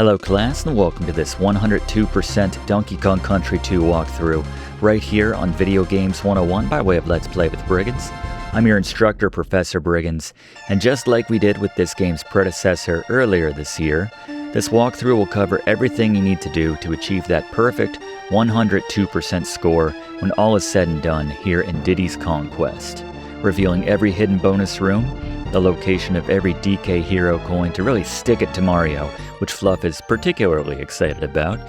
Hello class and welcome to this 102% Donkey Kong Country 2 walkthrough right here on Video Games 101 by way of Let's Play with Brigands. I'm your instructor, Professor Brigands, and just like we did with this game's predecessor earlier this year, this walkthrough will cover everything you need to do to achieve that perfect 102% score when all is said and done here in Diddy's Conquest, revealing every hidden bonus room, the location of every DK hero coin to really stick it to Mario, which Fluff is particularly excited about.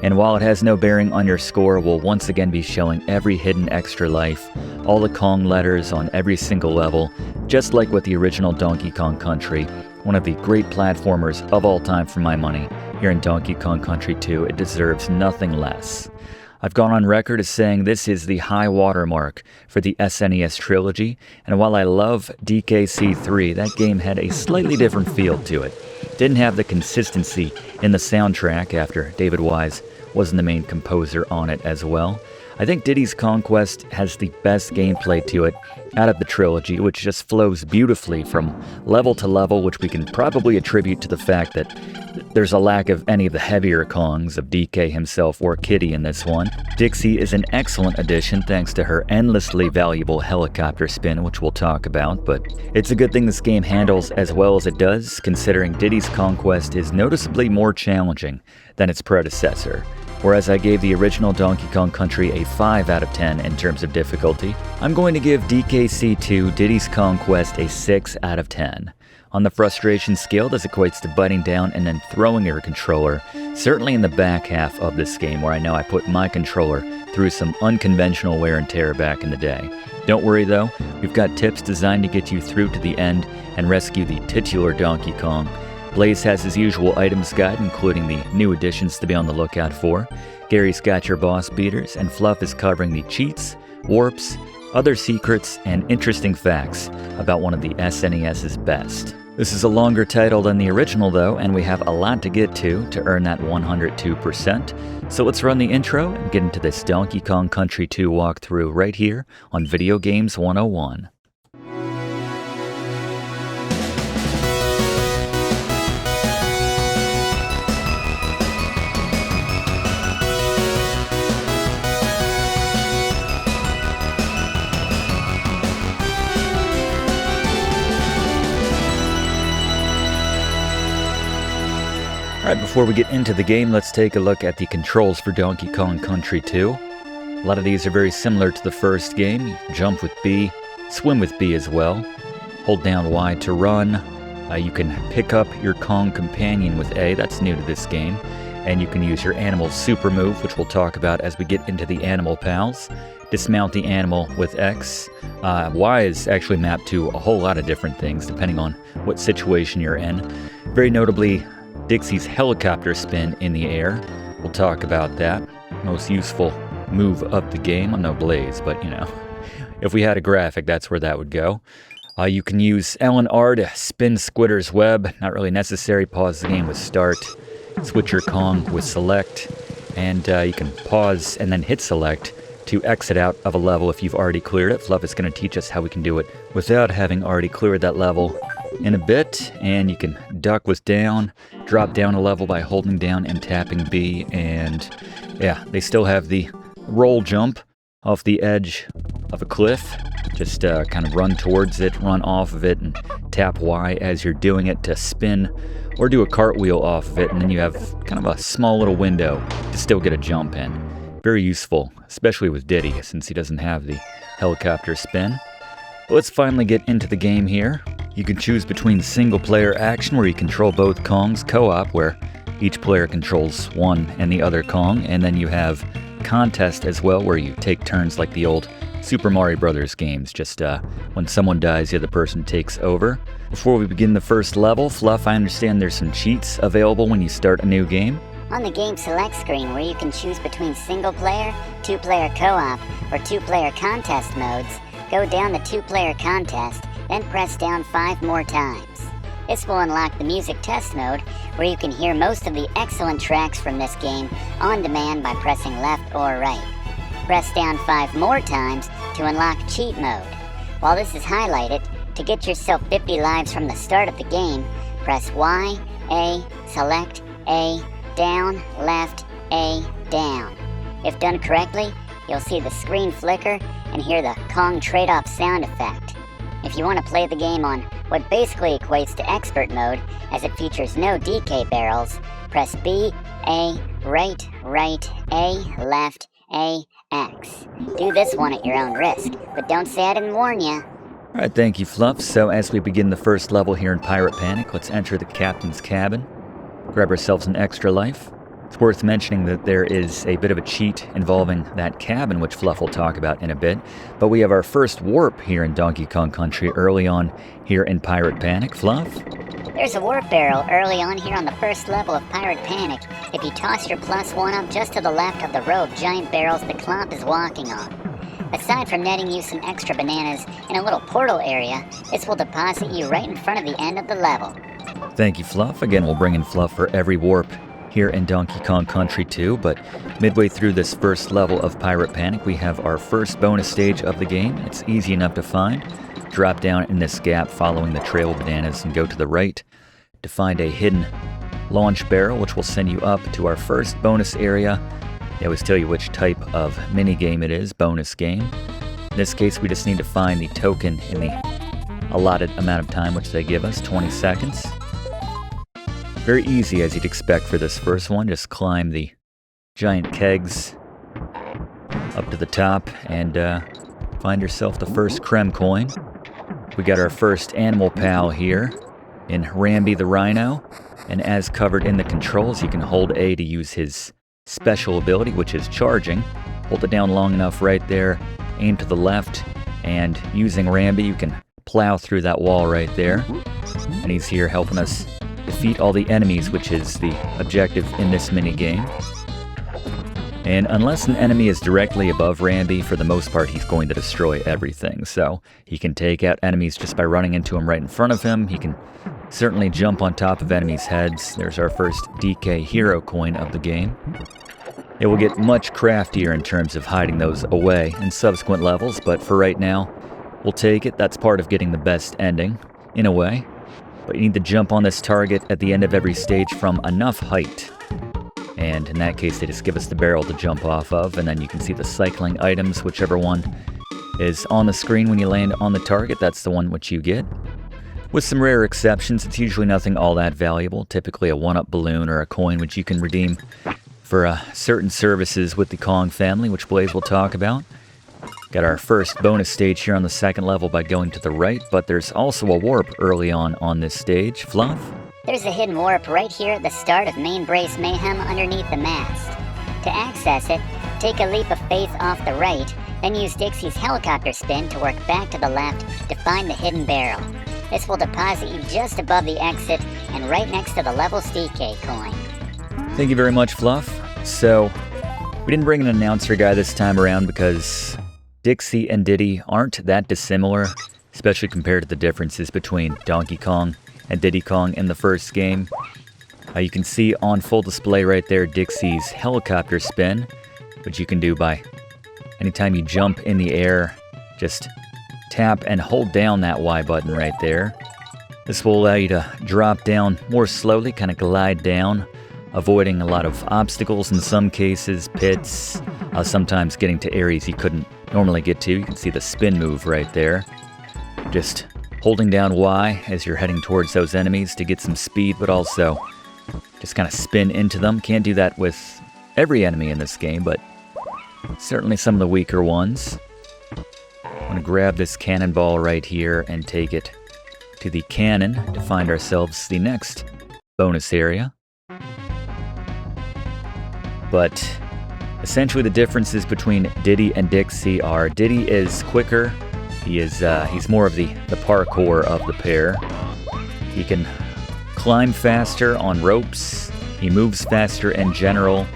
And while it has no bearing on your score, we'll once again be showing every hidden extra life, all the Kong letters on every single level, just like with the original Donkey Kong Country, one of the great platformers of all time for my money. Here in Donkey Kong Country 2, it deserves nothing less. I've gone on record as saying this is the high watermark for the SNES trilogy, and while I love DKC3, that game had a slightly different feel to it. Didn't have the consistency in the soundtrack after David Wise wasn't the main composer on it as well. I think Diddy's Conquest has the best gameplay to it out of the trilogy, which just flows beautifully from level to level, which we can probably attribute to the fact that there's a lack of any of the heavier Kongs of DK himself or Kiddy in this one. Dixie is an excellent addition thanks to her endlessly valuable helicopter spin, which we'll talk about, but it's a good thing this game handles as well as it does, considering Diddy's Conquest is noticeably more challenging than its predecessor. Whereas I gave the original Donkey Kong Country a 5 out of 10 in terms of difficulty, I'm going to give DKC2 Diddy's Conquest a 6 out of 10. On the frustration scale, this equates to biting down and then throwing your controller, certainly in the back half of this game where I know I put my controller through some unconventional wear and tear back in the day. Don't worry though, we've got tips designed to get you through to the end and rescue the titular Donkey Kong. Blaze has his usual items guide, including the new additions to be on the lookout for. Gary's got your boss beaters, and Fluff is covering the cheats, warps, other secrets, and interesting facts about one of the SNES's best. This is a longer title than the original though, and we have a lot to get to earn that 102%. So let's run the intro and get into this Donkey Kong Country 2 walkthrough right here on Video Games 101. Alright, before we get into the game, let's take a look at the controls for Donkey Kong Country 2. A lot of these are very similar to the first game. You jump with B, swim with B as well. Hold down Y to run. You can pick up your Kong companion with A, that's new to this game. And you can use your animal super move, which we'll talk about as we get into the animal pals. Dismount the animal with X. Y is actually mapped to a whole lot of different things, depending on what situation you're in. Very notably, Dixie's helicopter spin in the air. We'll talk about that. Most useful move of the game. I'm no Blaze, but you know, if we had a graphic, that's where that would go. You can use L and R to spin Squidder's web. Not really necessary. Pause the game with start. Switch your Kong with select. And you can pause and then hit select to exit out of a level if you've already cleared it. Fluff is going to teach us how we can do it without having already cleared that level in a bit. And you can duck with down, drop down a level by holding down and tapping B, and yeah, they still have the roll jump off the edge of a cliff. Just kind of run towards it, run off of it, and tap Y as you're doing it to spin or do a cartwheel off of it, and then you have kind of a small little window to still get a jump in. Very useful, especially with Diddy, since he doesn't have the helicopter spin. But let's finally get into the game here. You can choose between single-player action, where you control both Kongs, co-op, where each player controls one and the other Kong, and then you have contest as well, where you take turns like the old Super Mario Brothers games. Just when someone dies, the other person takes over. Before we begin the first level, Fluff, I understand there's some cheats available when you start a new game. On the game select screen, where you can choose between single-player, two-player co-op, or two-player contest modes, go down the two-player contest, then press down 5 more times. This will unlock the music test mode, where you can hear most of the excellent tracks from this game on demand by pressing left or right. Press down 5 more times to unlock cheat mode. While this is highlighted, to get yourself 50 lives from the start of the game, press Y, A, select, A, down, left, A, down. If done correctly, you'll see the screen flicker and hear the Kong trade-off sound effect. If you want to play the game on what basically equates to expert mode, as it features no DK barrels, press B, A, right, A, left, A, X. Do this one at your own risk, but don't say I didn't warn you. Alright, thank you, Fluff. So as we begin the first level here in Pirate Panic, let's enter the captain's cabin, grab ourselves an extra life. It's worth mentioning that there is a bit of a cheat involving that cabin, which Fluff will talk about in a bit. But we have our first warp here in Donkey Kong Country early on here in Pirate Panic. Fluff? There's a warp barrel early on here on the first level of Pirate Panic if you toss your +1 up just to the left of the row of giant barrels the Klomp is walking on. Aside from netting you some extra bananas in a little portal area, this will deposit you right in front of the end of the level. Thank you, Fluff. Again, we'll bring in Fluff for every warp here in Donkey Kong Country 2, but midway through this first level of Pirate Panic, we have our first bonus stage of the game. It's easy enough to find. Drop down in this gap following the trail of bananas and go to the right to find a hidden launch barrel, which will send you up to our first bonus area. They always tell you which type of mini game it is, bonus game. In this case, we just need to find the token in the allotted amount of time which they give us, 20 seconds. Very easy, as you'd expect for this first one. Just climb the giant kegs up to the top and find yourself the first Kremkoin. We got our first animal pal here in Rambi the Rhino. And as covered in the controls, you can hold A to use his special ability, which is charging. Hold it down long enough right there, aim to the left, and using Rambi, you can plow through that wall right there. And he's here helping us defeat all the enemies, which is the objective in this mini-game. And unless an enemy is directly above Rambi, for the most part, he's going to destroy everything. So he can take out enemies just by running into them right in front of him. He can certainly jump on top of enemies' heads. There's our first DK hero coin of the game. It will get much craftier in terms of hiding those away in subsequent levels, but for right now, we'll take it. That's part of getting the best ending, in a way. But you need to jump on this target at the end of every stage from enough height. And in that case, they just give us the barrel to jump off of, and then you can see the cycling items, whichever one is on the screen when you land on the target, that's the one which you get. With some rare exceptions, it's usually nothing all that valuable, typically a 1-up balloon or a coin which you can redeem for certain services with the Kong family, which Blaze will talk about. Got our first bonus stage here on the second level by going to the right, but there's also a warp early on this stage. Fluff? There's a hidden warp right here at the start of Mainbrace Mayhem underneath the mast. To access it, take a leap of faith off the right, then use Dixie's helicopter spin to work back to the left to find the hidden barrel. This will deposit you just above the exit and right next to the level's DK coin. Thank you very much, Fluff. So, we didn't bring an announcer guy this time around because Dixie and Diddy aren't that dissimilar, especially compared to the differences between Donkey Kong and Diddy Kong in the first game. You can see on full display right there Dixie's helicopter spin, which you can do by anytime you jump in the air, just tap and hold down that Y button right there. This will allow you to drop down more slowly, kind of glide down, avoiding a lot of obstacles in some cases, pits, sometimes getting to areas you couldn't normally get to. You can see the spin move right there. Just holding down Y as you're heading towards those enemies to get some speed, but also just kind of spin into them. Can't do that with every enemy in this game, but certainly some of the weaker ones. I'm going to grab this cannonball right here and take it to the cannon to find ourselves the next bonus area. But essentially the differences between Diddy and Dixie are Diddy is quicker. He's more of the parkour of the pair. He can climb faster on ropes. He moves faster in general.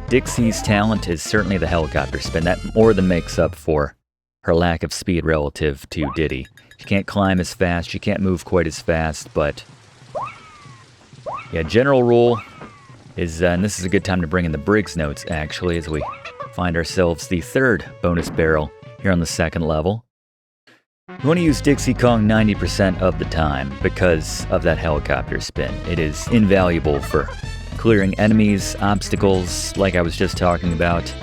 Dixie's talent is certainly the helicopter spin. That more than makes up for her lack of speed relative to Diddy. She can't climb as fast. She can't move quite as fast, but yeah, general rule is, and this is a good time to bring in the Briggs notes actually, as we find ourselves the third bonus barrel here on the second level. You want to use Dixie Kong 90% of the time because of that helicopter spin. It is invaluable for clearing enemies, obstacles, like I was just talking about.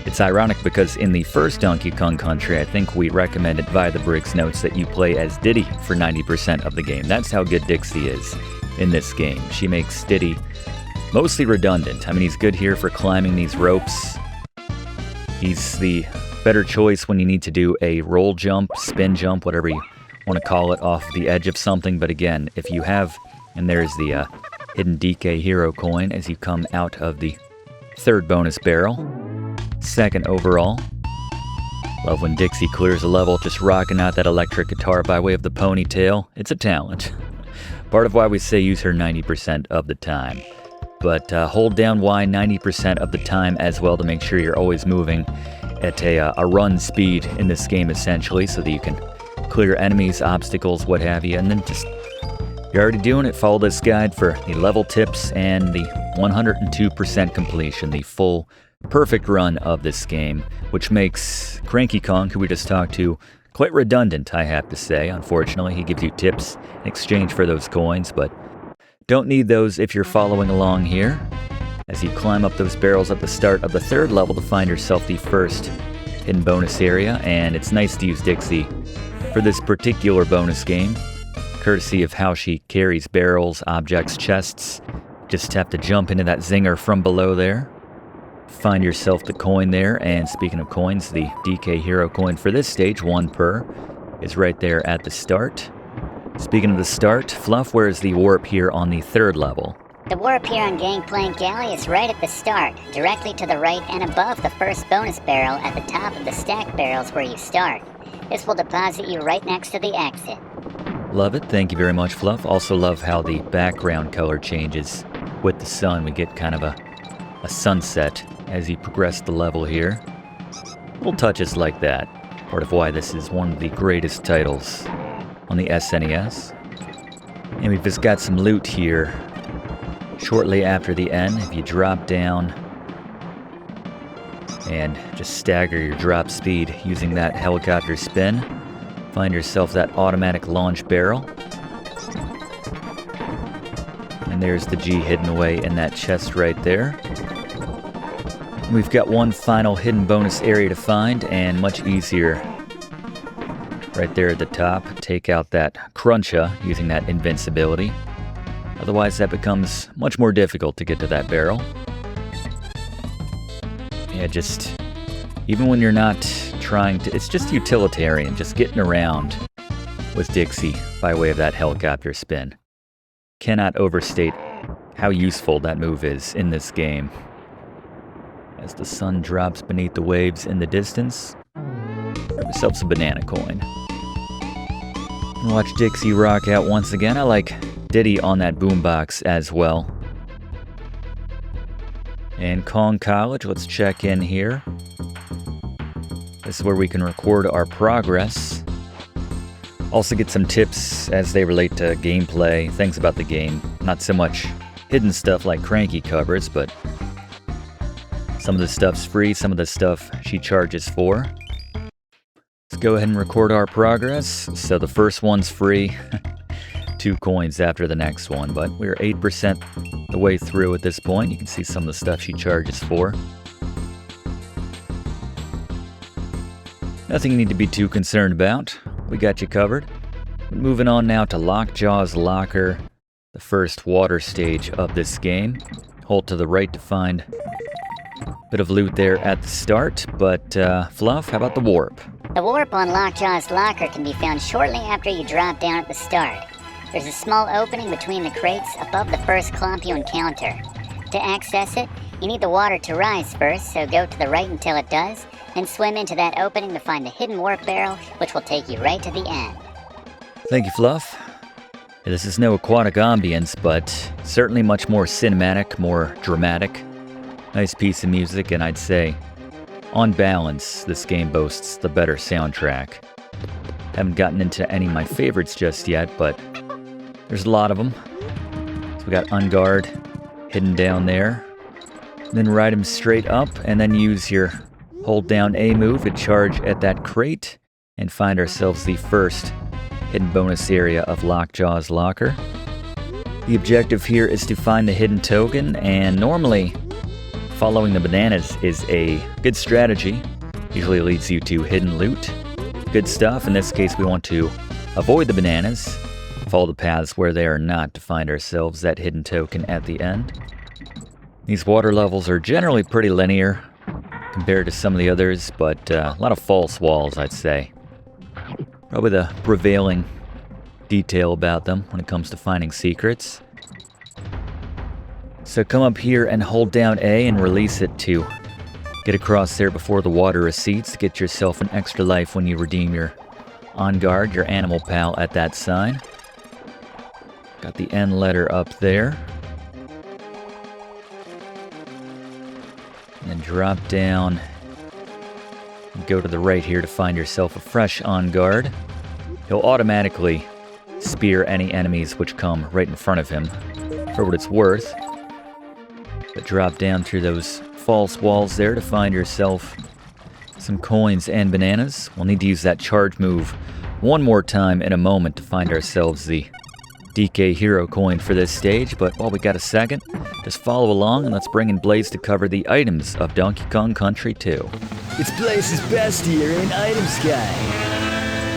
It's ironic because in the first Donkey Kong Country, I think we recommended via the Briggs notes that you play as Diddy for 90% of the game. That's how good Dixie is in this game. She makes Diddy mostly redundant. I mean, he's good here for climbing these ropes. He's the better choice when you need to do a roll jump, spin jump, whatever you want to call it, off the edge of something. But again, if you have, and there's the hidden DK Hero coin as you come out of the third bonus barrel. Second overall. Love when Dixie clears a level just rocking out that electric guitar by way of the ponytail. It's a talent. Part of why we say use her 90% of the time. But hold down Y 90% of the time as well to make sure you're always moving at a run speed in this game essentially, so that you can clear enemies, obstacles, what have you. And then just, you're already doing it, follow this guide for the level tips and the 102% completion, the full perfect run of this game, which makes Cranky Kong, who we just talked to, quite redundant, I have to say. Unfortunately, he gives you tips in exchange for those coins, but don't need those if you're following along here, as you climb up those barrels at the start of the third level to find yourself the first hidden bonus area. And it's nice to use Dixie for this particular bonus game, courtesy of how she carries barrels, objects, chests. Just have to jump into that zinger from below there. Find yourself the coin there, and speaking of coins, the DK Hero coin for this stage, 1 per, is right there at the start. Speaking of the start, Fluff, where's the warp here on the third level? The warp here on Gangplank Galley is right at the start, directly to the right and above the first bonus barrel at the top of the stacked barrels where you start. This will deposit you right next to the exit. Love it, thank you very much, Fluff. Also love how the background color changes with the sun. We get kind of a sunset as you progress the level here. Little touches like that. Part of why this is one of the greatest titles on the SNES. And we've just got some loot here. Shortly after the end, if you drop down and just stagger your drop speed using that helicopter spin, find yourself that automatic launch barrel. And there's the G hidden away in that chest right there. We've got one final hidden bonus area to find, and much easier right there at the top. Take out that Cruncha using that invincibility. Otherwise, that becomes much more difficult to get to that barrel. Yeah, just, even when you're not trying to, it's just utilitarian, just getting around with Dixie by way of that helicopter spin. Cannot overstate how useful that move is in this game. As the sun drops beneath the waves in the distance, grab yourself some banana coin. Watch Dixie rock out once again. I like Diddy on that boombox as well. And Kong College, let's check in here. This is where we can record our progress. Also get some tips as they relate to gameplay, things about the game. Not so much hidden stuff like Cranky covers, but some of the stuff's free, some of the stuff she charges for. Let's go ahead and record our progress. So the first one's free. 2 coins after the next one, but we're 8% the way through at this point. You can see some of the stuff she charges for. Nothing you need to be too concerned about. We got you covered. Moving on now to Lockjaw's Locker, the first water stage of this game. Hold to the right to find bit of loot there at the start, but Fluff, how about the warp? The warp on Lockjaw's Locker can be found shortly after you drop down at the start. There's a small opening between the crates above the first clump you encounter. To access it, you need the water to rise first, so go to the right until it does, then swim into that opening to find the hidden warp barrel, which will take you right to the end. Thank you, Fluff. This is no aquatic ambience, but certainly much more cinematic, more dramatic. Nice piece of music, and I'd say, on balance, this game boasts the better soundtrack. Haven't gotten into any of my favorites just yet, but there's a lot of them. So we got Unguard hidden down there. Then ride him straight up, and then use your hold down A move to charge at that crate, and find ourselves the first hidden bonus area of Lockjaw's Locker. The objective here is to find the hidden token, and normally following the bananas is a good strategy. Usually leads you to hidden loot. Good stuff. In this case, we want to avoid the bananas, follow the paths where they are not to find ourselves that hidden token at the end. These water levels are generally pretty linear compared to some of the others, but a lot of false walls, I'd say. Probably the prevailing detail about them when it comes to finding secrets. So come up here and hold down A and release it to get across there before the water recedes. Get yourself an extra life when you redeem your On Guard, your animal pal at that sign. Got the N letter up there. And then drop down and go to the right here to find yourself a fresh On Guard. He'll automatically spear any enemies which come right in front of him, for what it's worth. But drop down through those false walls there to find yourself some coins and bananas. We'll need to use that charge move one more time in a moment to find ourselves the DK Hero coin for this stage, but while we got a second, just follow along and let's bring in Blaze to cover the items of Donkey Kong Country 2. It's Blaze's best here in Item Sky.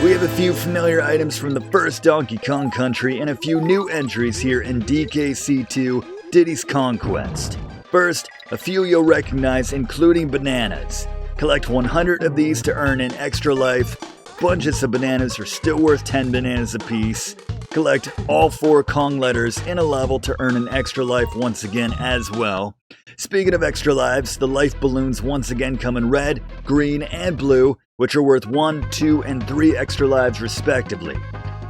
We have a few familiar items from the first Donkey Kong Country and a few new entries here in DKC2 Diddy's Conquest. First, a few you'll recognize, including bananas. Collect 100 of these to earn an extra life. Bunches of bananas are still worth 10 bananas apiece. Collect all 4 Kong letters in a level to earn an extra life once again as well. Speaking of extra lives, the life balloons once again come in red, green, and blue, which are worth 1, 2, and 3 extra lives respectively.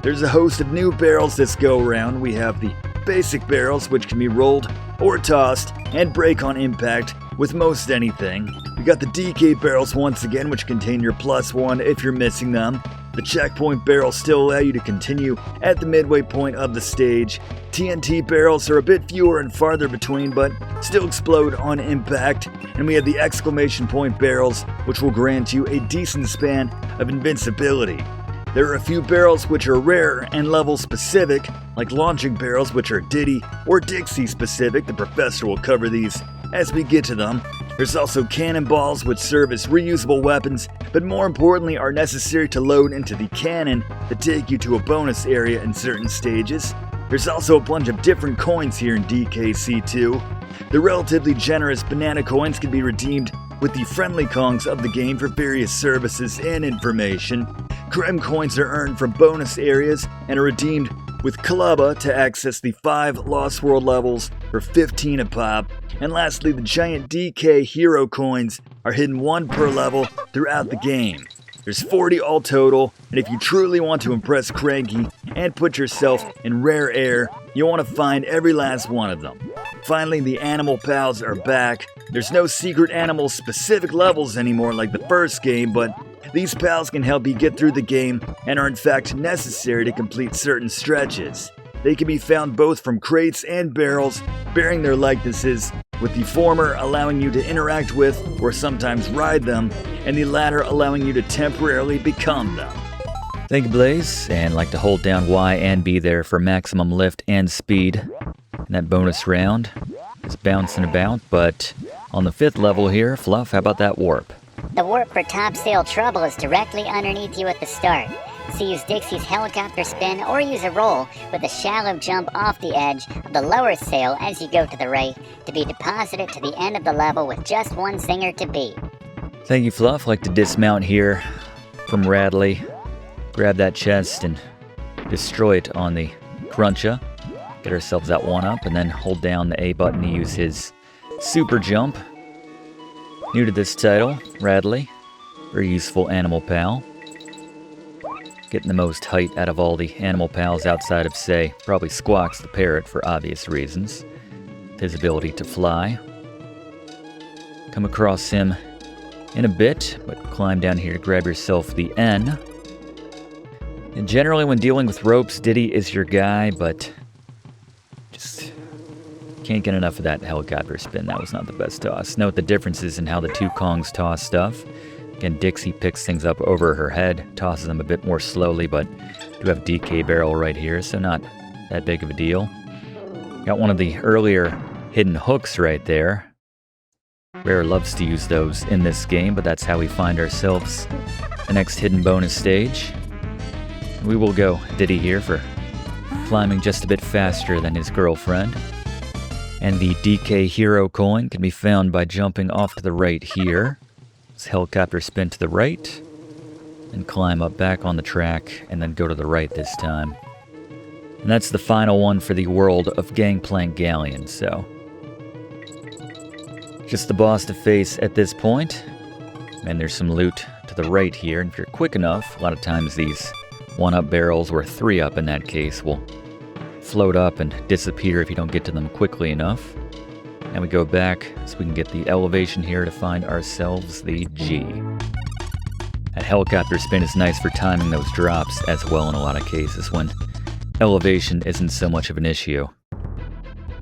There's a host of new barrels this go around. We have the basic barrels, which can be rolled or tossed and break on impact with most anything. We got the DK barrels once again, which contain your +1 if you're missing them. The checkpoint barrels still allow you to continue at the midway point of the stage. TNT barrels are a bit fewer and farther between, but still explode on impact. And we have the exclamation point barrels, which will grant you a decent span of invincibility. There are a few barrels which are rare and level specific, like launching barrels which are Diddy or Dixie specific. The professor will cover these as we get to them. There's also cannonballs which serve as reusable weapons, but more importantly are necessary to load into the cannon that take you to a bonus area in certain stages. There's also a bunch of different coins here in DKC2. The relatively generous banana coins can be redeemed with the friendly Kongs of the game for various services and information. Kremkoins are earned from bonus areas and are redeemed with Klubba to access the 5 Lost World levels for 15 a pop. And lastly, the giant DK Hero coins are hidden 1 per level throughout the game. There's 40 all total, and if you truly want to impress Cranky and put yourself in rare air, you'll want to find every last one of them. Finally, the animal pals are back. There's no secret animal specific levels anymore like the first game, but these pals can help you get through the game and are in fact necessary to complete certain stretches. They can be found both from crates and barrels, bearing their likenesses, with the former allowing you to interact with or sometimes ride them, and the latter allowing you to temporarily become them. Thank you, Blaze, and like to hold down Y and B there for maximum lift and speed. And that bonus round is bouncing about, but on the 5th level here, Fluff, how about that warp? The warp for Topsail Trouble is directly underneath you at the start, so use Dixie's helicopter spin or use a roll with a shallow jump off the edge of the lower sail as you go to the right to be deposited to the end of the level with just 1 singer to beat. Thank you, Fluff. Like to dismount here from Radley, grab that chest and destroy it on the Cruncha. Get ourselves that 1-up and then hold down the A button to use his super jump. New to this title, Radley, very useful animal pal. Getting the most height out of all the animal pals outside of, say, probably Squawk's the parrot for obvious reasons. His ability to fly. Come across him in a bit, but climb down here to grab yourself the N. And generally when dealing with ropes, Diddy is your guy, but just can't get enough of that helicopter spin. That was not the best toss. Note the differences in how the 2 Kongs toss stuff. Again, Dixie picks things up over her head, tosses them a bit more slowly, but do have DK barrel right here, so not that big of a deal. Got one of the earlier hidden hooks right there. Rare loves to use those in this game, but that's how we find ourselves the next hidden bonus stage. We will go Diddy here for climbing just a bit faster than his girlfriend. And the DK Hero coin can be found by jumping off to the right here. This helicopter spin to the right, and climb up back on the track, and then go to the right this time. And that's the final one for the world of Gangplank Galleon, so just the boss to face at this point. And there's some loot to the right here, and if you're quick enough, a lot of times these 1-up barrels, or 3-up in that case, will float up and disappear if you don't get to them quickly enough. And we go back so we can get the elevation here to find ourselves the G. That helicopter spin is nice for timing those drops as well in a lot of cases when elevation isn't so much of an issue.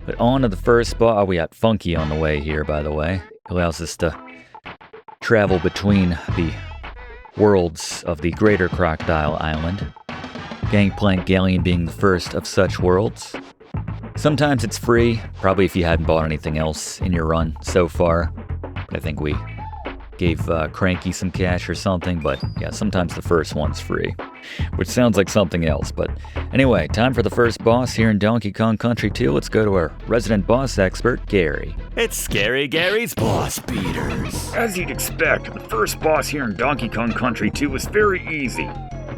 But on to the first spot. Oh, we got Funky on the way here, by the way. It allows us to travel between the worlds of the Greater Crocodile Island. Gangplank Galleon being the first of such worlds. Sometimes it's free, probably if you hadn't bought anything else in your run so far. But I think we gave Cranky some cash or something, but yeah, sometimes the first one's free. Which sounds like something else, but anyway, time for the first boss here in Donkey Kong Country 2. Let's go to our resident boss expert, Gary. It's Scary Gary's Boss Beaters. As you'd expect, the first boss here in Donkey Kong Country 2 was very easy.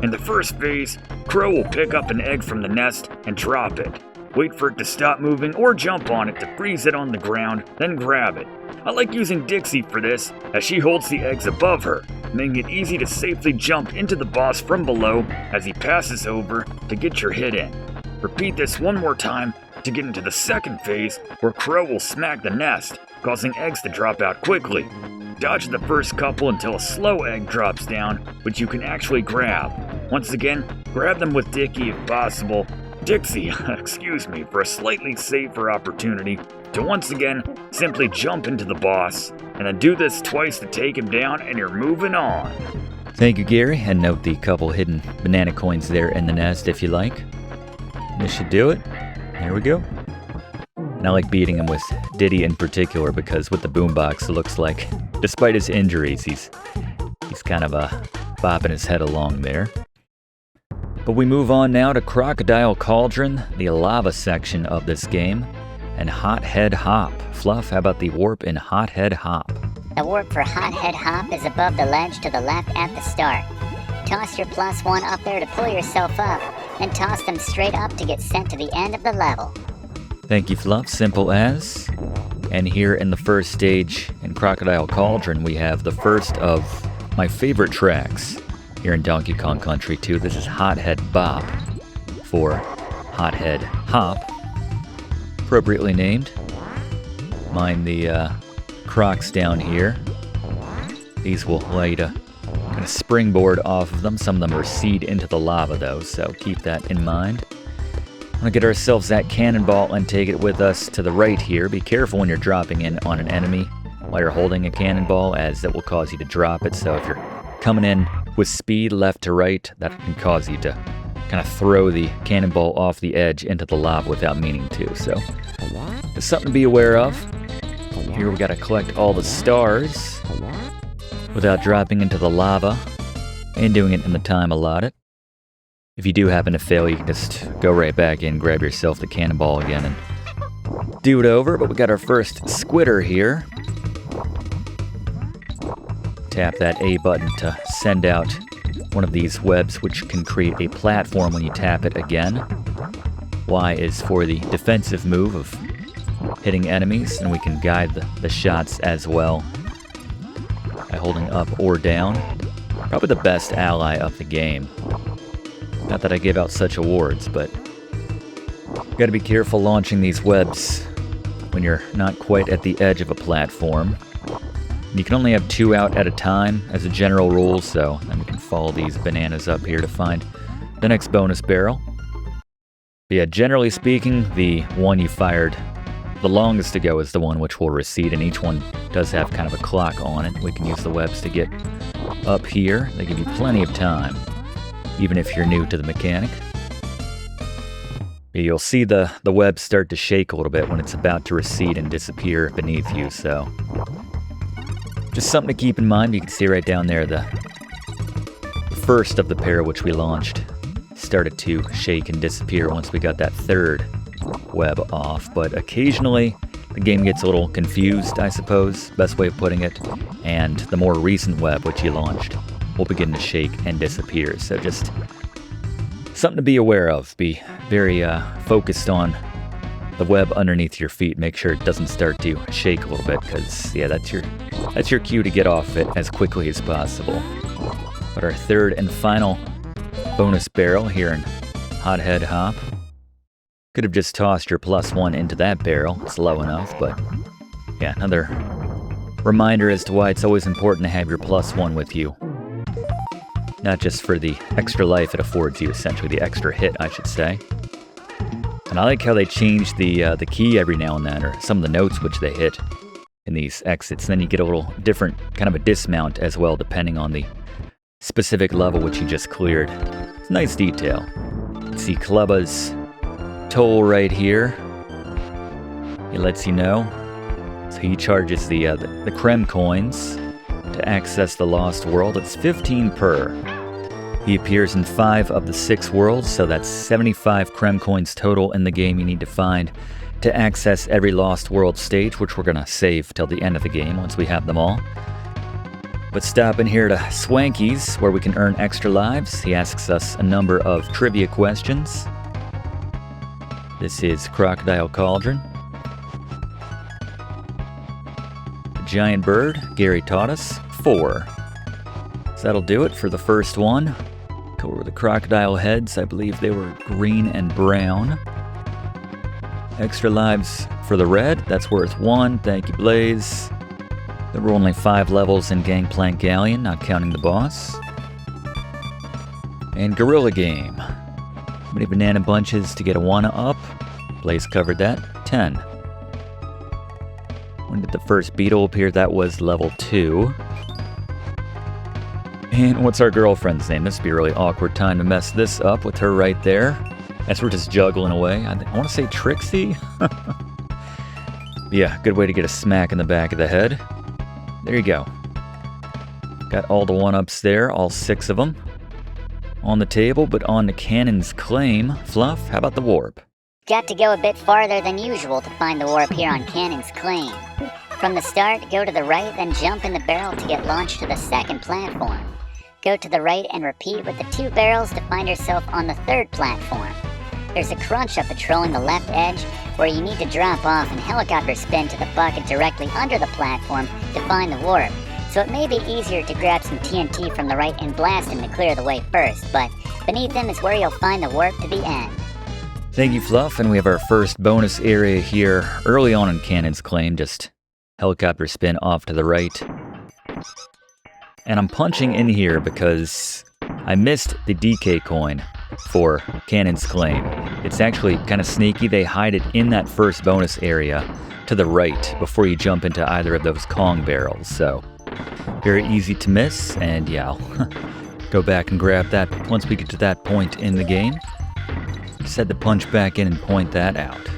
In the first phase, Krow will pick up an egg from the nest and drop it. Wait for it to stop moving or jump on it to freeze it on the ground, then grab it. I like using Dixie for this, as she holds the eggs above her, making it easy to safely jump into the boss from below as he passes over to get your hit in. Repeat this one more time to get into the second phase, where Krow will smack the nest, causing eggs to drop out quickly. Dodge the first couple until a slow egg drops down, which you can actually grab. Once again, grab them with Dixie if possible. Dixie, excuse me, for a slightly safer opportunity to once again simply jump into the boss, and then do this twice to take him down, and you're moving on. Thank you, Gary, and note the couple hidden banana coins there in the nest if you like. This should do it. There we go. And I like beating him with Diddy in particular, because with the boombox it looks like, despite his injuries, he's kind of bopping his head along there. But we move on now to Crocodile Cauldron, the lava section of this game, and Hothead Hop. Fluff, how about the warp in Hothead Hop? The warp for Hothead Hop is above the ledge to the left at the start. Toss your +1 up there to pull yourself up, and toss them straight up to get sent to the end of the level. Thank you, Fluff. Simple as. And here in the first stage in Crocodile Cauldron, we have the first of my favorite tracks here in Donkey Kong Country 2. This is Hothead Bop for Hothead Hop, appropriately named. Mind the crocs down here. These will allow you to kind of springboard off of them. Some of them recede into the lava though, so keep that in mind. I'm gonna get ourselves that cannonball and take it with us to the right here. Be careful when you're dropping in on an enemy while you're holding a cannonball, as that will cause you to drop it. So if you're coming in with speed left to right, that can cause you to kind of throw the cannonball off the edge into the lava without meaning to. So it's something to be aware of. Here we gotta collect all the stars without dropping into the lava and doing it in the time allotted. If you do happen to fail, you can just go right back in, grab yourself the cannonball again, and do it over. But we got our first squitter here. Tap that A button to send out one of these webs, which can create a platform when you tap it again. Y is for the defensive move of hitting enemies, and we can guide the shots as well by holding up or down. Probably the best ally of the game. Not that I give out such awards, but you gotta be careful launching these webs when you're not quite at the edge of a platform. You can only have 2 out at a time as a general rule, so then we can follow these bananas up here to find the next bonus barrel. But yeah, generally speaking, the one you fired the longest to go is the one which will recede, and each one does have kind of a clock on it. We can use the webs to get up here. They give you plenty of time, even if you're new to the mechanic. You'll see the web start to shake a little bit when it's about to recede and disappear beneath you, so just something to keep in mind. You can see right down there the first of the pair which we launched started to shake and disappear once we got that third web off, but occasionally the game gets a little confused, I suppose, best way of putting it, and the more recent web which you launched will begin to shake and disappear, so just something to be aware of. Be very focused on the web underneath your feet. Make sure it doesn't start to shake a little bit, because yeah, that's your cue to get off it as quickly as possible. But our third and final bonus barrel here in Hothead Hop. Could have just tossed your +1 into that barrel. It's low enough, but yeah, another reminder as to why it's always important to have your +1 with you. Not just for the extra life it affords you, essentially, the extra hit, I should say. And I like how they change the key every now and then, or some of the notes which they hit in these exits. And then you get a little different kind of a dismount as well, depending on the specific level which you just cleared. It's a nice detail. You can see Klubba's toll right here. He lets you know. So he charges the Kremkoins to access the Lost World. It's 15 per. He appears in 5 of the 6 worlds, so that's 75 Kremkoins total in the game you need to find to access every Lost World stage, which we're going to save till the end of the game once we have them all. But stop in here to Swanky's, where we can earn extra lives. He asks us a number of trivia questions. This is Crocodile Cauldron. The Giant Bird, Gary taught us, 4. So that'll do it for the first one. Go over the crocodile heads. I believe they were green and brown. Extra lives for the red. That's worth 1. Thank you, Blaze. There were only 5 levels in Gangplank Galleon, not counting the boss. And Gorilla Game. How many banana bunches to get a 1-up? Blaze covered that. 10. When did the first beetle appear? That was level 2. And what's our girlfriend's name? This would be a really awkward time to mess this up with her right there. As we're just juggling away. I want to say Trixie? Yeah, good way to get a smack in the back of the head. There you go. Got all the 1-ups there, all 6 of them. On the table, but on to Kannon's claim. Fluff, how about the warp? Got to go a bit farther than usual to find the warp here on Kannon's claim. From the start, go to the right, then jump in the barrel to get launched to the second platform. Go to the right and repeat with the 2 barrels to find yourself on the third platform. There's a crunch up patrolling the left edge where you need to drop off and helicopter spin to the bucket directly under the platform to find the warp. So it may be easier to grab some TNT from the right and blast him to clear the way first, but beneath him is where you'll find the warp to the end. Thank you, Fluff, and we have our first bonus area here early on in Kannon's claim, just helicopter spin off to the right. And I'm punching in here because I missed the DK coin for Kannon's claim. It's actually kind of sneaky. They hide it in that first bonus area to the right before you jump into either of those Kong barrels. So very easy to miss, and yeah, I'll go back and grab that once we get to that point in the game. Just had to punch back in and point that out.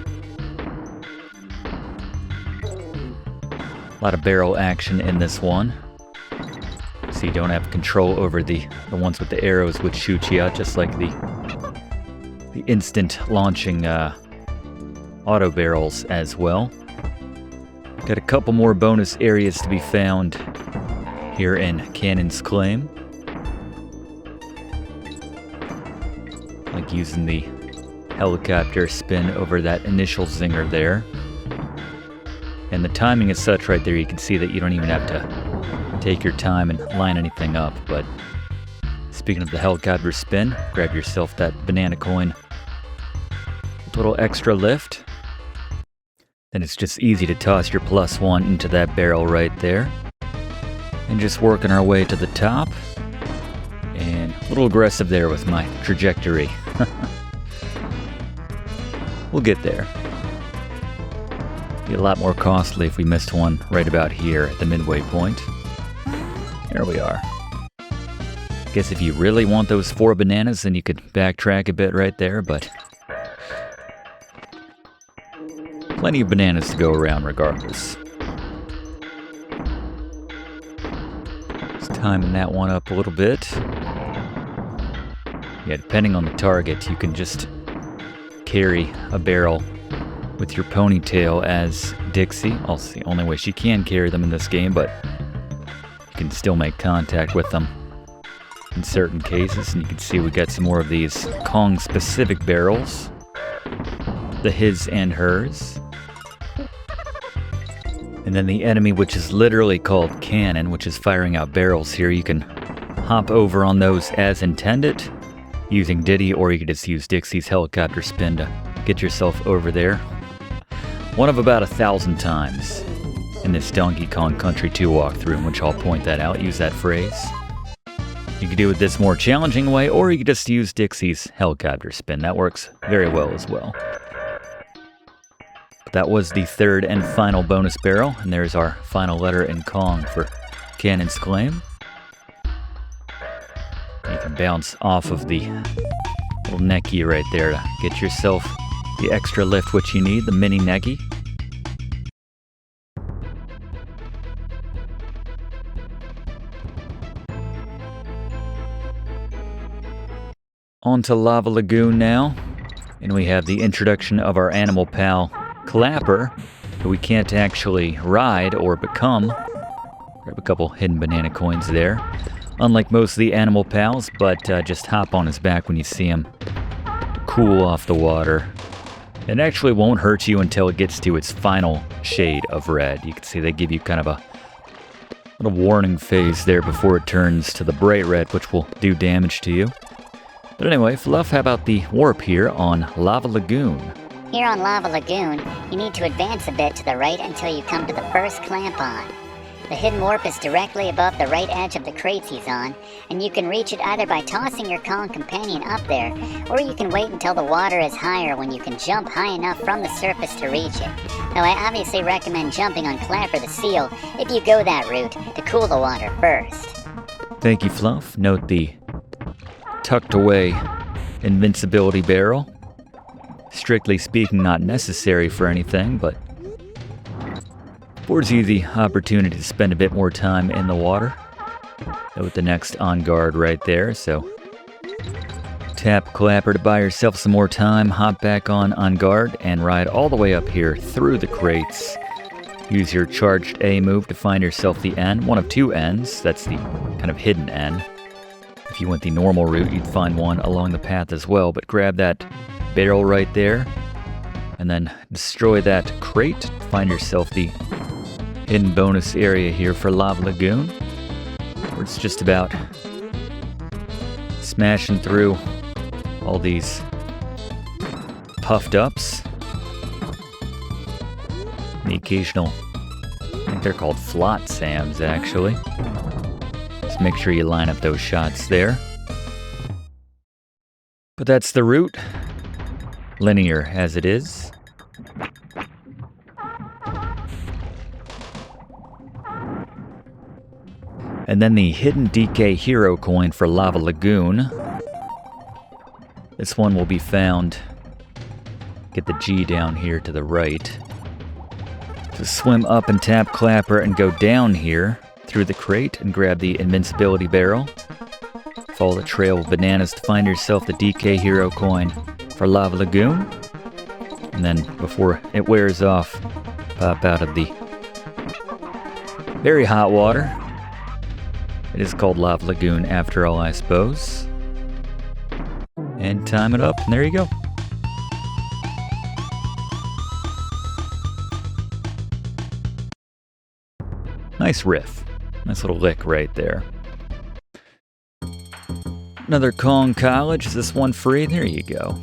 A lot of barrel action in this one. So you don't have control over the ones with the arrows which shoot you out, just like the instant launching auto barrels as well. Got a couple more bonus areas to be found here in Kannon's claim. Like using the helicopter spin over that initial zinger there. And the timing is such right there, you can see that you don't even have to take your time and line anything up. But speaking of the helicopter spin, grab yourself that banana coin. A little extra lift. Then it's just easy to toss your +1 into that barrel right there. And just working our way to the top. And a little aggressive there with my trajectory. We'll get there. Be a lot more costly if we missed one right about here at the midway point. There we are. Guess if you really want those 4 bananas, then you could backtrack a bit right there, but Plenty of bananas to go around regardless. Just timing that one up a little bit. Yeah, depending on the target, you can just carry a barrel with your ponytail as Dixie. Also, the only way she can carry them in this game, but you can still make contact with them in certain cases. And you can see we got some more of these Kong-specific barrels. The his and hers. And then the enemy, which is literally called Kannon, which is firing out barrels here. You can hop over on those as intended using Diddy, or you could just use Dixie's helicopter spin to get yourself over there. One of about 1,000 times in this Donkey Kong Country 2 walkthrough, in which I'll point that out, use that phrase. You could do it this more challenging way, or you could just use Dixie's helicopter spin. That works very well as well. But that was the third and final bonus barrel, and there's our final letter in Kong for Kannon's claim. You can bounce off of the little necky right there to get yourself the extra lift which you need, the mini necky. On to Lava Lagoon now, and we have the introduction of our animal pal Clapper, who we can't actually ride or become. Grab a couple hidden banana coins there. Unlike most of the animal pals, but just hop on his back when you see him. Cool off the water. It actually won't hurt you until it gets to its final shade of red. You can see they give you kind of a little warning phase there before it turns to the bright red, which will do damage to you. But anyway, Fluff, how about the warp here on Lava Lagoon? Here on Lava Lagoon, you need to advance a bit to the right until you come to the first clamp on. The hidden warp is directly above the right edge of the crates he's on, and you can reach it either by tossing your Kong companion up there, or you can wait until the water is higher when you can jump high enough from the surface to reach it. Though I obviously recommend jumping on Clapper the seal if you go that route to cool the water first. Thank you, Fluff. Note the tucked away invincibility barrel. Strictly speaking, not necessary for anything, but affords you the opportunity to spend a bit more time in the water. With the next on guard right there, so tap Clapper to buy yourself some more time, hop back on guard, and ride all the way up here through the crates. Use your charged A move to find yourself the N, one of two Ns. That's the kind of hidden N. If you went the normal route, you'd find one along the path as well, but grab that barrel right there, and then destroy that crate. Find yourself the hidden bonus area here for Lava Lagoon, where it's just about smashing through all these puffed ups. The occasional, I think they're called Flot Sams actually. Just make sure you line up those shots there. But that's the route, linear as it is. And then the hidden DK hero coin for Lava Lagoon. This one will be found, get the G down here to the right. So swim up and tap Clapper and go down here through the crate and grab the invincibility barrel. Follow the trail of bananas to find yourself the DK hero coin for Lava Lagoon. And then before it wears off, pop out of the very hot water. It is called Lava Lagoon after all, I suppose. And time it up, and there you go. Nice riff. Nice little lick right there. Another Kong College. Is this one free? There you go.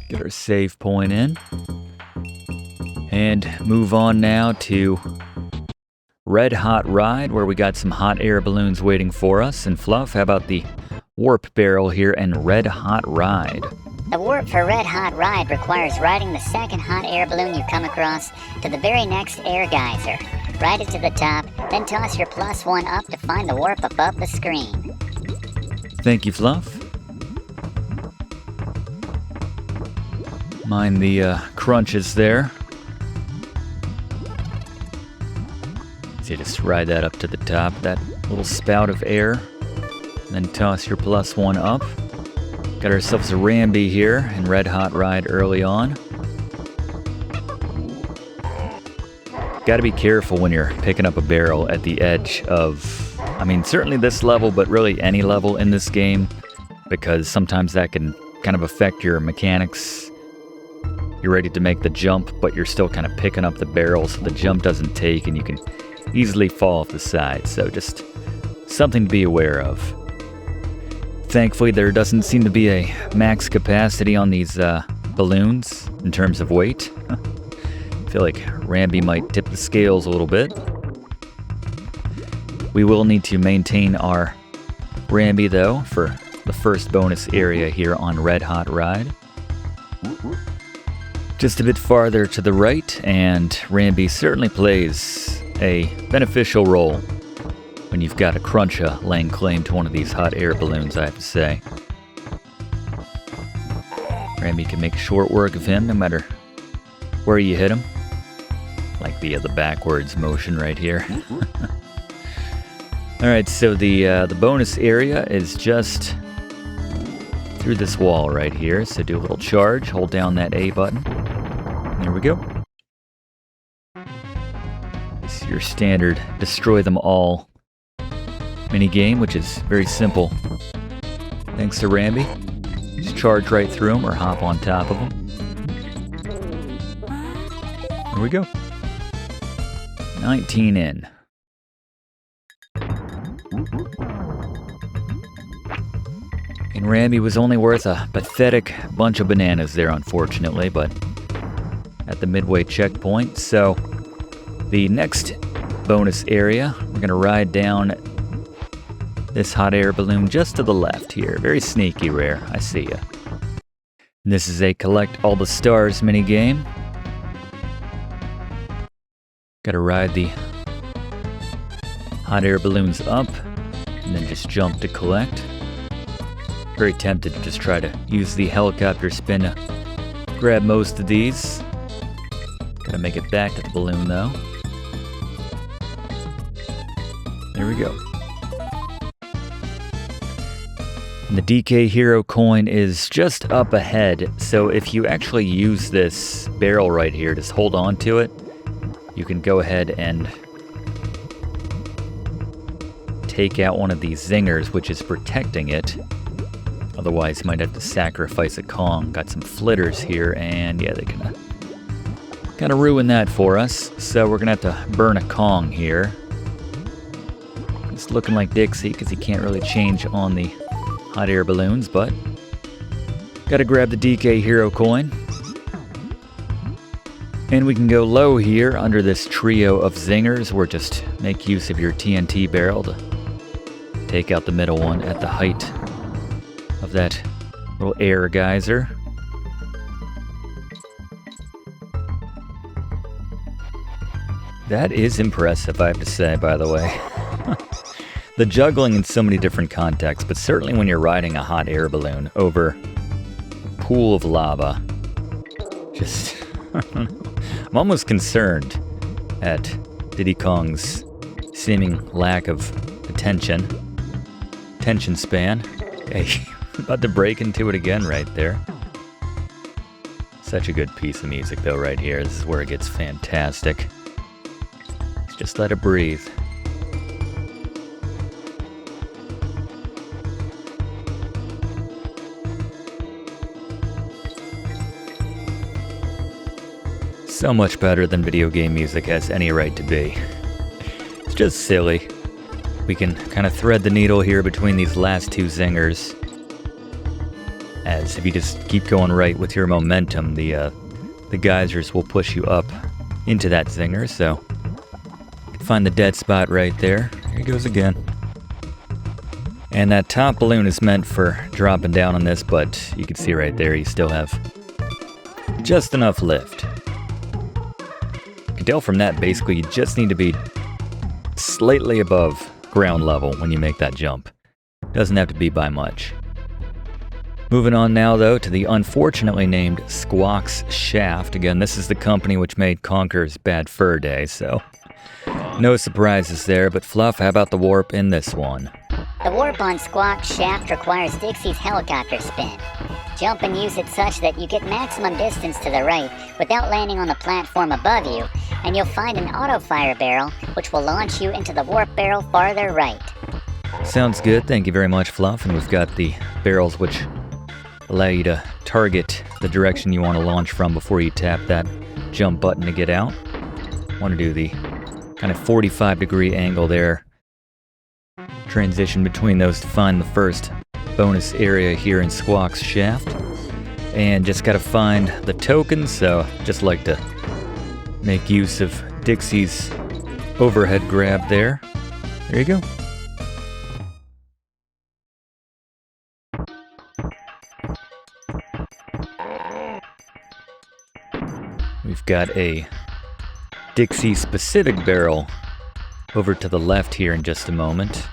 Get our save point in. And move on now to Red Hot Ride, where we got some hot air balloons waiting for us. And Fluff, how about the warp barrel here and Red Hot Ride? The warp for Red Hot Ride requires riding the second hot air balloon you come across to the very next air geyser. Ride it to the top, then toss your +1 up to find the warp above the screen. Thank you, Fluff. Mind the crunches there. So you just ride that up to the top, that little spout of air. Then toss your +1 up. Got ourselves a Rambi here in Red Hot Ride early on. Gotta be careful when you're picking up a barrel at the edge of, I mean, certainly this level, but really any level in this game, because sometimes that can kind of affect your mechanics. You're ready to make the jump, but you're still kind of picking up the barrel, so the jump doesn't take, and you can easily fall off the side. So just something to be aware of. Thankfully, there doesn't seem to be a max capacity on these balloons in terms of weight. I feel like Rambi might tip the scales a little bit. We will need to maintain our Rambi, though, for the first bonus area here on Red Hot Ride. Just a bit farther to the right, and Rambi certainly plays a beneficial role when you've got a Cruncha laying claim to one of these hot air balloons, I have to say. Rambi can make short work of him no matter where you hit him. Like the backwards motion right here. Alright, so the bonus area is just through this wall right here. So do a little charge, hold down that A button. There we go. This is your standard destroy them all minigame, which is very simple. Thanks to Rambi. Just charge right through them or hop on top of them. There we go. 19 in. And Rambi was only worth a pathetic bunch of bananas there, unfortunately, but at the midway checkpoint. So the next bonus area, we're going to ride down this hot air balloon just to the left here. Very sneaky, Rare. I see ya. This is a collect all the stars minigame. Gotta ride the hot air balloons up and then just jump to collect. Very tempted to just try to use the helicopter spin to grab most of these. Gotta make it back to the balloon though. There we go. And the DK Hero coin is just up ahead, so if you actually use this barrel right here, just hold on to it, you can go ahead and take out one of these zingers, which is protecting it. Otherwise, you might have to sacrifice a Kong. Got some flitters here, and yeah, they kind of ruin that for us. So we're gonna have to burn a Kong here. It's looking like Dixie, because he can't really change on the hot air balloons, but gotta grab the DK Hero coin. And we can go low here under this trio of zingers, or just make use of your TNT barrel to take out the middle one at the height of that little air geyser. That is impressive, I have to say, by the way. The juggling in so many different contexts, but certainly when you're riding a hot air balloon over a pool of lava. Just, I'm almost concerned at Diddy Kong's seeming lack of attention span. Hey, about to break into it again right there. Such a good piece of music though right here. This is where it gets fantastic. Just let it breathe. So much better than video game music has any right to be. It's just silly. We can kind of thread the needle here between these last two zingers. As if you just keep going right with your momentum, the geysers will push you up into that zinger, so find the dead spot right there. Here he goes again. And that top balloon is meant for dropping down on this, but you can see right there you still have just enough lift. You can tell from that basically you just need to be slightly above ground level when you make that jump. Doesn't have to be by much. Moving on now, though, to the unfortunately named Squawk's Shaft. Again, this is the company which made Conker's Bad Fur Day, so no surprises there. But Fluff, how about the warp in this one? The warp on Squawk's Shaft requires Dixie's helicopter spin. Jump and use it such that you get maximum distance to the right without landing on the platform above you, and you'll find an auto-fire barrel which will launch you into the warp barrel farther right. Sounds good. Thank you very much, Fluff. And we've got the barrels which allow you to target the direction you want to launch from before you tap that jump button to get out. Want to do the kind of 45-degree angle there. Transition between those to find the first bonus area here in Squawk's Shaft. And just got to find the tokens, so just like to make use of Dixie's overhead grab there. There you go. We've got a Dixie-specific barrel over to the left here in just a moment,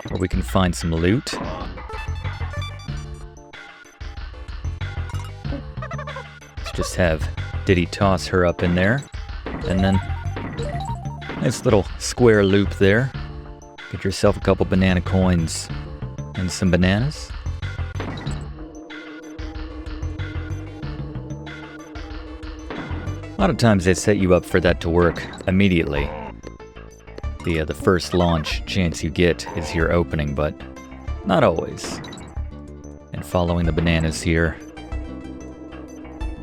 where we can find some loot. Let's just have Diddy toss her up in there, and then nice little square loop there. Get yourself a couple banana coins and some bananas. A lot of times they set you up for that to work immediately. The first launch chance you get is your opening, but not always. And following the bananas here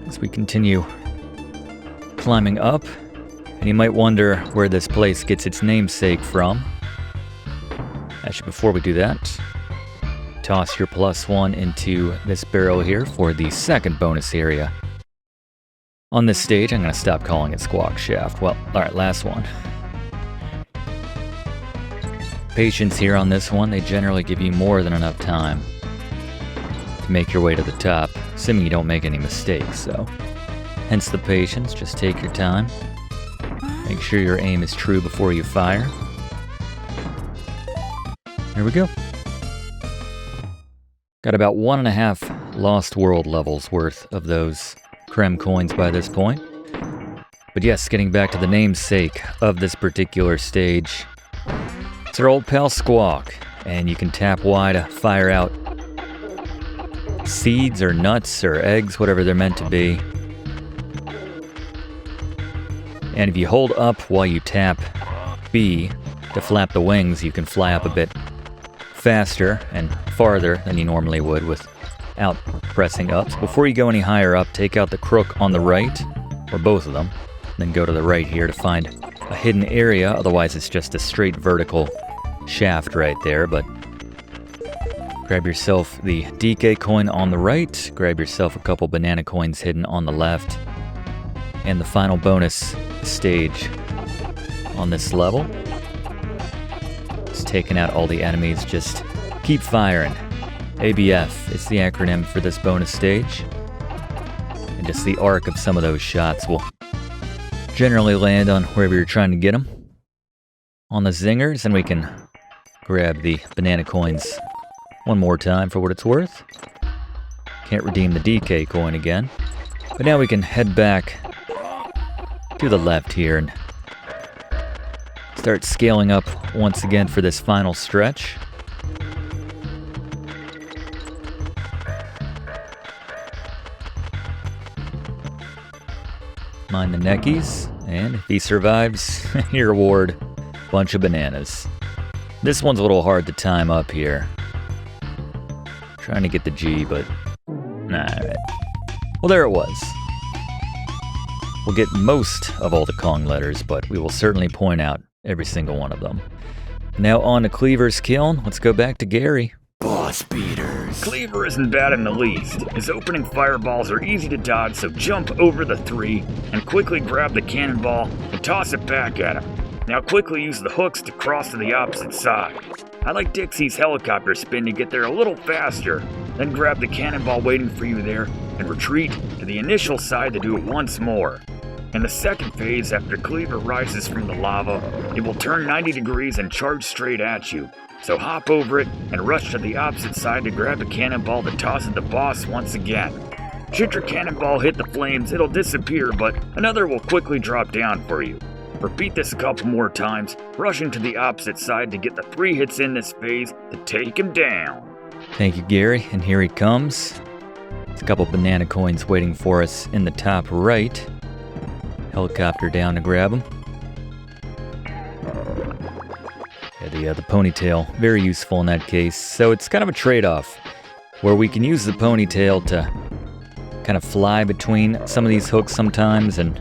as we continue climbing up. And you might wonder where this place gets its namesake from. Actually, before we do that, toss your +1 into this barrel here for the second bonus area. On this stage, I'm going to stop calling it Squawk Shaft. Well, alright, last one. Patience here on this one. They generally give you more than enough time to make your way to the top, assuming you don't make any mistakes, so hence the patience. Just take your time. Make sure your aim is true before you fire. Here we go. Got about 1.5 Lost World levels worth of those Krem coins by this point. But yes, getting back to the namesake of this particular stage, it's our old pal Squawk, and you can tap Y to fire out seeds or nuts or eggs, whatever they're meant to be. And if you hold up while you tap B to flap the wings, you can fly up a bit faster and farther than you normally would without pressing up. So before you go any higher up, take out the crook on the right, or both of them, then go to the right here to find a hidden area. Otherwise it's just a straight vertical shaft right there. But grab yourself the DK coin on the right, grab yourself a couple banana coins hidden on the left, and the final bonus stage on this level. Just taking out all the enemies, just keep firing. ABF is the acronym for this bonus stage. And just the arc of some of those shots will generally land on wherever you're trying to get them. On the zingers, and we can grab the banana coins one more time for what it's worth. Can't redeem the DK coin again. But now we can head back to the left here and start scaling up once again for this final stretch. Mind the neckies, and if he survives, your reward, bunch of bananas. This one's a little hard to time up here. Trying to get the G, but nah. Alright. Well, there it was. We'll get most of all the Kong letters, but we will certainly point out every single one of them. Now on to Kleever's kiln. Let's go back to Gary. Boss beaters. Kleever isn't bad in the least. His opening fireballs are easy to dodge, so jump over the 3 and quickly grab the cannonball and toss it back at him. Now quickly use the hooks to cross to the opposite side. I like Dixie's helicopter spin to get there a little faster, then grab the cannonball waiting for you there and retreat to the initial side to do it once more. In the second phase, after Kleever rises from the lava, it will turn 90 degrees and charge straight at you. So hop over it and rush to the opposite side to grab a cannonball to toss at the boss once again. Should your cannonball hit the flames, it'll disappear, but another will quickly drop down for you. Repeat this a couple more times, rushing to the opposite side to get the 3 hits in this phase to take him down. Thank you, Gary, and here he comes. There's a couple banana coins waiting for us in the top right. Helicopter down to grab them. Yeah, the ponytail, very useful in that case. So it's kind of a trade-off, where we can use the ponytail to kind of fly between some of these hooks sometimes, and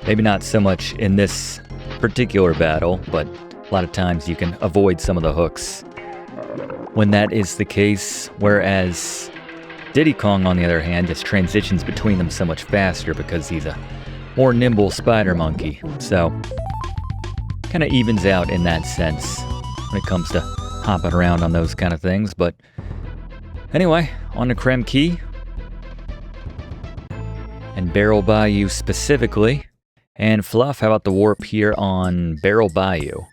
maybe not so much in this particular battle, but a lot of times you can avoid some of the hooks when that is the case, whereas Diddy Kong, on the other hand, just transitions between them so much faster because he's a more nimble spider monkey. So, kind of evens out in that sense when it comes to hopping around on those kind of things. But anyway, on to Kremkoin and Barrel Bayou specifically. And Fluff, how about the warp here on Barrel Bayou?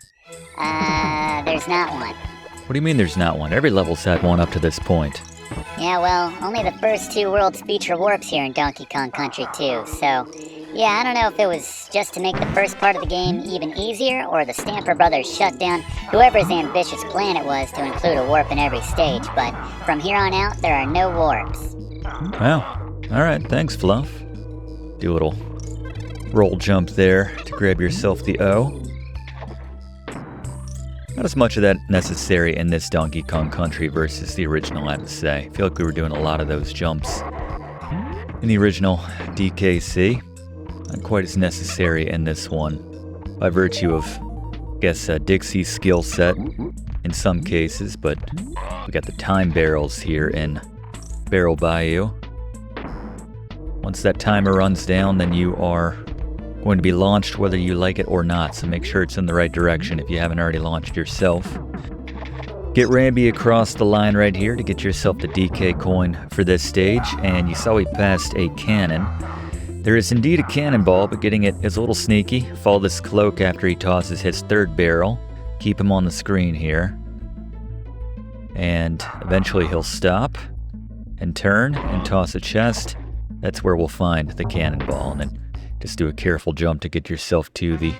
There's not one. What do you mean there's not one? Every level's had one up to this point. Yeah, well, only the first 2 worlds feature warps here in Donkey Kong Country 2, so yeah, I don't know if it was just to make the first part of the game even easier, or the Stamper Brothers shut down whoever's ambitious plan it was to include a warp in every stage, but from here on out, there are no warps. Well, alright, thanks, Fluff. Do a little roll jump there to grab yourself the O. Not as much of that necessary in this Donkey Kong Country versus the original, I have to say. I feel like we were doing a lot of those jumps in the original DKC. Not quite as necessary in this one, by virtue of, I guess, Dixie's skill set in some cases, but we got the time barrels here in Barrel Bayou. Once that timer runs down, then you are going to be launched whether you like it or not, so make sure it's in the right direction if you haven't already launched yourself. Get Rambi across the line right here to get yourself the DK coin for this stage, and you saw we passed a cannon. There is indeed a cannonball, but getting it is a little sneaky. Follow this cloak after he tosses his 3rd barrel. Keep him on the screen here. And eventually he'll stop and turn and toss a chest. That's where we'll find the cannonball, and then just do a careful jump to get yourself to the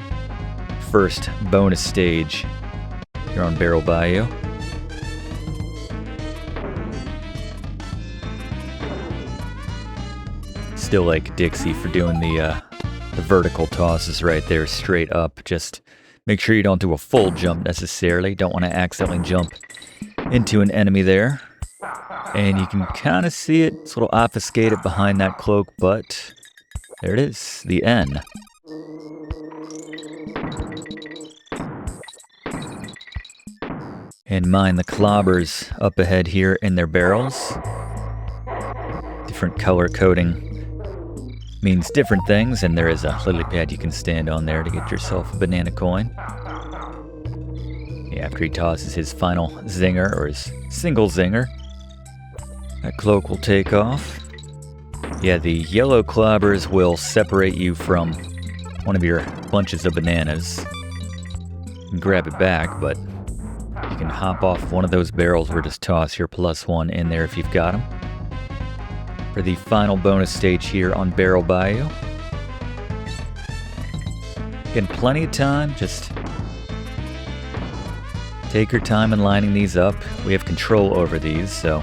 first bonus stage here on Barrel Bayou. Still like Dixie for doing the vertical tosses right there straight up. Just make sure you don't do a full jump necessarily. Don't want to accidentally jump into an enemy there. And you can kind of see it. It's a little obfuscated behind that cloak, but there it is, the N. And mind the clobbers up ahead here in their barrels. Different color coding means different things, and there is a lily pad you can stand on there to get yourself a banana coin. Yeah, after he tosses his final zinger, or his single zinger, that cloak will take off. Yeah, the yellow clobbers will separate you from one of your bunches of bananas. You can grab it back, but you can hop off one of those barrels or just toss your +1 in there if you've got them. For the final bonus stage here on Barrel Bayou. Again, plenty of time, just take your time in lining these up. We have control over these, so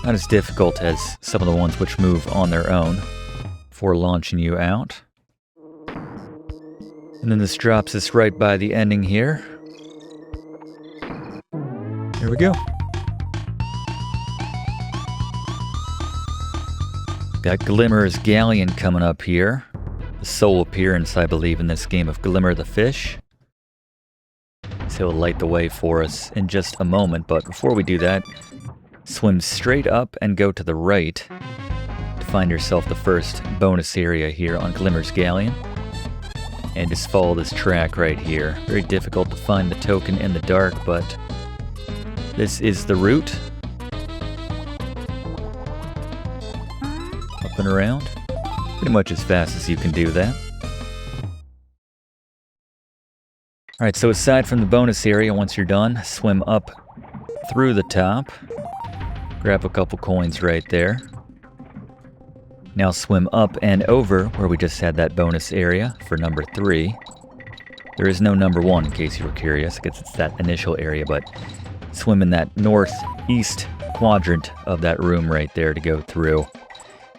not as difficult as some of the ones which move on their own before launching you out. And then this drops us right by the ending here. Here we go. Got Glimmer's Galleon coming up here. The sole appearance, I believe, in this game of Glimmer the Fish. So he'll light the way for us in just a moment, but before we do that, swim straight up and go to the right to find yourself the first bonus area here on Glimmer's Galleon. And just follow this track right here. Very difficult to find the token in the dark, but this is the route. Up and around. pretty much as fast as you can do that. Alright, so aside from the bonus area, once you're done, swim up through the top. Grab a couple coins right there. Now swim up and over where we just had that bonus area for number 3. There is no number 1 in case you were curious. I guess it's that initial area, but swim in that northeast quadrant of that room right there to go through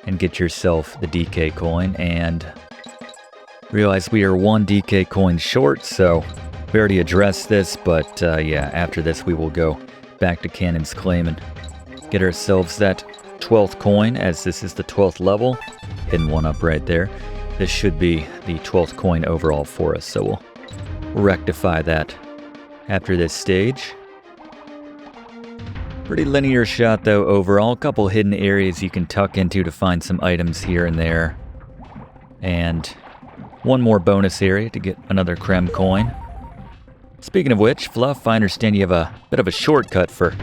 and get yourself the DK coin. And realize we are 1 DK coin short, so we already addressed this, but yeah, after this we will go back to Kannon's claim and get ourselves that 12th coin, as this is the 12th level. Hidden one up right there. This should be the 12th coin overall for us, so we'll rectify that after this stage. Pretty linear shot though overall. A couple hidden areas you can tuck into to find some items here and there. And one more bonus area to get another Krem coin. Speaking of which, Fluff, I understand you have a bit of a shortcut for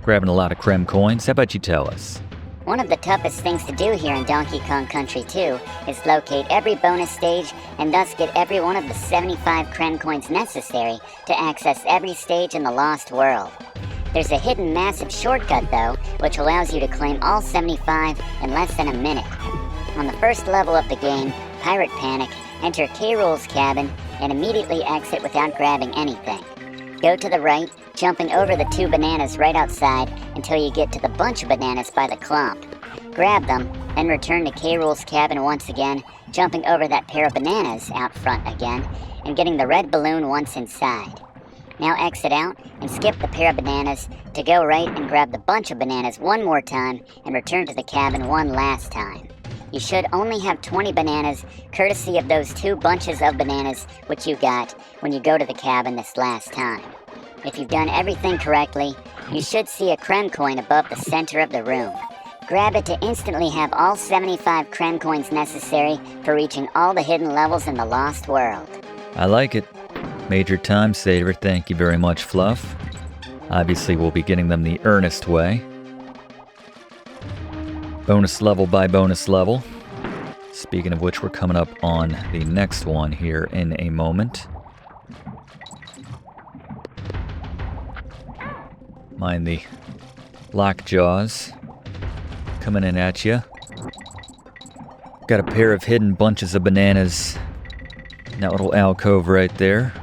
grabbing a lot of Krem coins. How about you tell us? One of the toughest things to do here in Donkey Kong Country 2 is locate every bonus stage and thus get every one of the 75 Krem coins necessary to access every stage in the Lost World. There's a hidden massive shortcut though, which allows you to claim all 75 in less than a minute. On the first level of the game, Pirate Panic, enter K. Rool's cabin and immediately exit without grabbing anything. Go to the right, jumping over the 2 bananas right outside until you get to the bunch of bananas by the clump. Grab them, then return to K. Rool's cabin once again, jumping over that pair of bananas out front again, and getting the red balloon once inside. Now exit out and skip the pair of bananas to go right and grab the bunch of bananas one more time and return to the cabin one last time. You should only have 20 bananas, courtesy of those 2 bunches of bananas which you got when you go to the cabin this last time. If you've done everything correctly, you should see a Krem coin above the center of the room. Grab it to instantly have all 75 Krem coins necessary for reaching all the hidden levels in the Lost World. I like it. Major time saver, thank you very much, Fluff. Obviously we'll be getting them the earnest way. Bonus level by bonus level. Speaking of which, we're coming up on the next one here in a moment. Mind the Lockjaws coming in at you. Got a pair of hidden bunches of bananas in that little alcove right there.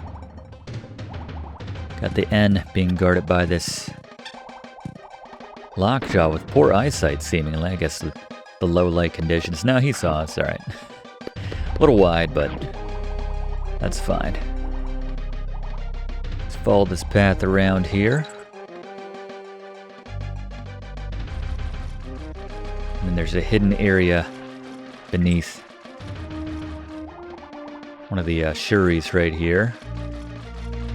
Got the N being guarded by this Lockjaw with poor eyesight, seemingly. I guess the low light conditions. No, he saw us, alright. A little wide, but that's fine. Let's follow this path around here. And there's a hidden area beneath one of the Shuris right here.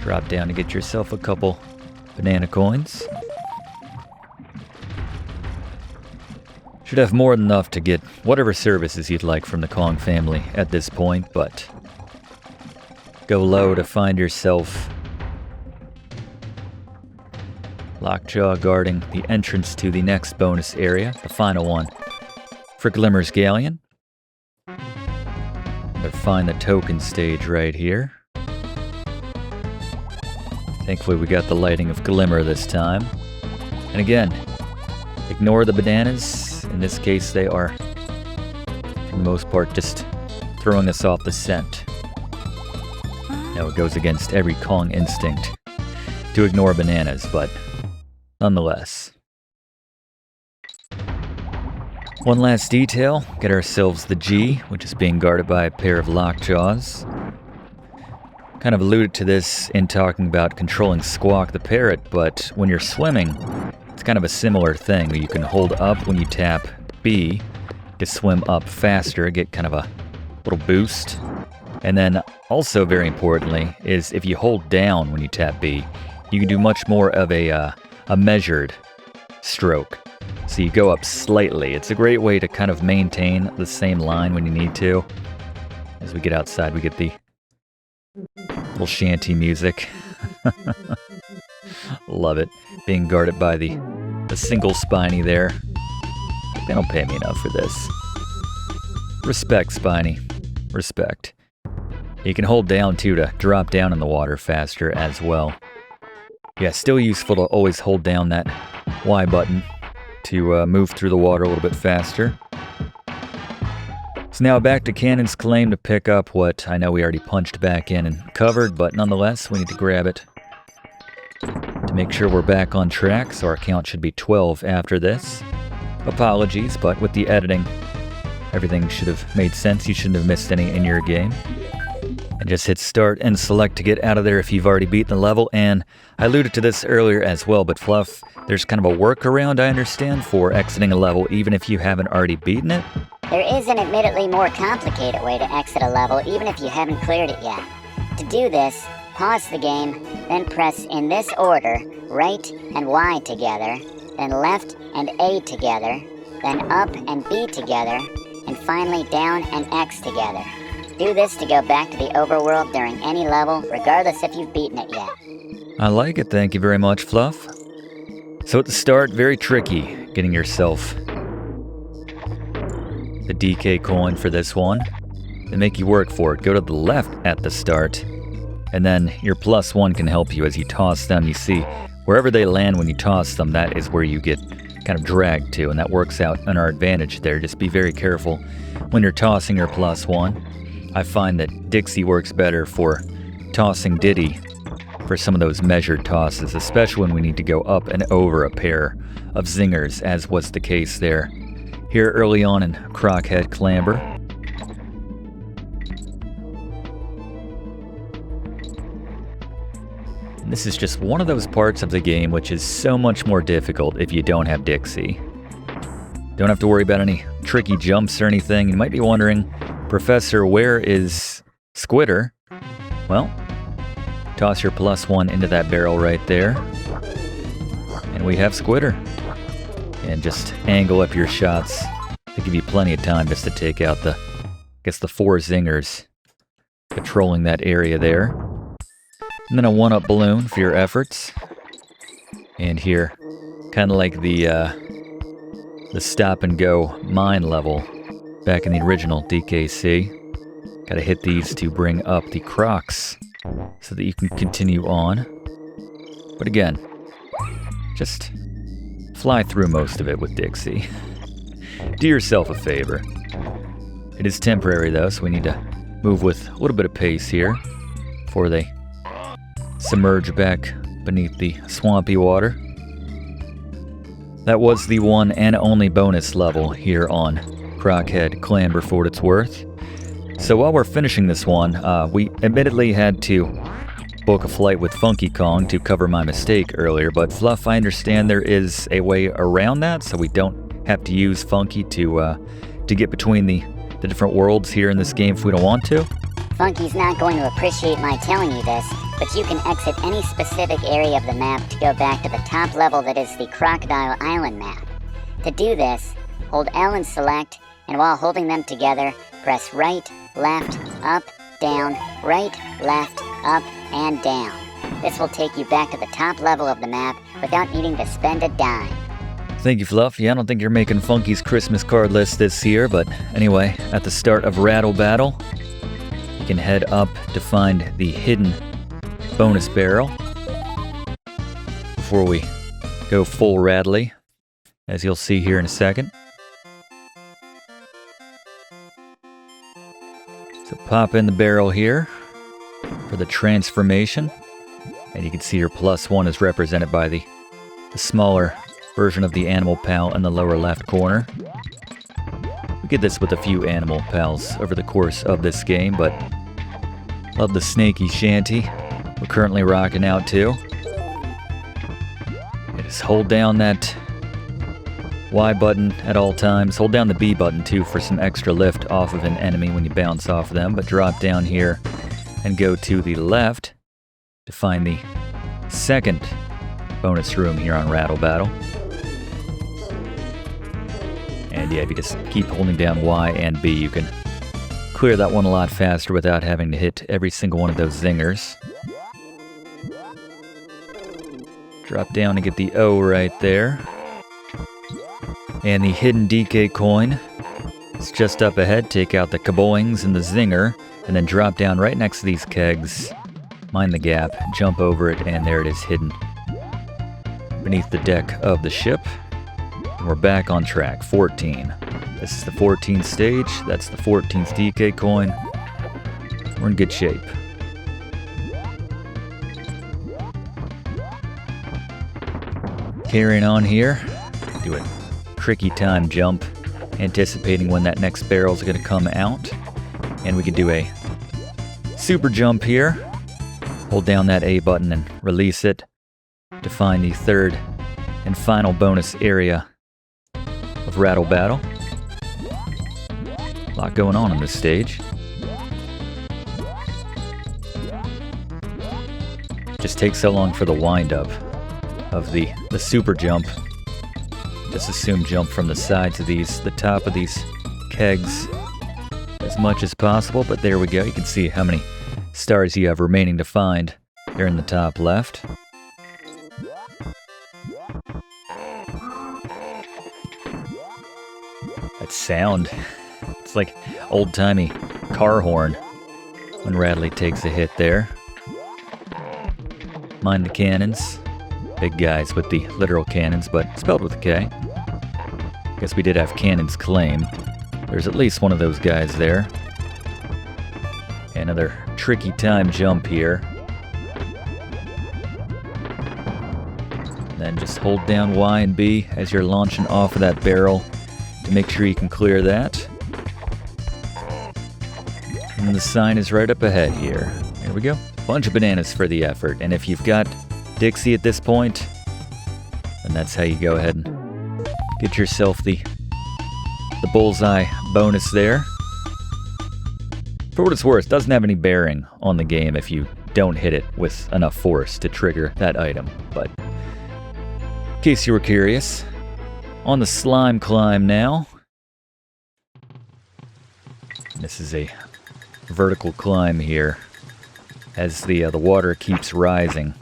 Drop down to get yourself a couple banana coins. Should have more than enough to get whatever services you'd like from the Kong family at this point, but go low to find yourself Lockjaw guarding the entrance to the next bonus area, the final one for Glimmer's Galleon. They'll find the token stage right here. Thankfully we got the lighting of Glimmer this time. And again, ignore the bananas. In this case, they are, for the most part, just throwing us off the scent. Now it goes against every Kong instinct to ignore bananas, but nonetheless. One last detail, get ourselves the G, which is being guarded by a pair of Lockjaws. Kind of alluded to this in talking about controlling Squawk the Parrot, but when you're swimming, it's kind of a similar thing. You can hold up when you tap B to swim up faster, get kind of a little boost. And then also very importantly is if you hold down when you tap B, you can do much more of a measured stroke. So you go up slightly. It's a great way to kind of maintain the same line when you need to. As we get outside, we get the little shanty music. Love it. Being guarded by the single spiny there. They don't pay me enough for this. Respect, Spiny. Respect. You can hold down, too, to drop down in the water faster as well. Yeah, still useful to always hold down that Y button to move through the water a little bit faster. So now back to Kannon's Klaim to pick up what I know we already punched back in and covered, but nonetheless, we need to grab it to make sure we're back on track, so our count should be 12 after this. Apologies, but with the editing, everything should have made sense. You shouldn't have missed any in your game. And just hit start and select to get out of there if you've already beaten the level. And I alluded to this earlier as well, but Fluff, there's kind of a workaround, I understand, for exiting a level even if you haven't already beaten it. There is an admittedly more complicated way to exit a level even if you haven't cleared it yet. To do this, pause the game, then press in this order, right and Y together, then left and A together, then up and B together, and finally down and X together. Do this to go back to the overworld during any level, regardless if you've beaten it yet. I like it, thank you very much, Fluff. So at the start, very tricky getting yourself the DK coin for this one. They make you work for it. Go to the left at the start, and then your +1 can help you as you toss them. You see, wherever they land when you toss them, that is where you get kind of dragged to, and that works out in our advantage there. Just be very careful when you're tossing your +1. I find that Dixie works better for tossing Diddy for some of those measured tosses, especially when we need to go up and over a pair of zingers, as was the case there here early on in Krockhead Klamber. And this is just one of those parts of the game which is so much more difficult if you don't have Dixie. Don't have to worry about any tricky jumps or anything. You might be wondering, Professor, where is Squitter? Well, toss your +1 into that barrel right there, and we have Squitter. And just angle up your shots. They give you plenty of time just to take out the 4 zingers patrolling that area there. And then a 1-up balloon for your efforts. And here, kind of like the stop and go mine level back in the original DKC. Gotta hit these to bring up the Crocs so that you can continue on. But again, just fly through most of it with Dixie. Do yourself a favor. It is temporary though, so we need to move with a little bit of pace here before they submerge back beneath the swampy water. That was the one and only bonus level here on Krockhead Klamber for what it's worth. So while we're finishing this one, we admittedly had to book a flight with Funky Kong to cover my mistake earlier, but Fluff, I understand there is a way around that, so we don't have to use Funky to get between the different worlds here in this game if we don't want to. Funky's not going to appreciate my telling you this, but you can exit any specific area of the map to go back to the top level that is the Crocodile Island map. To do this, hold L and select, and while holding them together, press right, left, up, down, right, left, up, and down. This will take you back to the top level of the map without needing to spend a dime. Thank you, Fluff. Yeah, I don't think you're making Funky's Christmas card list this year, but anyway, at the start of Rattle Battle, you can head up to find the hidden bonus barrel before we go full Rattly, as you'll see here in a second. So pop in the barrel here for the transformation, and you can see your +1 is represented by the smaller version of the animal pal in the lower left corner. We get this with a few animal pals over the course of this game, but love the snaky shanty we're currently rocking out to. Just hold down that Y button at all times. Hold down the B button too for some extra lift off of an enemy when you bounce off them, but drop down here and go to the left to find the second bonus room here on Rattle Battle. And yeah, if you just keep holding down Y and B, you can clear that one a lot faster without having to hit every single one of those zingers. Drop down and get the O right there. And the hidden DK coin It's just up ahead. Take out the kaboings and the zinger, and then drop down right next to these kegs. Mind the gap, jump over it, and there it is hidden beneath the deck of the ship. And we're back on track. 14. This is the 14th stage. That's the 14th DK coin. We're in good shape. Carrying on here. Do a tricky time jump, anticipating when that next barrel is going to come out. And we can do a super jump here. Hold down that A button and release it to find the third and final bonus area of Rattle Battle. A lot going on this stage. Just takes so long for the wind-up of the super jump. Just assume jump from the sides of these, the top of these kegs as much as possible, but there we go. You can see how many stars you have remaining to find there in the top left. That sound, it's like old-timey car horn when Rattly takes a hit there. Mind the cannons. Big guys with the literal cannons, but spelled with a K. Guess we did have Cannon's Klaim. There's at least one of those guys there. Another tricky time jump here. Then just hold down Y and B as you're launching off of that barrel to make sure you can clear that. And the sign is right up ahead here. There we go. Bunch of bananas for the effort. And if you've got Dixie at this point, then that's how you go ahead and get yourself the bullseye bonus there. For what it's worth, doesn't have any bearing on the game if you don't hit it with enough force to trigger that item. But in case you were curious, on the slime climb now. This is a vertical climb here as the water keeps rising.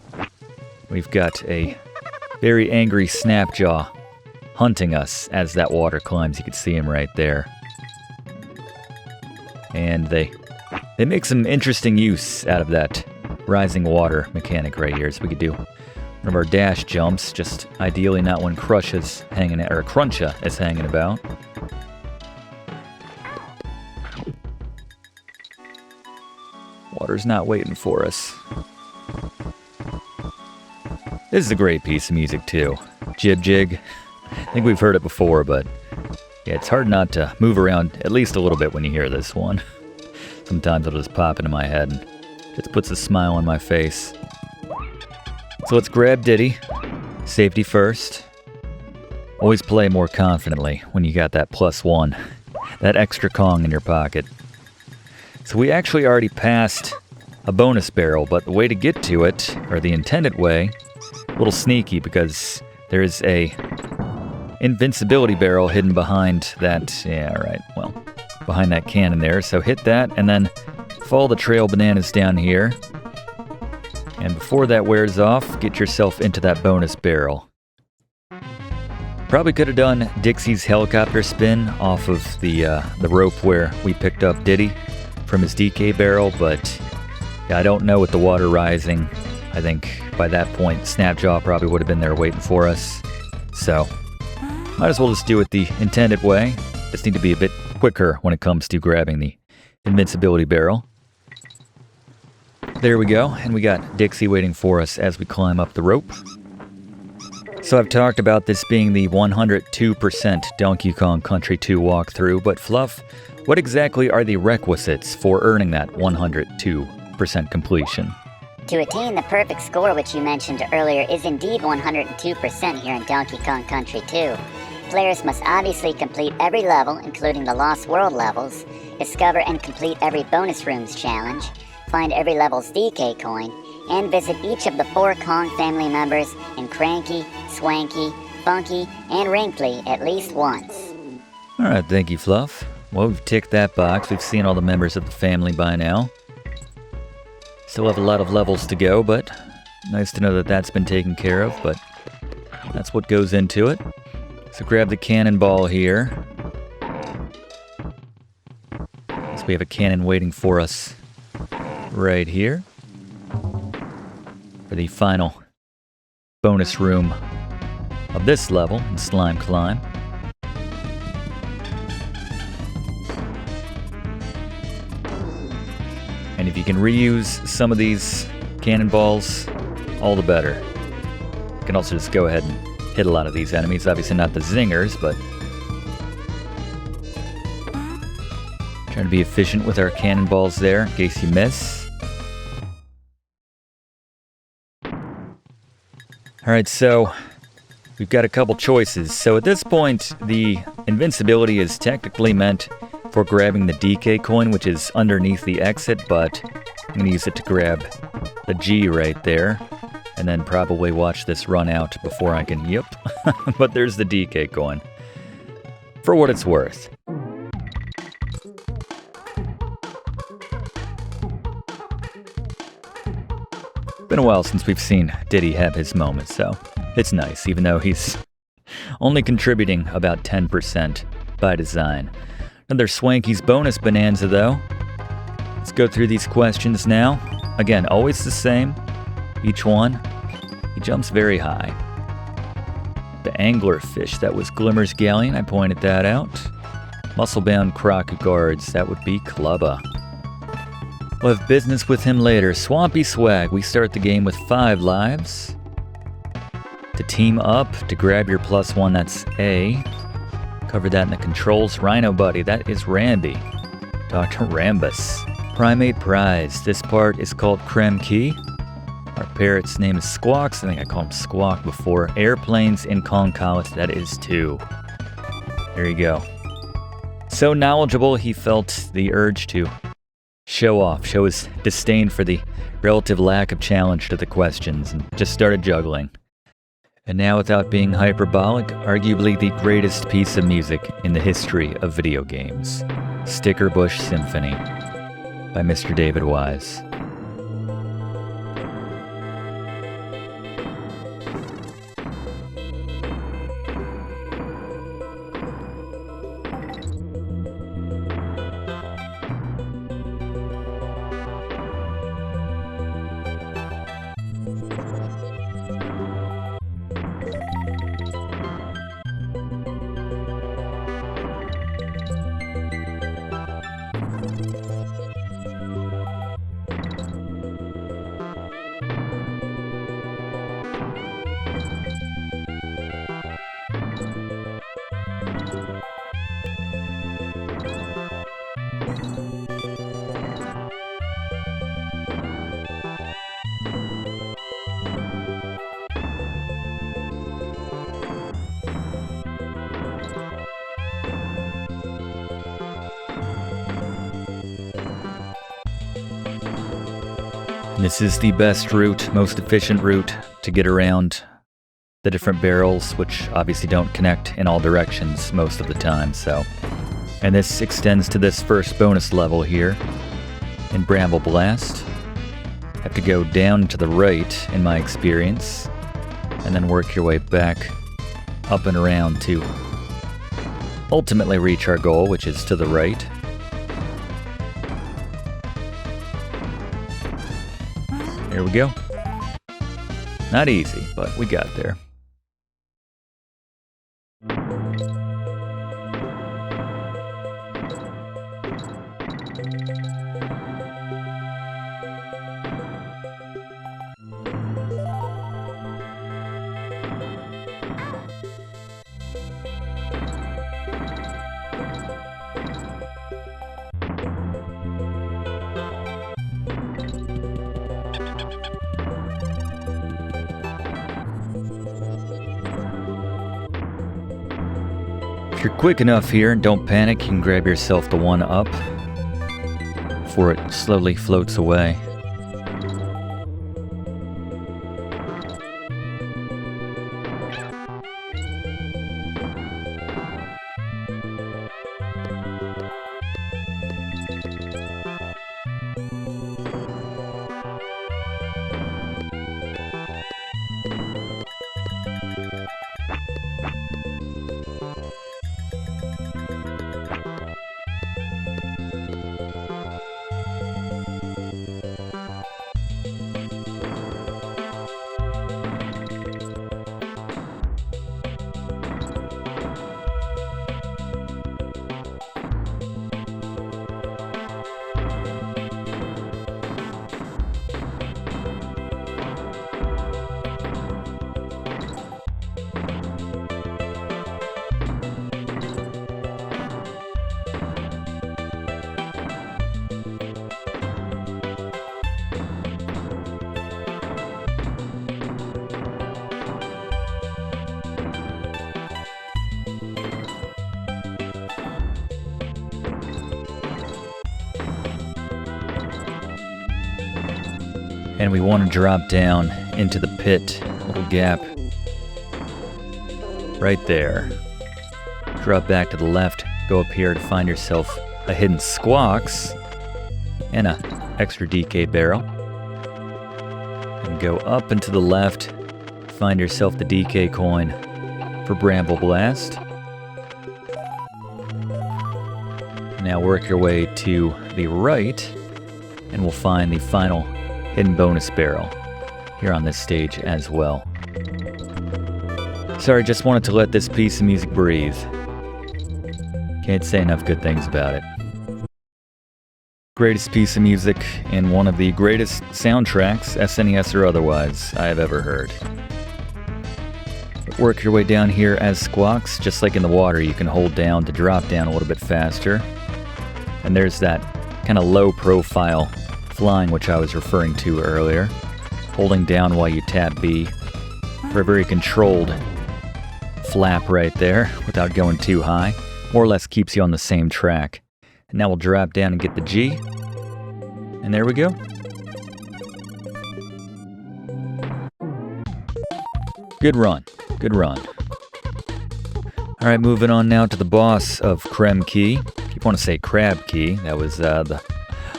We've got a very angry Snapjaw hunting us as that water climbs. You can see him right there. And they make some interesting use out of that rising water mechanic right here. So we could do one of our dash jumps, just ideally not when Cruncha is hanging about. Water's not waiting for us. This is a great piece of music too. Jib Jig. I think we've heard it before, but yeah, it's hard not to move around at least a little bit when you hear this one. Sometimes it'll just pop into my head and just puts a smile on my face. So let's grab Diddy. Safety first. Always play more confidently when you got that +1. That extra Kong in your pocket. So we actually already passed a bonus barrel, but the way to get to it, or the intended way, a little sneaky because there is a invincibility barrel hidden behind that, behind that cannon there. So hit that and then follow the trail bananas down here. And before that wears off, get yourself into that bonus barrel. Probably could have done Dixie's helicopter spin off of the rope where we picked up Diddy from his DK barrel, but yeah, I don't know with the water rising. I think by that point, Snapjaw probably would have been there waiting for us. So, might as well just do it the intended way. Just need to be a bit quicker when it comes to grabbing the invincibility barrel. There we go, and we got Dixie waiting for us as we climb up the rope. So I've talked about this being the 102% Donkey Kong Country 2 walkthrough, but Fluff, what exactly are the requisites for earning that 102% completion? To attain the perfect score which you mentioned earlier is indeed 102% here in Donkey Kong Country 2. Players must obviously complete every level, including the Lost World levels, discover and complete every bonus rooms challenge, find every level's DK coin, and visit each of the 4 Kong family members in Cranky, Swanky, Funky, and Wrinkly at least once. Alright, thank you, Fluff. Well, we've ticked that box. We've seen all the members of the family by now. Still have a lot of levels to go, but nice to know that that's been taken care of, but that's what goes into it. So grab the cannonball here. So we have a cannon waiting for us right here for the final bonus room of this level in Slime Climb. And if you can reuse some of these cannonballs, all the better. You can also just go ahead and hit a lot of these enemies. Obviously not the zingers, but trying to be efficient with our cannonballs there in case you miss. Alright, so we've got a couple choices. So at this point, the invincibility is technically meant for grabbing the DK coin, which is underneath the exit, but I'm going to use it to grab the G right there, and then probably watch this run out before I can, yep. But there's the DK coin. For what it's worth. Been a while since we've seen Diddy have his moment, so it's nice, even though he's only contributing about 10% by design. Another Swanky's bonus bonanza, though. Let's go through these questions now. Again, always the same. Each one, he jumps very high. The anglerfish, that was Glimmer's Galleon, I pointed that out. Muscle-bound croc guards, that would be Clubba. We'll have business with him later. Swampy Swag, we start the game with 5 lives. To team up, to grab your +1, that's A. Covered that in the controls. Rhino Buddy, that is Rambi. Dr. Rambus. Primate Prize, this part is called Kremkoin. Our parrot's name is Squawk, I think I called him Squawk before. Airplanes in Concollet, that is 2. There you go. So knowledgeable, he felt the urge to show off, show his disdain for the relative lack of challenge to the questions, and just started juggling. And now, without being hyperbolic, arguably the greatest piece of music in the history of video games, Stickerbush Symphony by Mr. David Wise. This is the best route, most efficient route to get around the different barrels, which obviously don't connect in all directions most of the time, so. And this extends to this first bonus level here in Bramble Blast. Have to go down to the right, in my experience, and then work your way back up and around to ultimately reach our goal, which is to the right. Here we go. Not easy, but we got there. If you're quick enough here and don't panic, you can grab yourself the 1-up before it slowly floats away. And we want to drop down into the pit, little gap right there. Drop back to the left, go up here to find yourself a hidden Squawks and a extra DK barrel. And go up and to the left, find yourself the DK coin for Bramble Blast. Now work your way to the right, and we'll find the final hidden bonus barrel here on this stage as well. Sorry, just wanted to let this piece of music breathe. Can't say enough good things about it. Greatest piece of music and one of the greatest soundtracks, SNES or otherwise, I have ever heard. Work your way down here as Squawks. Just like in the water, you can hold down to drop down a little bit faster. And there's that kind of low profile flying which I was referring to earlier. Holding down while you tap B for a very controlled flap right there without going too high. More or less keeps you on the same track. And now we'll drop down and get the G. And there we go. Good run. Good run. Alright, moving on now to the boss of Krem Key. If you want to say Crab Key, that was the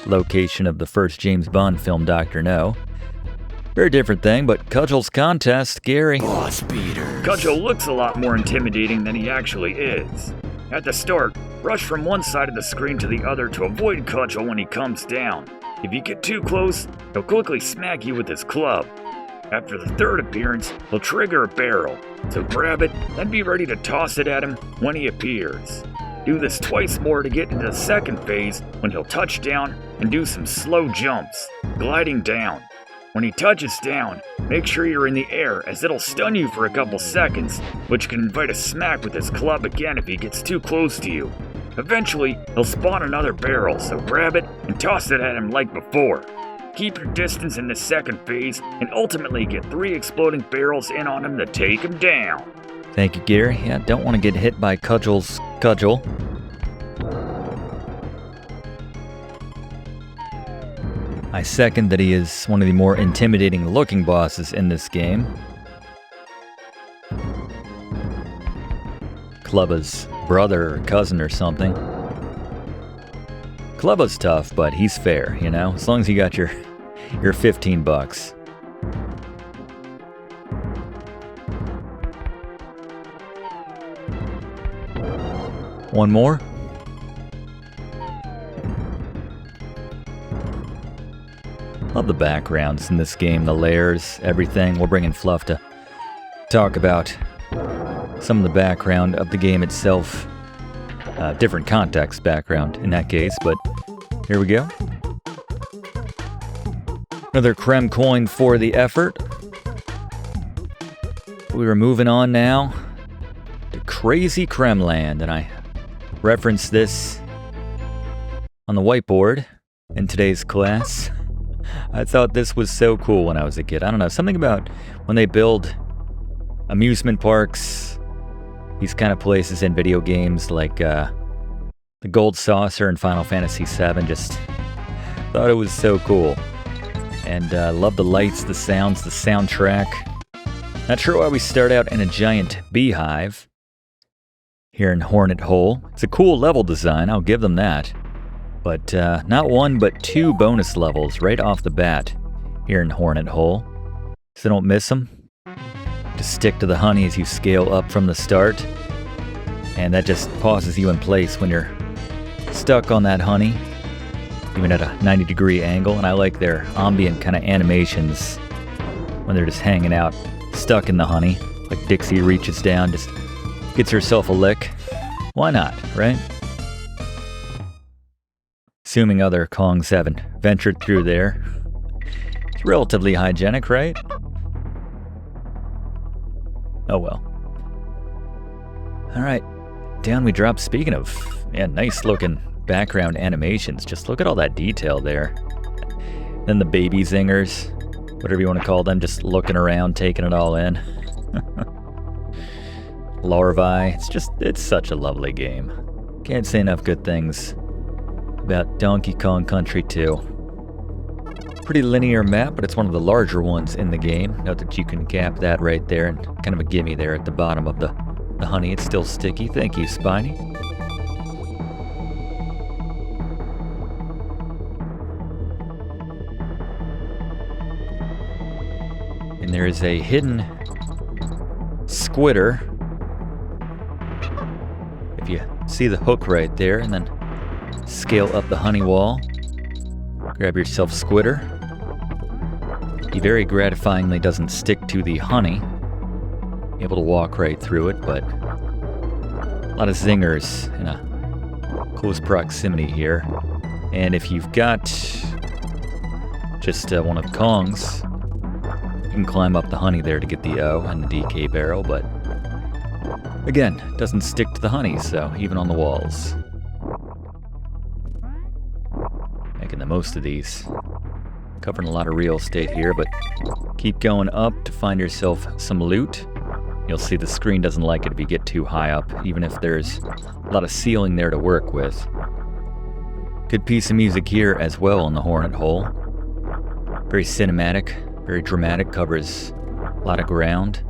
location of the first James Bond film, Dr. No. Very different thing, but Kudgel's contest, Gary. Boss beaters. Kudgel looks a lot more intimidating than he actually is. At the start, rush from one side of the screen to the other to avoid Kudgel when he comes down. If you get too close, he'll quickly smack you with his club. After the third appearance, he'll trigger a barrel, so grab it, then be ready to toss it at him when he appears. Do this twice more to get into the second phase when he'll touch down and do some slow jumps, gliding down. When he touches down, make sure you're in the air as it'll stun you for a couple seconds, which can invite a smack with his club again if he gets too close to you. Eventually, he'll spawn another barrel, so grab it and toss it at him like before. Keep your distance in the second phase and ultimately get 3 exploding barrels in on him to take him down. Thank you, Gary. Yeah, don't want to get hit by Kudgel's Kudgel. I second that he is one of the more intimidating looking bosses in this game. Clubba's brother or cousin or something. Clubba's tough, but he's fair, you know? As long as you got your $15. One more. Love the backgrounds in this game, the layers, everything. We'll bring in Fluff to talk about some of the background of the game itself. Different context background in that case, but here we go. Another Kremkoin for the effort. We are moving on now to Crazy Kremland, and I referenced this on the whiteboard in today's class. I thought this was so cool when I was a kid. I don't know, something about when they build amusement parks, these kind of places in video games like the Gold Saucer in Final Fantasy VII, just thought it was so cool. And love the lights, the sounds, the soundtrack. Not sure why we start out in a giant beehive here in Hornet Hole. It's a cool level design, I'll give them that. But not one, but 2 bonus levels right off the bat here in Hornet Hole. So don't miss them. Just stick to the honey as you scale up from the start. And that just pauses you in place when you're stuck on that honey, even at a 90-degree angle. And I like their ambient kind of animations when they're just hanging out, stuck in the honey. Like Dixie reaches down, just gets herself a lick. Why not, right? Assuming other Kongs haven't ventured through there. It's relatively hygienic, right? Oh well. Alright, down we drop. Speaking of, nice looking background animations. Just look at all that detail there. Then the baby zingers, whatever you want to call them, just looking around, taking it all in. Larvae, it's such a lovely game. Can't say enough good things about Donkey Kong Country 2. Pretty linear map, but it's one of the larger ones in the game. Note that you can gap that right there, and kind of a gimme there at the bottom of the honey. It's still sticky. Thank you, Spiny. And there is a hidden squitter. If you see the hook right there, and then scale up the honey wall, grab yourself squitter. He very gratifyingly doesn't stick to the honey. Able to walk right through it, but a lot of zingers in a close proximity here. And if you've got just one of the Kongs, you can climb up the honey there to get the O and the DK barrel, but again, doesn't stick to the honey, so even on the walls. Making the most of these. Covering a lot of real estate here, but keep going up to find yourself some loot. You'll see the screen doesn't like it if you get too high up, even if there's a lot of ceiling there to work with. Good piece of music here as well on the Hornet Hole. Very cinematic, very dramatic, covers a lot of ground.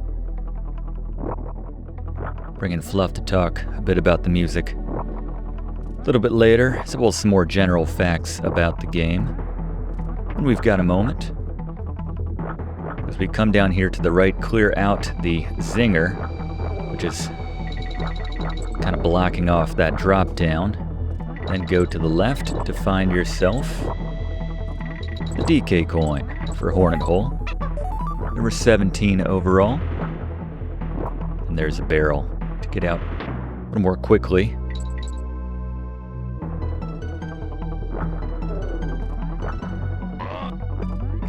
Bringing Fluff to talk a bit about the music a little bit later, as well as some more general facts about the game. When we've got a moment. As we come down here to the right, clear out the zinger, which is kind of blocking off that drop down. Then go to the left to find yourself the DK coin for Hornet Hole. Number 17 overall. And there's a barrel to get out a little more quickly.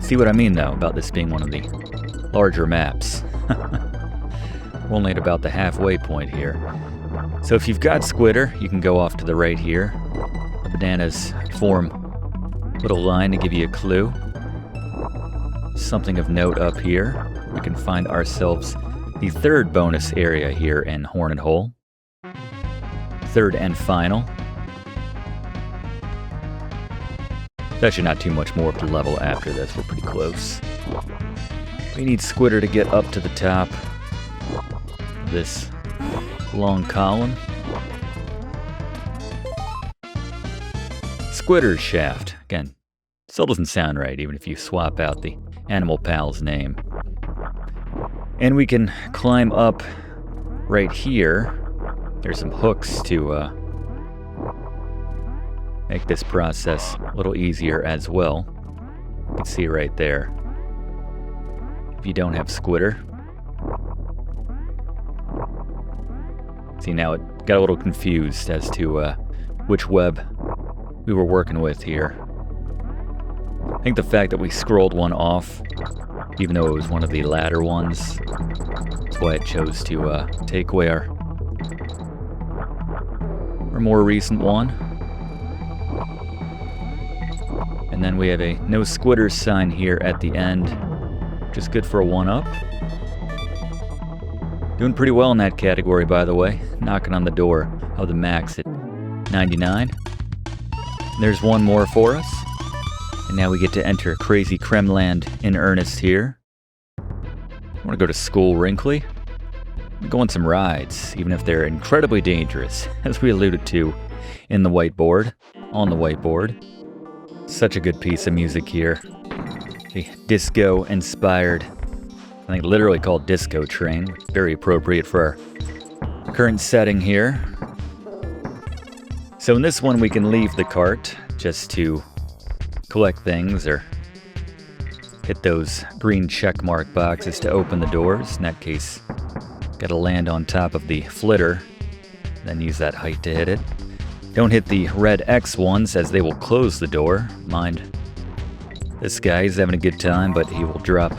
See what I mean, though, about this being one of the larger maps. We're only at about the halfway point here. So if you've got Squitter, you can go off to the right here. The bananas form a little line to give you a clue. Something of note up here. We can find ourselves the third bonus area here in Hornet Hole. Third and final. It's actually not too much more of the level after this. We're pretty close. We need Squitter to get up to the top of this long column. Squitter's shaft. Again, still doesn't sound right, even if you swap out the animal pal's name. And we can climb up right here. There's some hooks to make this process a little easier as well. You can see right there. If you don't have Squitter. See, now it got a little confused as to which web we were working with here. I think the fact that we scrolled one off, even though it was one of the latter ones, that's why it chose to take away our more recent one. And then we have a no Squitter sign here at the end, which is good for a 1-up. Doing pretty well in that category, by the way. Knocking on the door of the max at 99. There's one more for us. And now we get to enter Crazy Kremland in earnest here. I want to go to school, Wrinkly. Go on some rides, even if they're incredibly dangerous, as we alluded to in the whiteboard, on the whiteboard. Such a good piece of music here. The disco-inspired, I think literally called Disco Train. Very appropriate for our current setting here. So in this one we can leave the cart just to collect things or hit those green checkmark boxes to open the doors. In that case, gotta land on top of the flitter, then use that height to hit it. Don't hit the red X ones, as they will close the door. Mind this guy, he's having a good time, but he will drop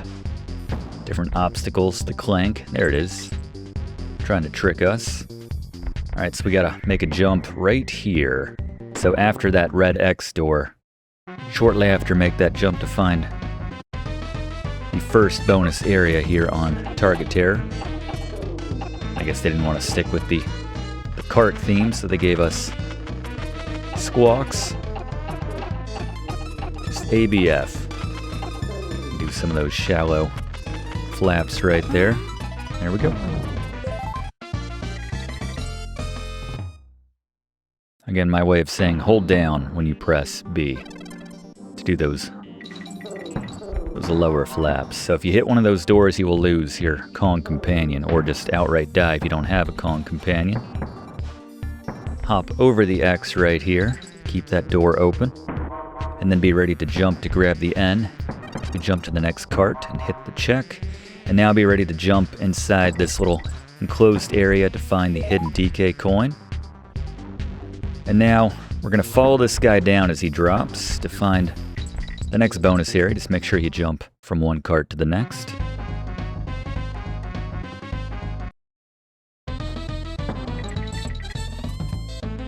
different obstacles to clank. There it is. Trying to trick us. Alright, so we gotta make a jump right here. So after that red X door, shortly after, make that jump to find the first bonus area here on Target Terror. I guess they didn't want to stick with the cart theme, so they gave us Squawks. Just ABF. Do some of those shallow flaps right there. There we go. Again, my way of saying hold down when you press B to do those lower flaps. So if you hit one of those doors, you will lose your Kong companion, or just outright die if you don't have a Kong companion. Hop over the X right here, keep that door open, and then be ready to jump to grab the N. You jump to the next cart and hit the check, and now be ready to jump inside this little enclosed area to find the hidden DK coin. And now we're going to follow this guy down as he drops to find the next bonus area. Just make sure you jump from one cart to the next.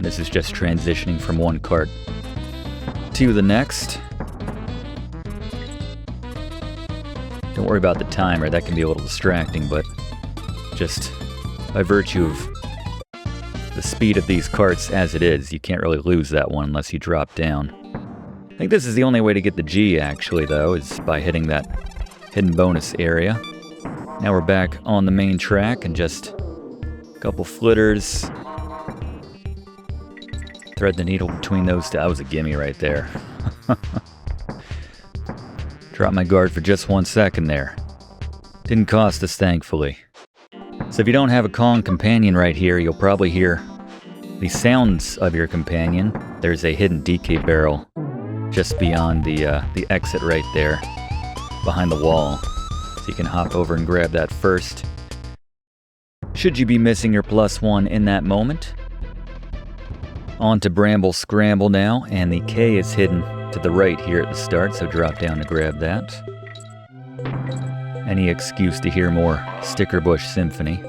This is just transitioning from one cart to the next. Don't worry about the timer, that can be a little distracting, but just by virtue of the speed of these carts as it is, you can't really lose that one unless you drop down. I think this is the only way to get the G, actually, though, is by hitting that hidden bonus area. Now we're back on the main track, and just a couple flitters. Thread the needle between those two. That was a gimme right there. Drop my guard for just 1 second there. Didn't cost us, thankfully. So if you don't have a Kong companion right here, you'll probably hear the sounds of your companion. There's a hidden DK barrel just beyond the exit right there, behind the wall. So you can hop over and grab that first, should you be missing your +1 in that moment. On to Bramble Scramble now, and the K is hidden to the right here at the start, so drop down to grab that. Any excuse to hear more Sticker Bush Symphony.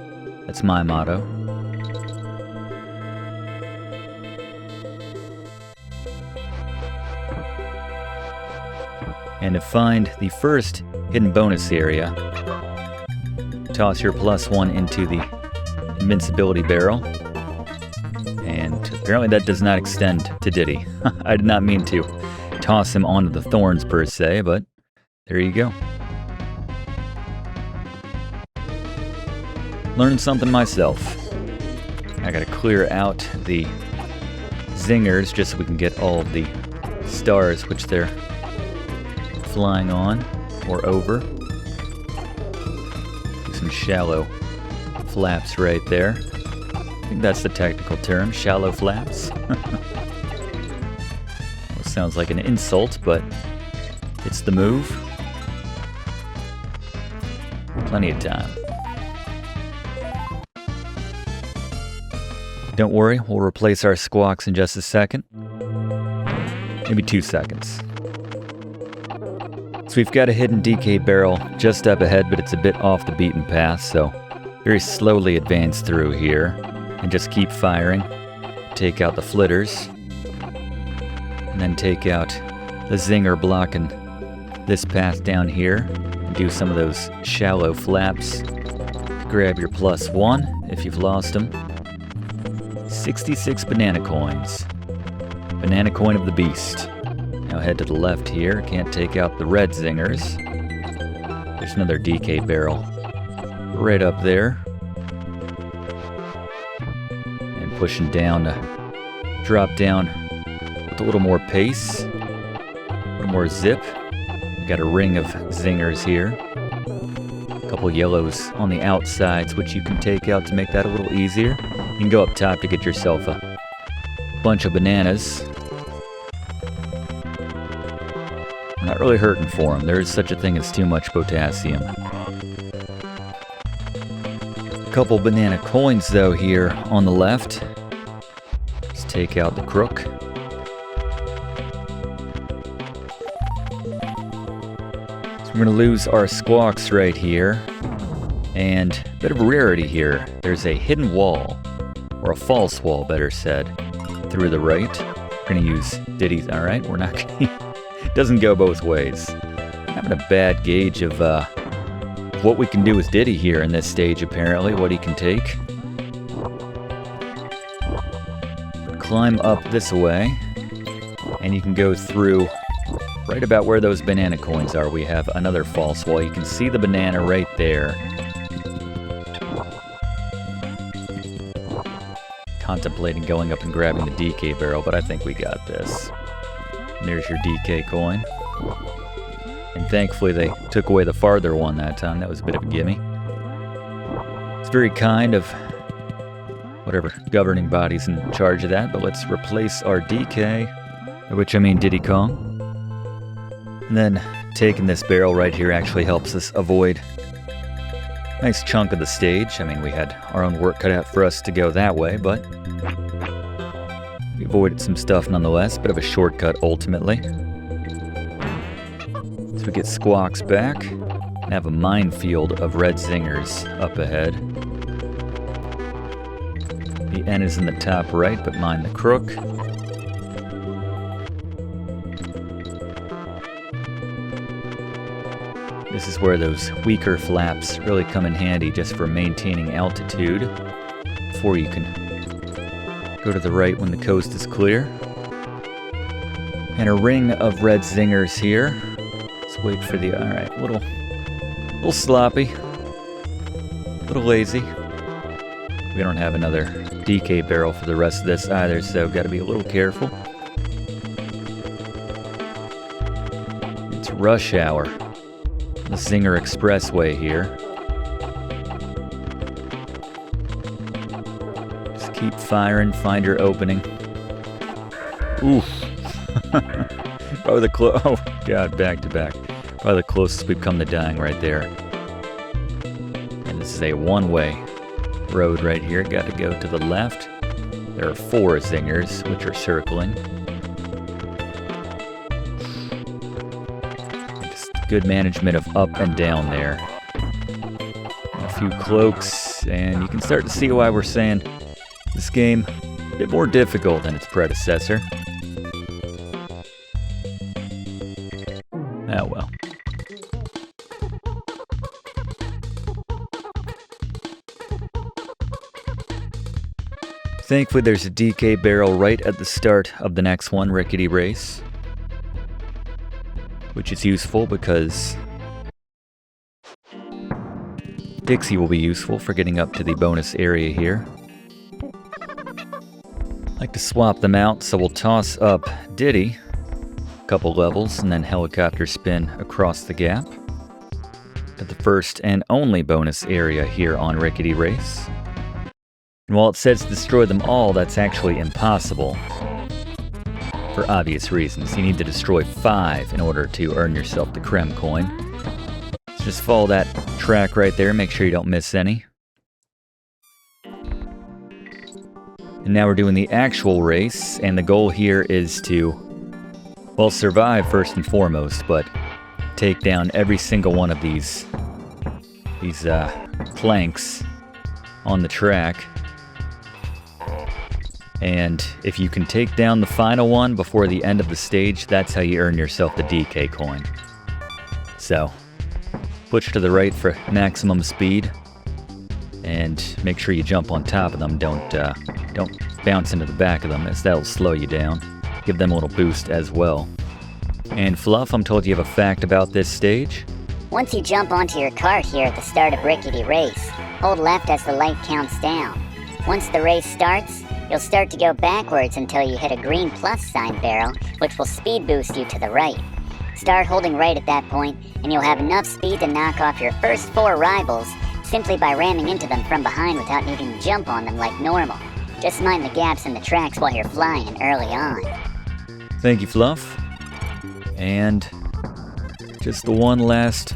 That's my motto. And to find the first hidden bonus area, toss your +1 into the invincibility barrel. And apparently that does not extend to Diddy. I did not mean to toss him onto the thorns per se, but there you go. Learned something myself. I gotta clear out the zingers just so we can get all of the stars which they're flying on or over. Do some shallow flaps right there. I think that's the technical term, shallow flaps. Well, sounds like an insult, but it's the move. Plenty of time. Don't worry, we'll replace our squawks in just a second. Maybe 2 seconds. So we've got a hidden DK barrel just up ahead, but it's a bit off the beaten path, so very slowly advance through here and just keep firing. Take out the flitters, and then take out the zinger blocking this path down here, and do some of those shallow flaps. Grab your +1 if you've lost them. 66 banana coins. Banana coin of the beast. Now head to the left here. Can't take out the red zingers. There's another DK barrel right up there. And pushing down to drop down with a little more pace. A little more zip. Got a ring of zingers here. A couple yellows on the outsides, which you can take out to make that a little easier. You can go up top to get yourself a bunch of bananas. We're not really hurting for them. There is such a thing as too much potassium. A couple banana coins, though, here on the left. Let's take out the crook. So we're going to lose our squawks right here. And a bit of a rarity here. There's a hidden wall. Or a false wall, better said, through the right. We're going to use Diddy's. Alright, we're not going to... It doesn't go both ways. Having a bad gauge of what we can do with Diddy here in this stage, apparently. What he can take. Climb up this way. And you can go through right about where those banana coins are, we have another false wall. You can see the banana right there. Contemplating going up and grabbing the DK barrel, but I think we got this. And there's your DK coin. And thankfully they took away the farther one that time. That was a bit of a gimme. It's very kind of whatever governing body's in charge of that, but let's replace our DK, by which I mean Diddy Kong. And then taking this barrel right here actually helps us avoid a nice chunk of the stage. I mean, we had our own work cut out for us to go that way, but we avoided some stuff nonetheless. Bit of a shortcut ultimately. So we get Squawks back and have a minefield of red zingers up ahead. The N is in the top right, but mind the crook. This is where those weaker flaps really come in handy just for maintaining altitude before you can go to the right when the coast is clear. And a ring of red zingers here. Let's wait for the... Alright, a little sloppy. A little lazy. We don't have another DK barrel for the rest of this either, so gotta be a little careful. It's rush hour. The Zinger Expressway here. Just keep firing, find your opening. Oof. Probably the oh god, back to back. Probably the closest we've come to dying right there. And this is a one-way road right here. Got to go to the left. There are 4 zingers, which are circling. Just good management of up and down there. A few cloaks, and you can start to see why we're saying this game a bit more difficult than its predecessor. Oh well. Thankfully, there's a DK barrel right at the start of the next one, Rickety Race. Which is useful because Dixie will be useful for getting up to the bonus area here. I like to swap them out, so we'll toss up Diddy a couple levels and then helicopter spin across the gap to the first and only bonus area here on Rickety Race. And while it says destroy them all, that's actually impossible. For obvious reasons. You need to destroy 5 in order to earn yourself the Kremkoin. So just follow that track right there, make sure you don't miss any. And now we're doing the actual race, and the goal here is to, well, survive first and foremost, but take down every single one of these planks on the track. And if you can take down the final one before the end of the stage, that's how you earn yourself the DK coin. So, push to the right for maximum speed, and make sure you jump on top of them. Don't bounce into the back of them, as that'll slow you down. Give them a little boost as well. And Fluff, I'm told you have a fact about this stage. Once you jump onto your cart here at the start of Rickety Race, hold left as the light counts down. Once the race starts, you'll start to go backwards until you hit a green plus sign barrel, which will speed boost you to the right. Start holding right at that point, and you'll have enough speed to knock off your first 4 rivals simply by ramming into them from behind without needing to jump on them like normal. Just mind the gaps in the tracks while you're flying early on. Thank you, Fluff. And just the one last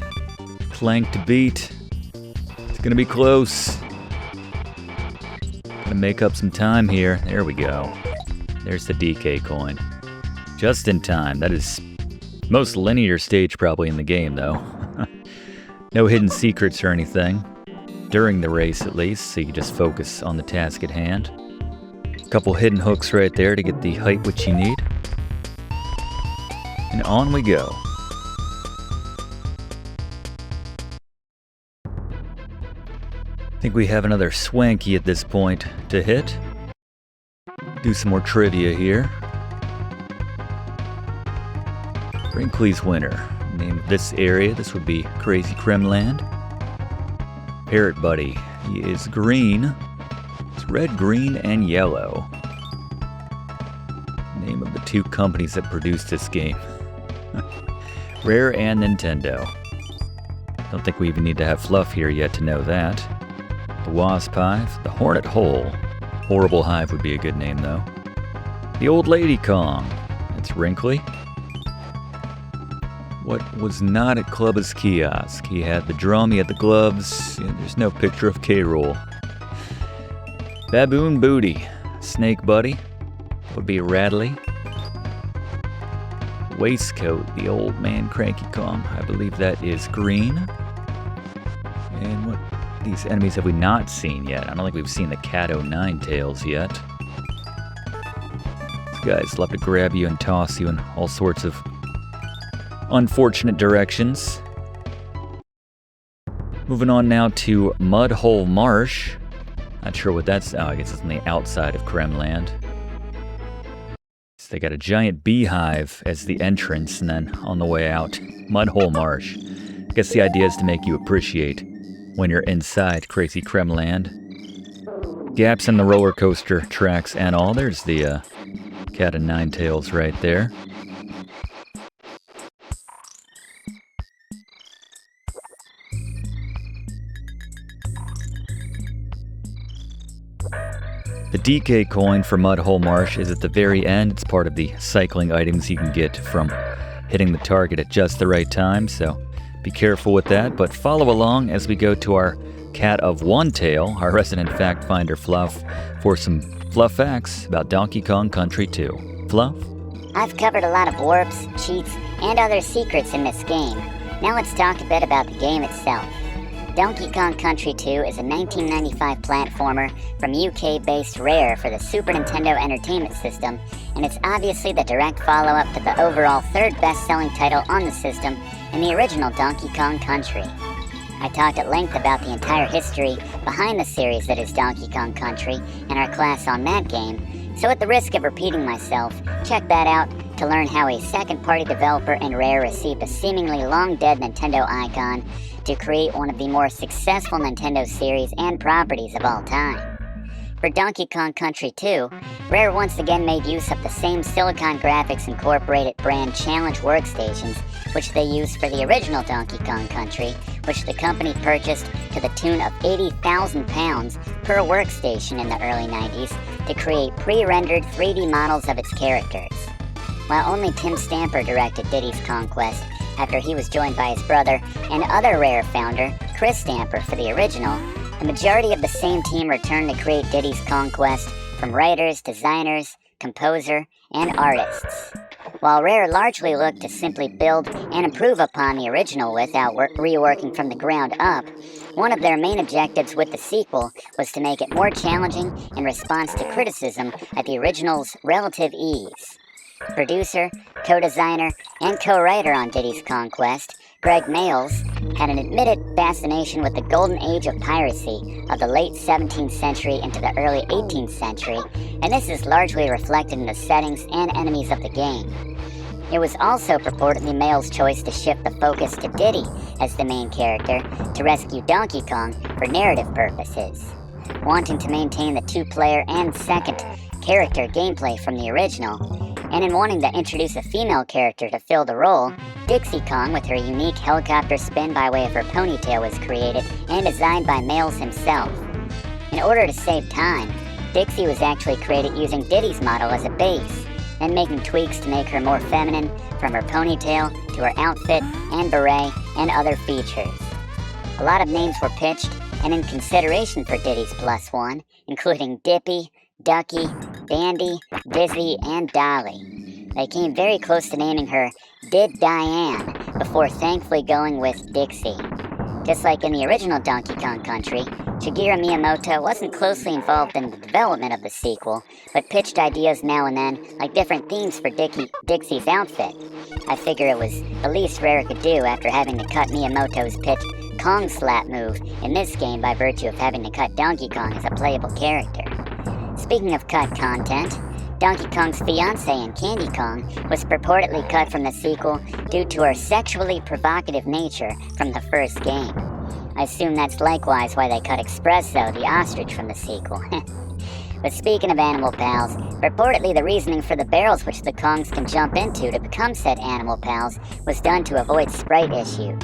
plank to beat. It's gonna be close. Gonna make up some time here. There we go. There's the DK coin. Just in time. That is most linear stage probably in the game, though. No hidden secrets or anything. During the race, at least, so you just focus on the task at hand. A couple hidden hooks right there to get the height which you need. And on we go. I think we have another swanky at this point to hit. Do some more trivia here. Brinkley's winner. Name of this area, this would be Crazy Kremland. Parrot Buddy, he is green. It's red, green, and yellow. Name of the two companies that produced this game. Rare and Nintendo. Don't think we even need to have Fluff here yet to know that. The Wasp Hive, the Hornet Hole. Horrible Hive would be a good name though. The Old Lady Kong. That's Wrinkly. What was not at Clubba's kiosk? He had the drum, he had the gloves. There's no picture of K-Rool. Baboon Booty. Snake Buddy. Would be Rattly. Waistcoat, the Old Man Cranky Kong. I believe that is green. And what these enemies have we not seen yet? I don't think we've seen the Cat O' 9 yet. These guys love to grab you and toss you in all sorts of unfortunate directions. Moving on now to Mudhole Marsh. Not sure what that's. Oh, I guess it's on the outside of Kremland. So they got a giant beehive as the entrance, and then on the way out, Mudhole Marsh. I guess the idea is to make you appreciate when you're inside Crazy Kremland. Gaps in the roller coaster tracks and all. There's the Cat of 9 Tails right there. The DK coin for Mudhole Marsh is at the very end. It's part of the cycling items you can get from hitting the target at just the right time, so be careful with that, but follow along as we go to our Cat of 1 Tail, our resident fact finder Fluff, for some Fluff facts about Donkey Kong Country 2. Fluff? I've covered a lot of warps, cheats, and other secrets in this game. Now let's talk a bit about the game itself. Donkey Kong Country 2 is a 1995 platformer from UK-based Rare for the Super Nintendo Entertainment System, and it's obviously the direct follow-up to the overall third best-selling title on the system in the original Donkey Kong Country. I talked at length about the entire history behind the series that is Donkey Kong Country in our class on that game, so at the risk of repeating myself, check that out to learn how a second-party developer in Rare received a seemingly long-dead Nintendo icon to create one of the more successful Nintendo series and properties of all time. For Donkey Kong Country 2, Rare once again made use of the same Silicon Graphics Incorporated brand Challenge workstations which they used for the original Donkey Kong Country, which the company purchased to the tune of £80,000 per workstation in the early 90s to create pre-rendered 3D models of its characters. While only Tim Stamper directed Diddy's Conquest, after he was joined by his brother and other Rare founder, Chris Stamper, for the original, the majority of the same team returned to create Diddy's Conquest, from writers, designers, composer, and artists. While Rare largely looked to simply build and improve upon the original without reworking from the ground up, one of their main objectives with the sequel was to make it more challenging in response to criticism at the original's relative ease. Producer, co-designer, and co-writer on Diddy's Conquest, Greg Mayles, had an admitted fascination with the golden age of piracy of the late 17th century into the early 18th century, and this is largely reflected in the settings and enemies of the game. It was also purportedly Mayles' choice to shift the focus to Diddy as the main character to rescue Donkey Kong for narrative purposes. Wanting to maintain the two-player and second character gameplay from the original, and in wanting to introduce a female character to fill the role, Dixie Kong with her unique helicopter spin by way of her ponytail was created and designed by Mayles himself. In order to save time, Dixie was actually created using Diddy's model as a base, and making tweaks to make her more feminine from her ponytail to her outfit and beret and other features. A lot of names were pitched and in consideration for Diddy's Plus One, including Dippy, Ducky, Dandy, Dizzy, and Dolly. They came very close to naming her Did Diane before thankfully going with Dixie. Just like in the original Donkey Kong Country, Shigeru Miyamoto wasn't closely involved in the development of the sequel, but pitched ideas now and then, like different themes for Dixie's outfit. I figure it was the least Rare could do after having to cut Miyamoto's pitched Kong Slap move in this game by virtue of having to cut Donkey Kong as a playable character. Speaking of cut content, Donkey Kong's fiancée in Candy Kong was purportedly cut from the sequel due to her sexually provocative nature from the first game. I assume that's likewise why they cut Espresso, the ostrich, from the sequel. But speaking of animal pals, reportedly the reasoning for the barrels which the Kongs can jump into to become said animal pals was done to avoid sprite issues.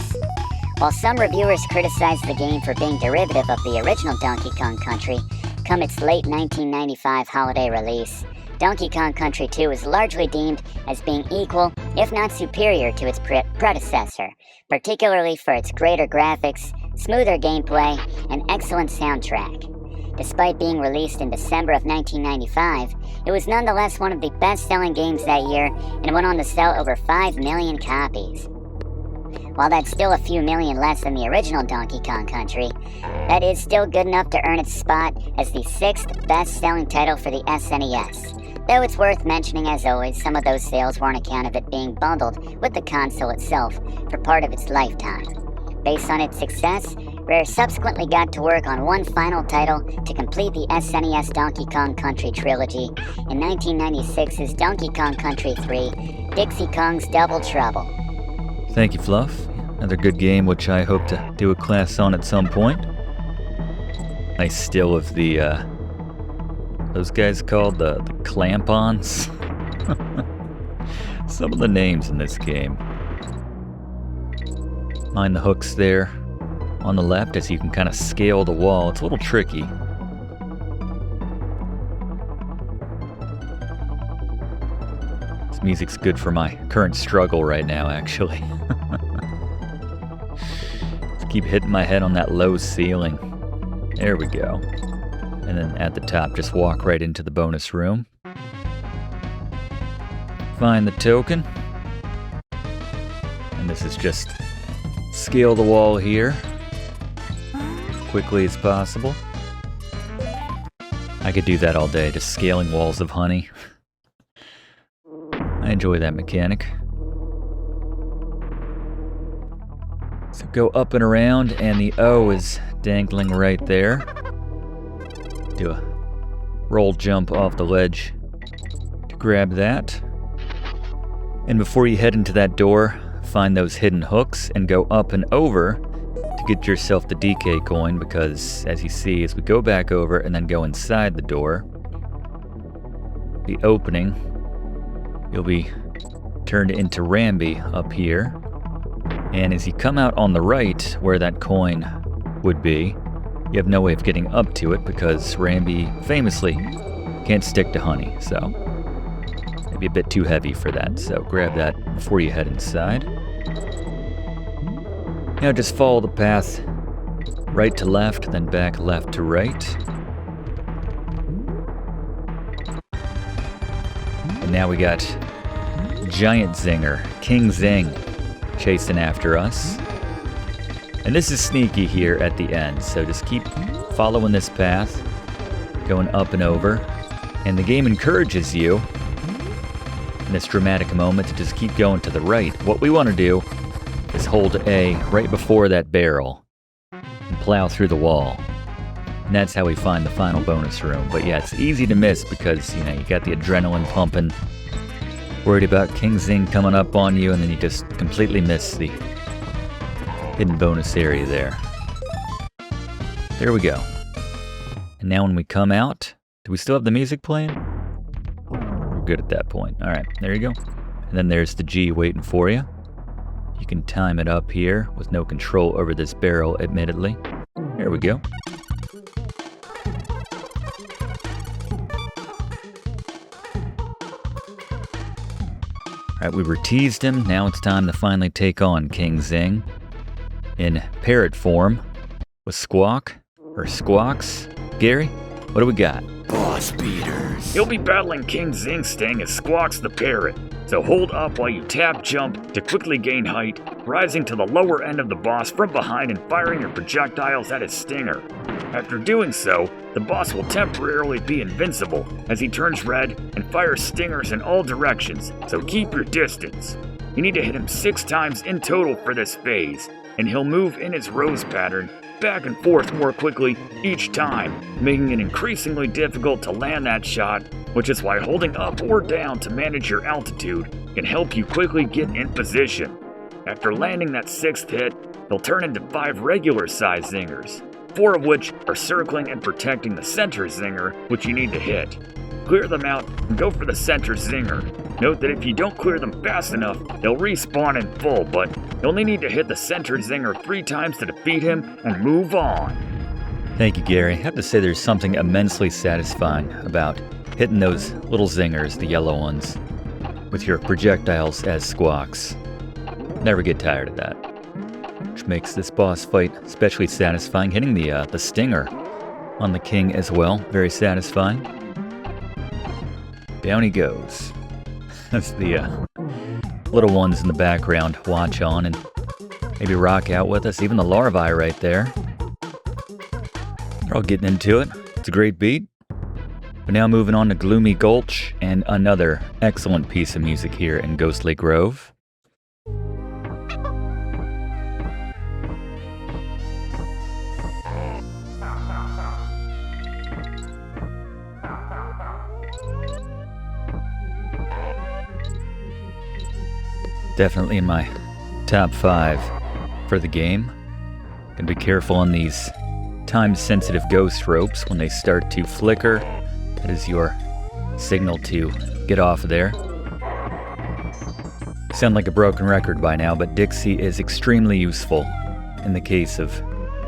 While some reviewers criticized the game for being derivative of the original Donkey Kong Country, come its late 1995 holiday release, Donkey Kong Country 2 is largely deemed as being equal, if not superior, to its predecessor, particularly for its greater graphics, smoother gameplay, and excellent soundtrack. Despite being released in December of 1995, it was nonetheless one of the best-selling games that year and went on to sell over 5 million copies. While that's still a few million less than the original Donkey Kong Country, that is still good enough to earn its spot as the 6th best-selling title for the SNES. Though it's worth mentioning, as always, some of those sales were on account of it being bundled with the console itself for part of its lifetime. Based on its success, Rare subsequently got to work on one final title to complete the SNES Donkey Kong Country trilogy in 1996's Donkey Kong Country 3, Dixie Kong's Double Trouble. Thank you, Fluff. Another good game which I hope to do a class on at some point. Nice still of the, those guys called the clampons. Some of the names in this game. Mind the hooks there on the left as you can kind of scale the wall. It's a little tricky. This music's good for my current struggle right now, actually. Just keep hitting my head on that low ceiling. There we go. And then at the top, just walk right into the bonus room. Find the token. And this is just scale the wall here as quickly as possible. I could do that all day, just scaling walls of honey. I enjoy that mechanic. So go up and around, and the O is dangling right there. Do a roll jump off the ledge to grab that. And before you head into that door, find those hidden hooks and go up and over to get yourself the DK coin, because as you see, as we go back over and then go inside the door, the opening, you'll be turned into Rambi up here. And as you come out on the right, where that coin would be, you have no way of getting up to it because Rambi famously can't stick to honey, so maybe a bit too heavy for that. So grab that before you head inside. Now just follow the path right to left, then back left to right. And now we got Giant Zinger, King Zing, chasing after us. And this is sneaky here at the end, so just keep following this path, going up and over. And the game encourages you in this dramatic moment to just keep going to the right. What we want to do is hold A right before that barrel and plow through the wall. And that's how we find the final bonus room. But yeah, it's easy to miss because, you know, you got the adrenaline pumping, worried about King Zing coming up on you, and then you just completely miss the hidden bonus area there. There we go. And now when we come out, do we still have the music playing? We're good at that point. All right, there you go. And then there's the G waiting for you. You can time it up here with no control over this barrel, admittedly. There we go. Alright, we were teased him. Now it's time to finally take on King Zing in Parrot form with Squawk, or Squawks. Gary, what do we got? Boss beaters. You'll be battling King Zing staying as Squawks the Parrot. So hold up while you tap jump to quickly gain height, rising to the lower end of the boss from behind and firing your projectiles at his stinger. After doing so, the boss will temporarily be invincible as he turns red and fires stingers in all directions, so keep your distance. You need to hit him 6 times in total for this phase, and he'll move in his rose pattern back and forth more quickly each time, making it increasingly difficult to land that shot, which is why holding up or down to manage your altitude can help you quickly get in position. After landing that 6th hit, they'll turn into 5 regular-sized zingers, 4 of which are circling and protecting the center zinger, which you need to hit. Clear them out and go for the center zinger. Note that if you don't clear them fast enough, they'll respawn in full, but you only need to hit the center zinger 3 times to defeat him and move on. Thank you, Gary. I have to say there's something immensely satisfying about hitting those little zingers, the yellow ones, with your projectiles as squawks. Never get tired of that. Which makes this boss fight especially satisfying. Hitting the stinger on the king as well, very satisfying. Down he goes. That's the little ones in the background watch on and maybe rock out with us. Even the larvae right there. They're all getting into it. It's a great beat. But now moving on to Gloomy Gulch and another excellent piece of music here in Ghostly Grove. Definitely in my top 5 for the game. Gonna be careful on these time-sensitive ghost ropes when they start to flicker. That is your signal to get off of there. Sound like a broken record by now, but Dixie is extremely useful in the case of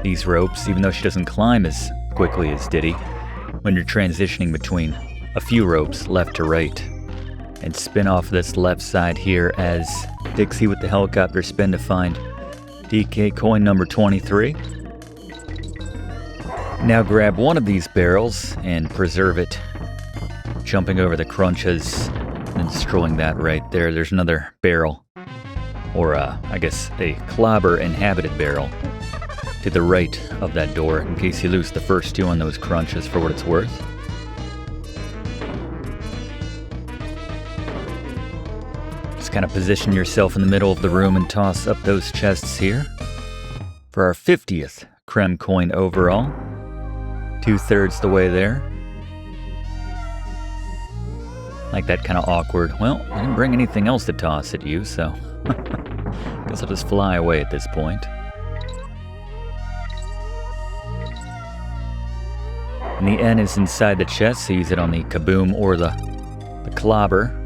these ropes, even though she doesn't climb as quickly as Diddy when you're transitioning between a few ropes left to right. And spin off this left side here as Dixie with the helicopter spin to find DK coin number 23. Now grab one of these barrels and preserve it, jumping over the crunches and destroying that right there. There's another barrel, or I guess a Clobber inhabited barrel, to the right of that door in case you lose the first 2 on those crunches for what it's worth. Kind of position yourself in the middle of the room and toss up those chests here for our 50th Kremkoin overall. 2/3 the way there. Like that kind of awkward. Well, I didn't bring anything else to toss at you, so guess I'll just fly away at this point. And the N is inside the chest, so use it on the kaboom or the clobber.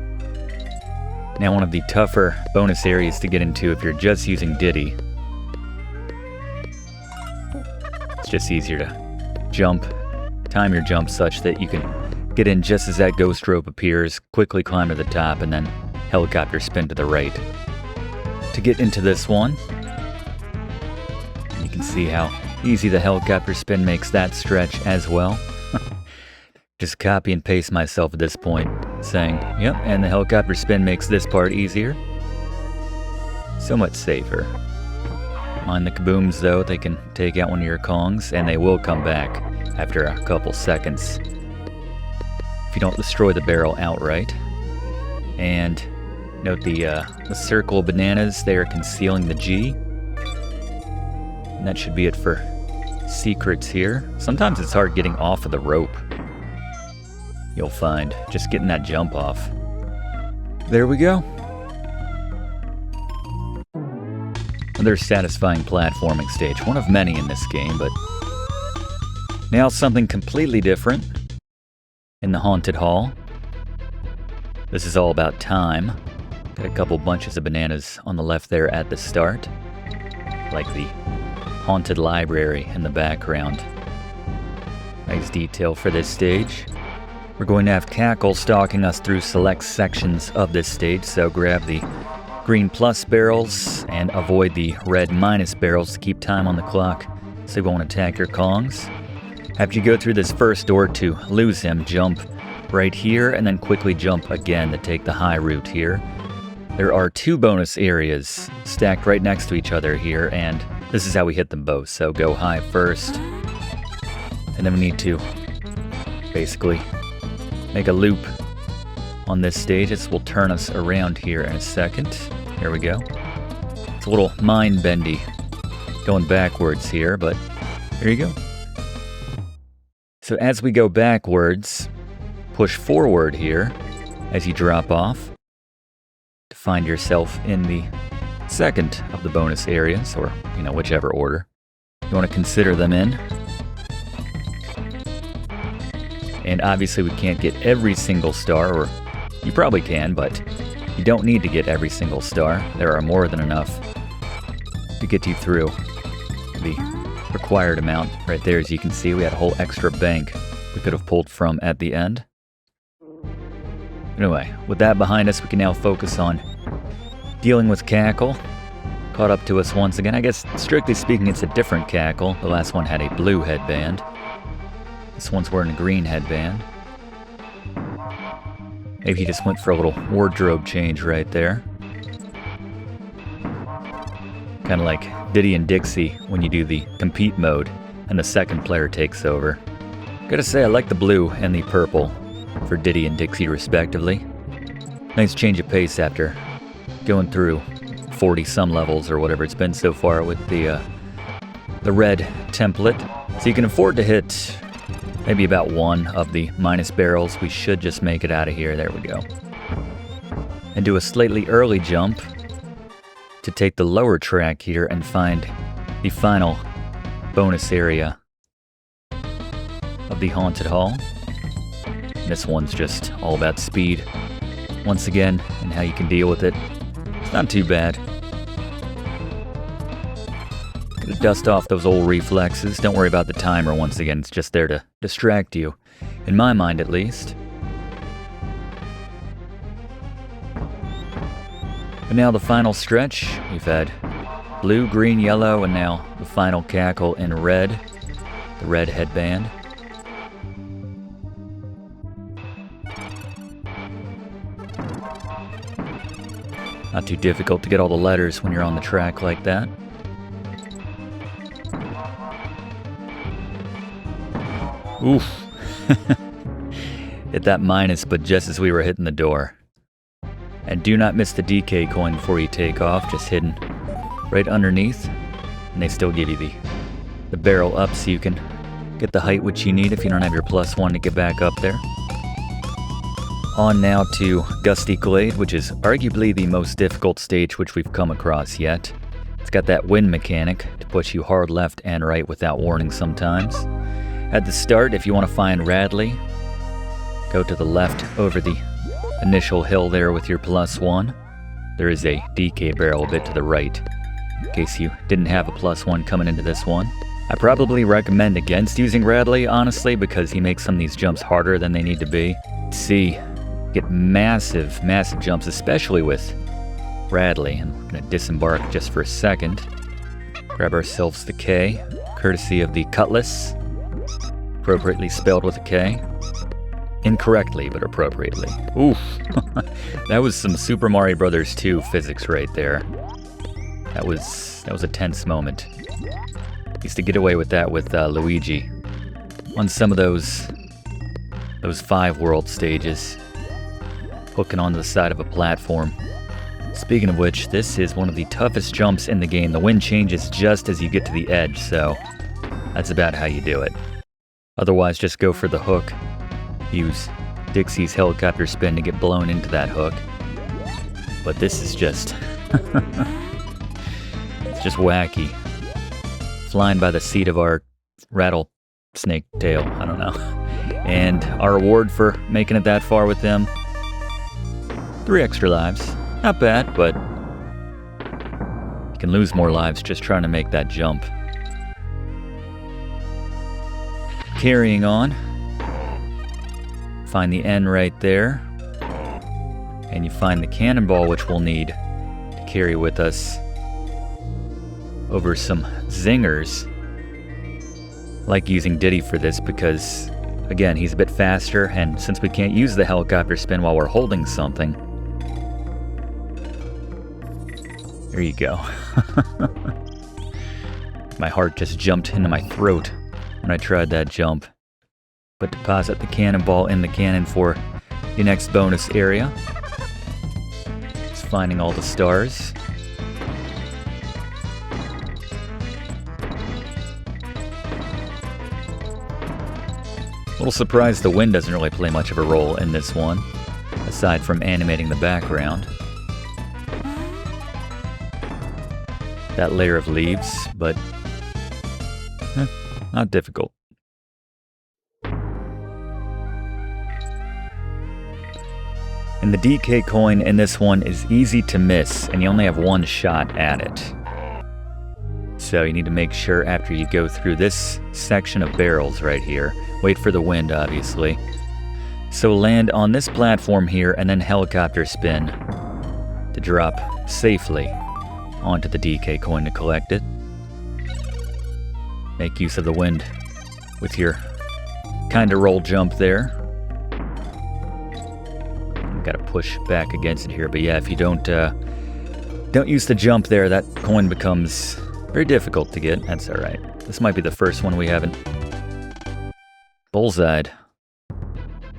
Now one of the tougher bonus areas to get into if you're just using Diddy. It's just easier to jump, time your jump such that you can get in just as that ghost rope appears, quickly climb to the top, and then helicopter spin to the right. To get into this one, you can see how easy the helicopter spin makes that stretch as well. Just copy and paste myself at this point, saying, yep, and the helicopter spin makes this part easier. So much safer. Mind the kabooms though, they can take out one of your Kongs, and they will come back after a couple seconds if you don't destroy the barrel outright. And note the circle of bananas, they are concealing the G. And that should be it for secrets here. Sometimes it's hard getting off of the rope. You'll find just getting that jump off. There we go. Another satisfying platforming stage, one of many in this game, but now something completely different in the Haunted Hall. This is all about time. Got a couple bunches of bananas on the left there at the start, like the Haunted Library in the background. Nice detail for this stage. We're going to have Cackle stalking us through select sections of this stage, so grab the green plus barrels and avoid the red minus barrels to keep time on the clock so you won't attack your Kongs. After you go through this first door to lose him, jump right here and then quickly jump again to take the high route here. There are 2 bonus areas stacked right next to each other here, and this is how we hit them both. So go high first, and then we need to basically make a loop on this stage. This will turn us around here in a second. There we go. It's a little mind-bendy going backwards here, but there you go. So as we go backwards, push forward here as you drop off to find yourself in the second of the bonus areas, or, whichever order you want to consider them in. And obviously we can't get every single star, or you probably can, but you don't need to get every single star. There are more than enough to get you through the required amount. Right there, as you can see, we had a whole extra bank we could have pulled from at the end. Anyway, with that behind us, we can now focus on dealing with Cackle. Caught up to us once again. I guess, strictly speaking, it's a different Cackle. The last one had a blue headband. This one's wearing a green headband. Maybe he just went for a little wardrobe change right there. Kind of like Diddy and Dixie when you do the compete mode and the second player takes over. Gotta say, I like the blue and the purple for Diddy and Dixie respectively. Nice change of pace after going through 40-some levels or whatever it's been so far with the red template. So you can afford to hit maybe about one of the minus barrels. We should just make it out of here. There we go. And do a slightly early jump to take the lower track here and find the final bonus area of the Haunted Hall. This one's just all about speed, once again, and how you can deal with it. It's not too bad. Gonna dust off those old reflexes. Don't worry about the timer, once again, it's just there to distract you. In my mind, at least. And now the final stretch. We've had blue, green, yellow, and now the final Cackle in red. The red headband. Not too difficult to get all the letters when you're on the track like that. Oof. Hit that minus, but just as we were hitting the door. And do not miss the DK coin before you take off, just hidden right underneath. And they still give you the barrel up so you can get the height which you need if you don't have your +1 to get back up there. On now to Gusty Glade, which is arguably the most difficult stage which we've come across yet. It's got that wind mechanic to push you hard left and right without warning sometimes. At the start, if you want to find Radley, go to the left over the initial hill there with your +1. There is a DK barrel a bit to the right, in case you didn't have a +1 coming into this one. I probably recommend against using Radley, honestly, because he makes some of these jumps harder than they need to be. See, get massive, massive jumps, especially with Radley. And we're going to disembark just for a second. Grab ourselves the K, courtesy of the Cutlass. Appropriately spelled with a K. Incorrectly, but appropriately. Oof. That was some Super Mario Bros. 2 physics right there. That was a tense moment. Used to get away with that with Luigi on some of those 5 world stages. Hooking onto the side of a platform. Speaking of which, this is one of the toughest jumps in the game. The wind changes just as you get to the edge, so that's about how you do it. Otherwise, just go for the hook. Use Dixie's helicopter spin to get blown into that hook. But this is just... it's just wacky. Flying by the seat of our rattlesnake tail, I don't know. And our reward for making it that far with them, 3 extra lives. Not bad, but you can lose more lives just trying to make that jump. Carrying on. Find the N right there. And you find the cannonball, which we'll need to carry with us over some zingers. Like using Diddy for this because, again, he's a bit faster, and since we can't use the helicopter spin while we're holding something, there you go. My heart just jumped into my throat when I tried that jump. But deposit the cannonball in the cannon for the next bonus area. Let's finding all the stars. A little surprised the wind doesn't really play much of a role in this one, aside from animating the background. That layer of leaves, but not difficult. And the DK coin in this one is easy to miss, and you only have one shot at it. So you need to make sure after you go through this section of barrels right here, wait for the wind obviously. So land on this platform here and then helicopter spin to drop safely onto the DK coin to collect it. Make use of the wind with your kind of roll jump there. Gotta push back against it here, but yeah, if you don't use the jump there, that coin becomes very difficult to get. That's alright. This might be the first one we haven't bullseyed.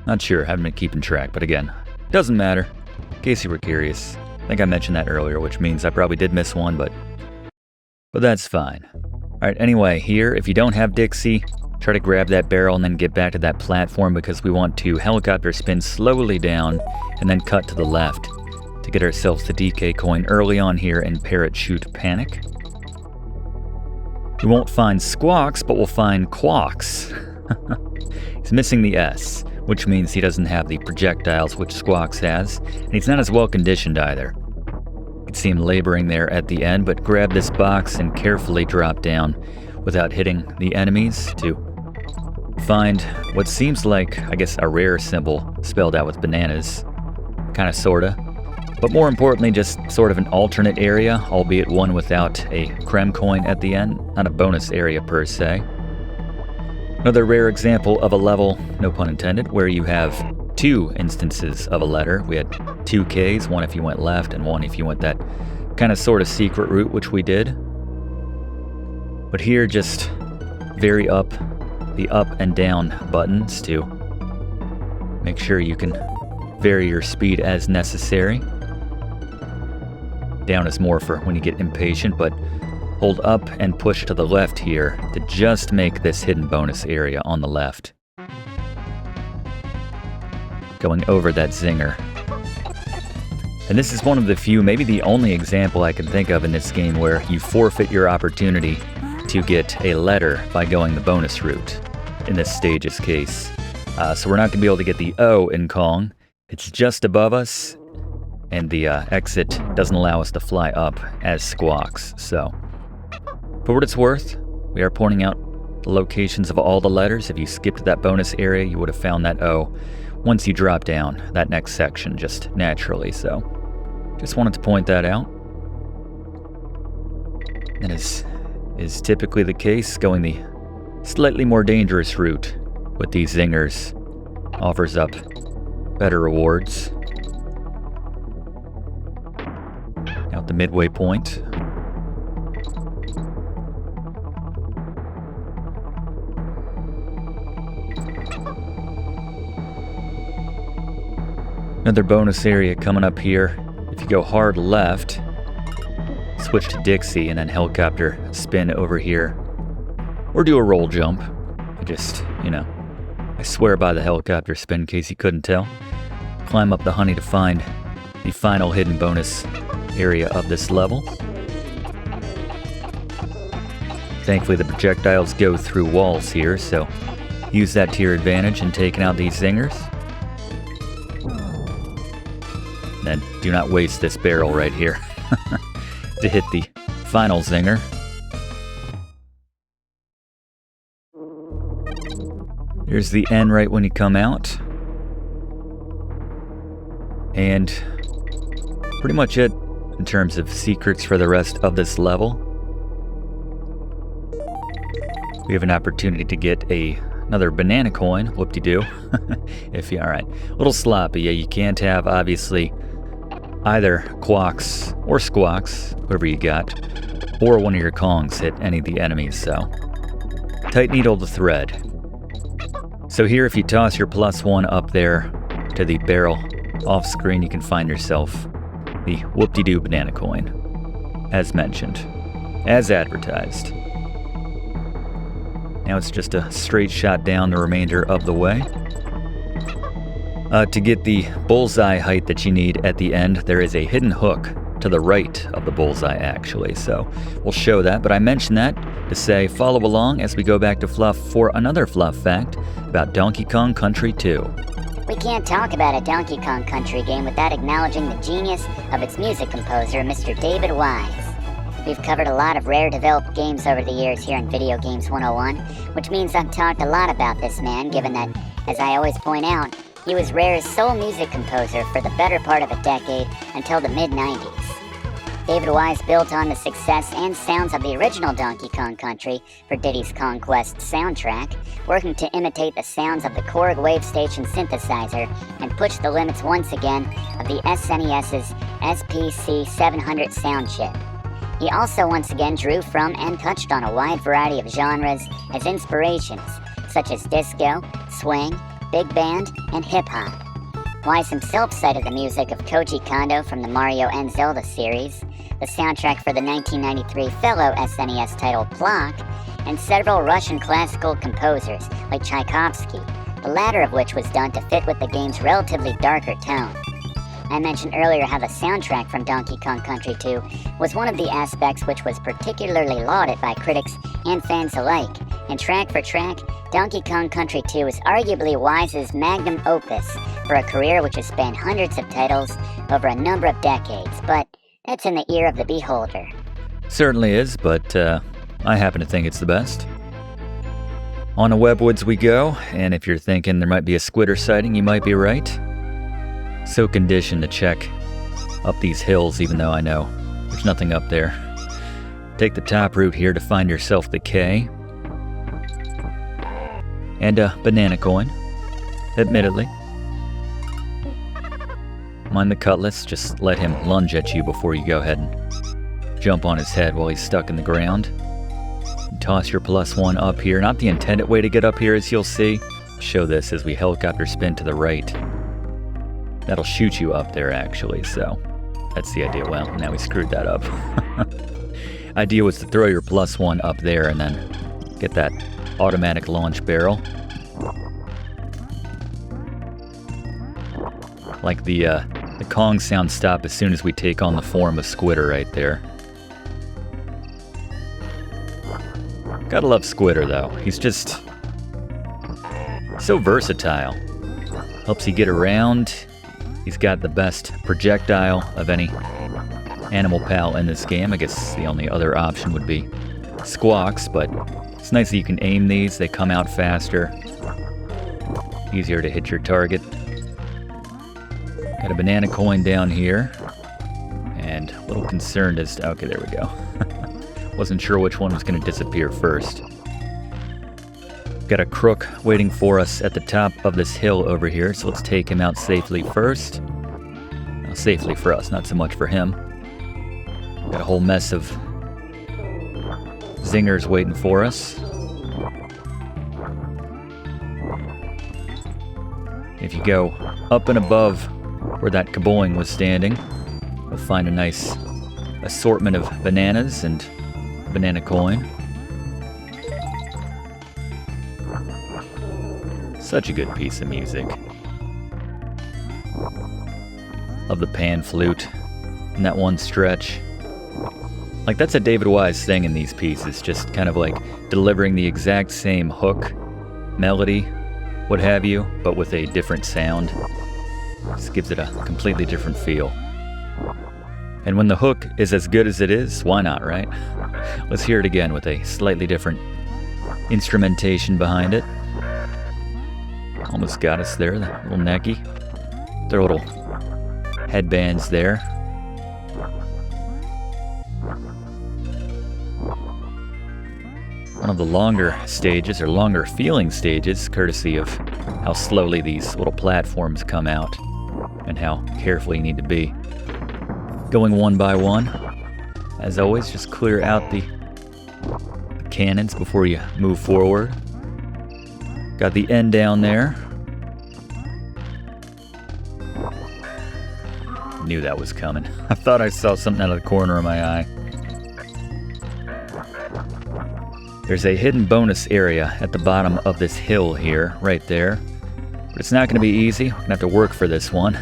Not sure, haven't been keeping track, but again, doesn't matter. In case you were curious. I think I mentioned that earlier, which means I probably did miss one, but that's fine. Alright, anyway, here, if you don't have Dixie, try to grab that barrel and then get back to that platform because we want to helicopter spin slowly down and then cut to the left to get ourselves the DK coin early on here in Parrot, Chute, Panic. We won't find Squawks, but we'll find Quawks. He's missing the S, which means he doesn't have the projectiles which Squawks has, and he's not as well conditioned either. You can see him laboring there at the end, but grab this box and carefully drop down without hitting the enemies to find what seems like, I guess, a rare symbol spelled out with bananas. Kinda, sorta. But more importantly, just sort of an alternate area, albeit one without a Kremkoin at the end. Not a bonus area per se. Another rare example of a level, no pun intended, where you have two instances of a letter. We had two Ks, one if you went left and one if you went that kind of sort of secret route, which we did. But here, just vary up the up and down buttons to make sure you can vary your speed as necessary. Down is more for when you get impatient, but hold up and push to the left here to just make this hidden bonus area on the left. Going over that zinger. And this is one of the few, maybe the only example I can think of in this game where you forfeit your opportunity to get a letter by going the bonus route, in this stage's case. So we're not going to be able to get the O in Kong. It's just above us, and the exit doesn't allow us to fly up as Squawks. So, for what it's worth, we are pointing out the locations of all the letters. If you skipped that bonus area, you would have found that O once you drop down that next section, just naturally. So, just wanted to point that out. And as is typically the case, going the slightly more dangerous route with these zingers offers up better rewards. Now at the midway point. Another bonus area coming up here. If you go hard left, switch to Dixie and then helicopter spin over here. Or do a roll jump. I swear by the helicopter spin in case you couldn't tell. Climb up the honey to find the final hidden bonus area of this level. Thankfully the projectiles go through walls here, so use that to your advantage in taking out these zingers. And then do not waste this barrel right here to hit the final zinger. Here's the N right when you come out. And pretty much it in terms of secrets for the rest of this level. We have an opportunity to get another banana coin, whoop-de-doo. Alright, a little sloppy. Yeah, you can't have, obviously, either Quawks or Squawks, whoever you got, or one of your Kongs hit any of the enemies, so tight needle to thread. So here, if you toss your +1 up there to the barrel off screen, you can find yourself the whoop-de-doo banana coin, as mentioned, as advertised. Now it's just a straight shot down the remainder of the way. To get the bullseye height that you need at the end, there is a hidden hook to the right of the bullseye, actually, so we'll show that. But I mentioned that to say follow along as we go back to Fluff for another Fluff fact about Donkey Kong Country 2. We can't talk about a Donkey Kong Country game without acknowledging the genius of its music composer, Mr. David Wise. We've covered a lot of rare developed games over the years here in Video Games 101, which means I've talked a lot about this man, given that, as I always point out, he was Rare's sole music composer for the better part of a decade until the mid-90s. David Wise built on the success and sounds of the original Donkey Kong Country for Diddy's Kong Quest soundtrack, working to imitate the sounds of the Korg Wave Station synthesizer and push the limits once again of the SNES's SPC 700 sound chip. He also once again drew from and touched on a wide variety of genres as inspirations, such as disco, swing, big band, and hip-hop. Wise himself cited the music of Koji Kondo from the Mario and Zelda series, the soundtrack for the 1993 fellow SNES title Clock, and several Russian classical composers like Tchaikovsky, the latter of which was done to fit with the game's relatively darker tone. I mentioned earlier how the soundtrack from Donkey Kong Country 2 was one of the aspects which was particularly lauded by critics and fans alike, and track for track, Donkey Kong Country 2 is arguably Wise's magnum opus for a career which has spanned hundreds of titles over a number of decades, but that's in the ear of the beholder. Certainly is, but I happen to think it's the best. On the webwoods we go, and if you're thinking there might be a squitter sighting, you might be right. So conditioned to check up these hills, even though I know there's nothing up there. Take the top route here to find yourself the K. And a banana coin, admittedly. Mind the cutlass, just let him lunge at you before you go ahead and jump on his head while he's stuck in the ground. Toss your +1 up here. Not the intended way to get up here, as you'll see. Show this as we helicopter spin to the right. That'll shoot you up there, actually, so that's the idea. Well, now we screwed that up. Idea was to throw your +1 up there and then get that automatic launch barrel. Like the Kong sound stop as soon as we take on the form of Squitter right there. Gotta love Squitter, though. He's just so versatile. Helps you get around. He's got the best projectile of any animal pal in this game. I guess the only other option would be Squawks, but it's nice that you can aim these. They come out faster. Easier to hit your target. Got a banana coin down here. And a little concerned as to... Okay, there we go. Wasn't sure which one was going to disappear first. Got a crook waiting for us at the top of this hill over here, so let's take him out safely first. Well, safely for us, not so much for him. Got a whole mess of zingers waiting for us. If you go up and above where that kaboing was standing, you'll find a nice assortment of bananas and banana coin. Such a good piece of music. Love the pan flute in that one stretch. Like, that's a David Wise thing in these pieces, just kind of like delivering the exact same hook, melody, what have you, but with a different sound. Just gives it a completely different feel. And when the hook is as good as it is, why not, right? Let's hear it again with a slightly different instrumentation behind it. Almost got us there, the little necky. Their little headbands there. One of the longer stages, or longer feeling stages, courtesy of how slowly these little platforms come out and how careful you need to be. Going one by one. As always, just clear out the cannons before you move forward. Got the end down there. Knew that was coming. I thought I saw something out of the corner of my eye. There's a hidden bonus area at the bottom of this hill here, right there. But it's not going to be easy. We're going to have to work for this one.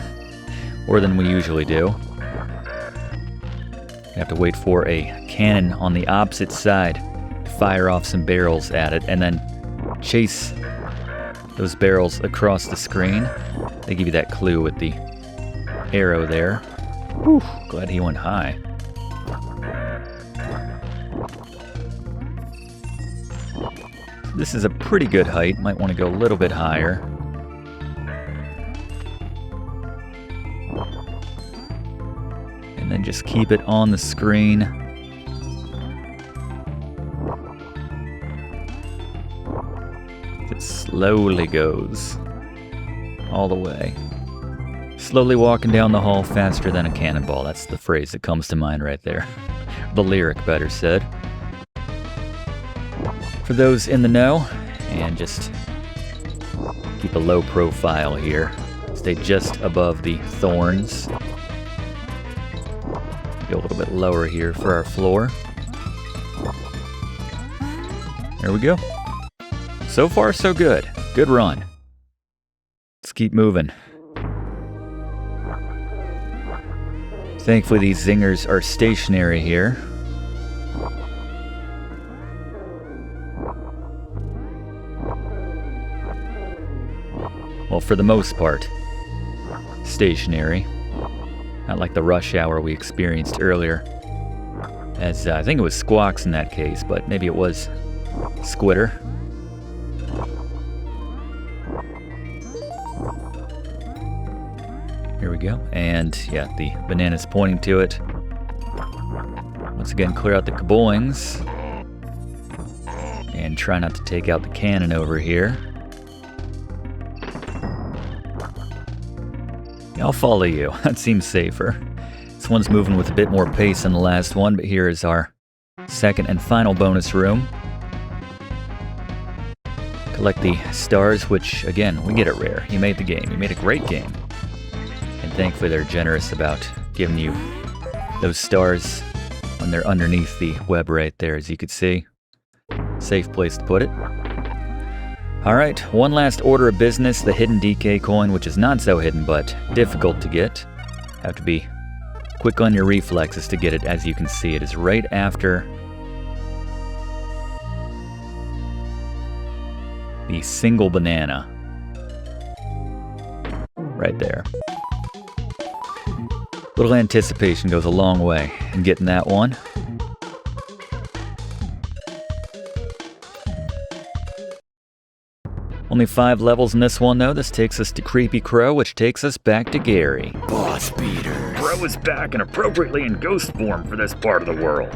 More than we usually do. We have to wait for a cannon on the opposite side to fire off some barrels at it, and then chase those barrels across the screen. They give you that clue with the arrow there. Whew, glad he went high. This is a pretty good height. Might want to go a little bit higher. And then just keep it on the screen. It slowly goes all the way. Slowly walking down the hall faster than a cannonball. That's the phrase that comes to mind right there. The lyric, better said. For those in the know, and just keep a low profile here. Stay just above the thorns. Go a little bit lower here for our floor. There we go. So far, so good. Good run. Let's keep moving. Thankfully, these zingers are stationary here. Well, for the most part, stationary. Not like the rush hour we experienced earlier. As I think it was Squawks in that case, but maybe it was Squitter. Here we go. And yeah, the banana's pointing to it. Once again, clear out the kaboings. And try not to take out the cannon over here. I'll follow you. That seems safer. This one's moving with a bit more pace than the last one, but here is our second and final bonus room. Collect the stars, which, again, we get it rare. You made the game. You made a great game. And thankfully they're generous about giving you those stars when they're underneath the web right there, as you could see. Safe place to put it. Alright, one last order of business, the hidden DK coin, which is not so hidden, but difficult to get. Have to be quick on your reflexes to get it. As you can see, it is right after the single banana. Right there. Little anticipation goes a long way in getting that one. Only 5 levels in this one, though. This takes us to Creepy Krow, which takes us back to Gary. Boss beaters. Krow is back and appropriately in ghost form for this part of the world.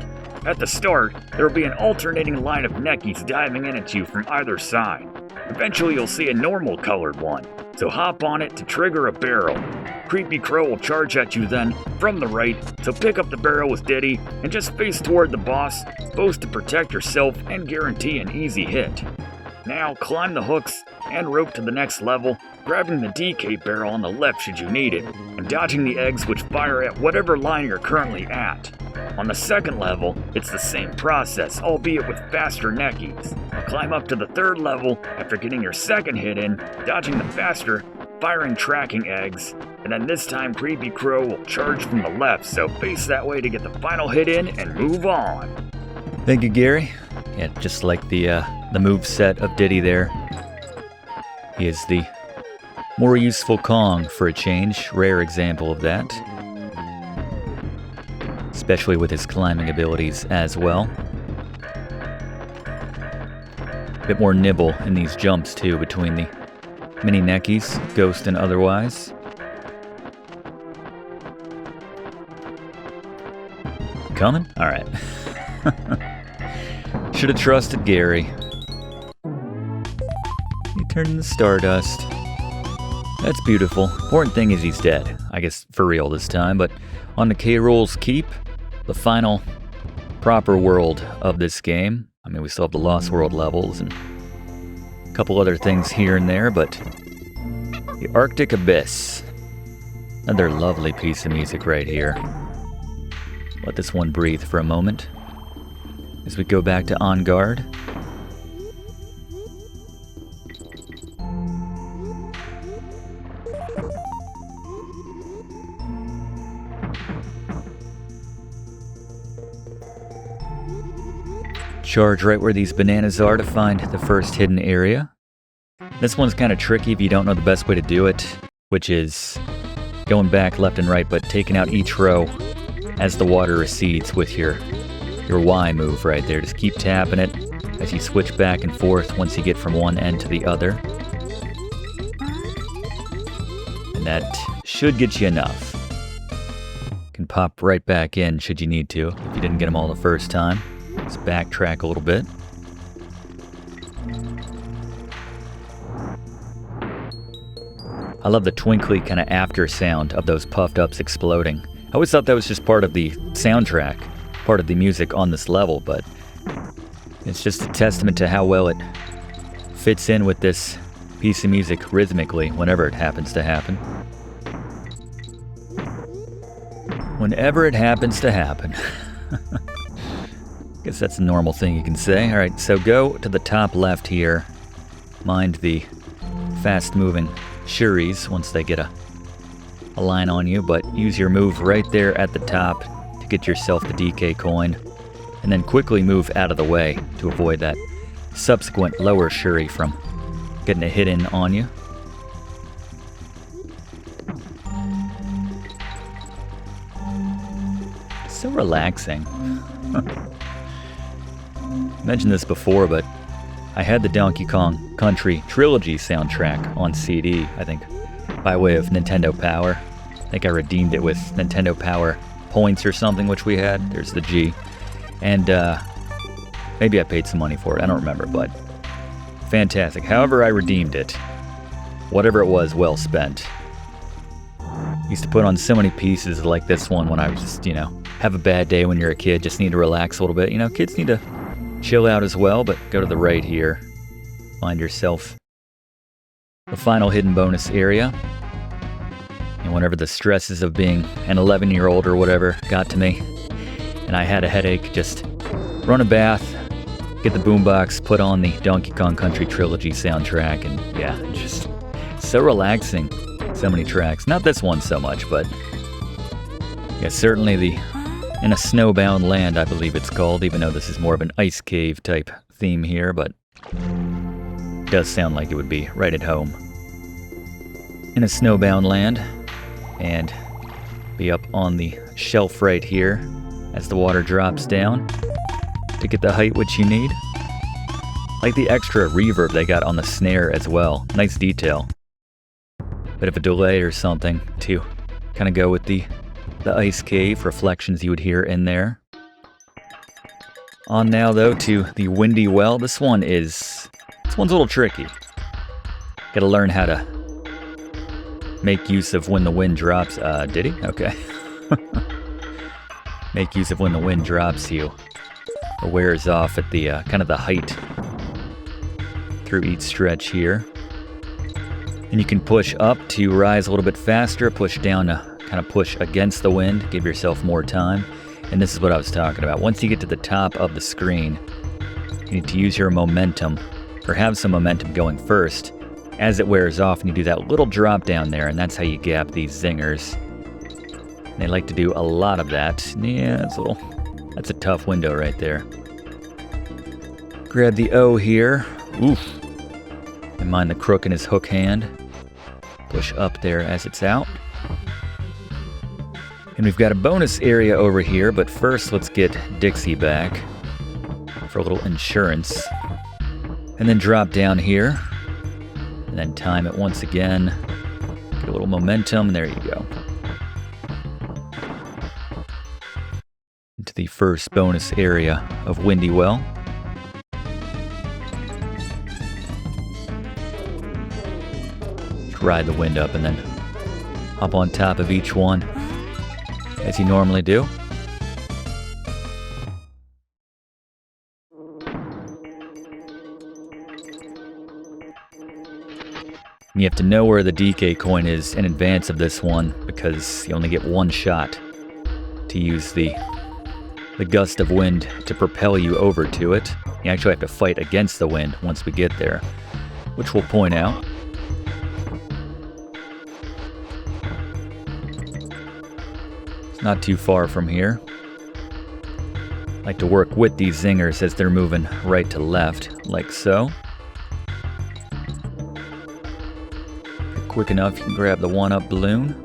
At the start, there will be an alternating line of neckies diving in at you from either side. Eventually, you'll see a normal colored one, so hop on it to trigger a barrel. Creepy Krow will charge at you then from the right, so pick up the barrel with Diddy and just face toward the boss, both to protect yourself and guarantee an easy hit. Now, climb the hooks and rope to the next level, grabbing the DK barrel on the left should you need it, and dodging the eggs which fire at whatever line you're currently at. On the second level, it's the same process, albeit with faster neckies. Climb up to the third level after getting your second hit in, dodging the faster, firing tracking eggs, and then this time Creepy Krow will charge from the left, so face that way to get the final hit in and move on. Thank you, Gary. Yeah, just like the moveset of Diddy there. He is the more useful Kong for a change. Rare example of that. Especially with his climbing abilities as well. A bit more nibble in these jumps too, between the mini neckies, ghost and otherwise. Coming? Alright. Should have trusted Gary. He turned into stardust. That's beautiful. Important thing is he's dead. I guess for real this time, but on the K-Roll's Keep, the final proper world of this game. I mean, we still have the Lost World levels and a couple other things here and there, but the Arctic Abyss. Another lovely piece of music right here. Let this one breathe for a moment as we go back to On Guard. Charge right where these bananas are to find the first hidden area. This one's kind of tricky if you don't know the best way to do it, which is going back left and right, but taking out each row as the water recedes with your Y move right there. Just keep tapping it as you switch back and forth once you get from one end to the other. And that should get you enough. You can pop right back in should you need to, if you didn't get them all the first time. Let's backtrack a little bit. I love the twinkly kind of after sound of those puffed ups exploding. I always thought that was just part of the soundtrack, part of the music on this level, but it's just a testament to how well it fits in with this piece of music rhythmically whenever it happens to happen. Whenever it happens to happen. Guess that's a normal thing you can say. Alright, so go to the top left here. Mind the fast-moving Shuries once they get a line on you, but use your move right there at the top to get yourself the DK coin, and then quickly move out of the way to avoid that subsequent lower Shuri from getting a hit in on you. So relaxing. Mentioned this before, but I had the Donkey Kong Country Trilogy soundtrack on CD, I think, by way of Nintendo Power. I think I redeemed it with Nintendo Power points or something, which we had. There's the G. And maybe I paid some money for it. I don't remember, but fantastic. However I redeemed it, whatever it was, well spent. Used to put on so many pieces like this one when I was just, have a bad day when you're a kid, just need to relax a little bit. Kids need to chill out as well, but go to the right here. Find yourself the final hidden bonus area. And whenever the stresses of being an 11-year-old or whatever got to me, and I had a headache, just run a bath, get the boombox, put on the Donkey Kong Country Trilogy soundtrack, and yeah, just so relaxing. So many tracks. Not this one so much, but yeah, certainly the In a Snowbound Land, I believe it's called, even though this is more of an ice cave type theme here, but it does sound like it would be right at home. In a Snowbound Land, and be up on the shelf right here as the water drops down to get the height which you need. Like the extra reverb they got on the snare as well. Nice detail. Bit of a delay or something to kind of go with the ice cave reflections you would hear in there. On now though to the Windy Well. This one's a little tricky. Gotta learn how to make use of when the wind drops. Did he? Okay. Make use of when the wind drops you, or wears off at the kind of the height through each stretch here. And you can push up to rise a little bit faster, push down to kind of push against the wind, give yourself more time. And this is what I was talking about. Once you get to the top of the screen, you need to use your momentum, or have some momentum going first as it wears off, and you do that little drop down there, and that's how you gap these zingers. And they like to do a lot of that. Yeah, that's a tough window right there. Grab the O here. Oof. And mind the crook in his hook hand. Push up there as it's out. And we've got a bonus area over here, but first let's get Dixie back for a little insurance. And then drop down here. And then time it once again. Get a little momentum, and there you go. Into the first bonus area of Windy Well. Just ride the wind up and then hop on top of each one, as you normally do. And you have to know where the DK coin is in advance of this one, because you only get one shot to use the gust of wind to propel you over to it. You actually have to fight against the wind once we get there, which we'll point out. It's not too far from here. I like to work with these zingers as they're moving right to left, like so. If you're quick enough, you can grab the one-up balloon.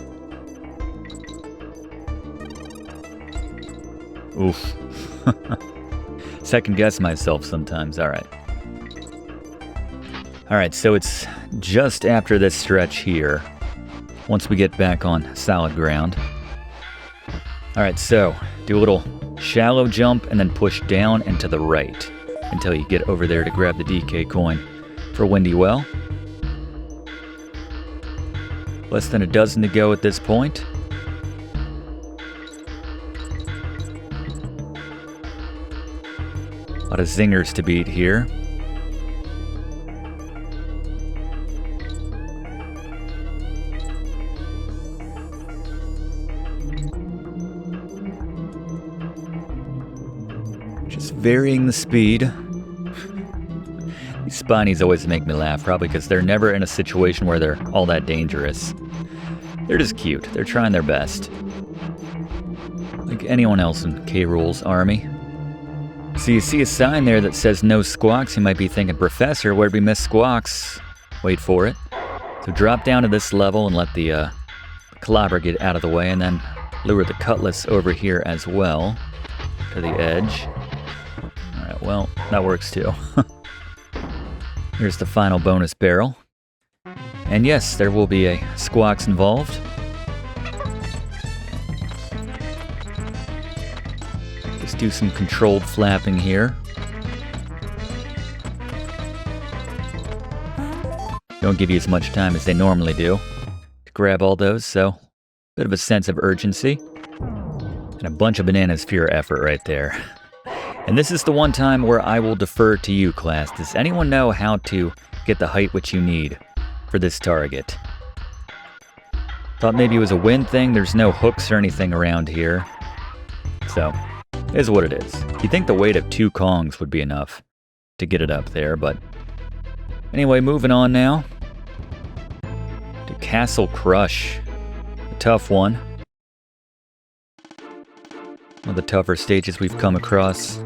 Oof. Second guess myself sometimes. Alright. Alright, so it's just after this stretch here, once we get back on solid ground. Alright, so do a little shallow jump and then push down and to the right until you get over there to grab the DK coin for Windy Well. Less than a dozen to go at this point. A lot of zingers to beat here. Just varying the speed. These spinies always make me laugh, probably because they're never in a situation where they're all that dangerous. They're just cute. They're trying their best. Like anyone else in K. Rool's army. So you see a sign there that says no squawks. You might be thinking, Professor, where'd we miss squawks? Wait for it. So drop down to this level and let the Klamber get out of the way, and then lure the cutlass over here as well to the edge. Alright, well, that works too. Here's the final bonus barrel. And yes, there will be a squawks involved. Just do some controlled flapping here. Don't give you as much time as they normally do to grab all those, so bit of a sense of urgency. And a bunch of bananas for your effort right there. And this is the one time where I will defer to you, class. Does anyone know how to get the height which you need for this target? Thought maybe it was a wind thing. There's no hooks or anything around here. So, it is what it is. You'd think the weight of 2 Kongs would be enough to get it up there, but... Anyway, moving on now to Castle Crush. A tough one. One of the tougher stages we've come across.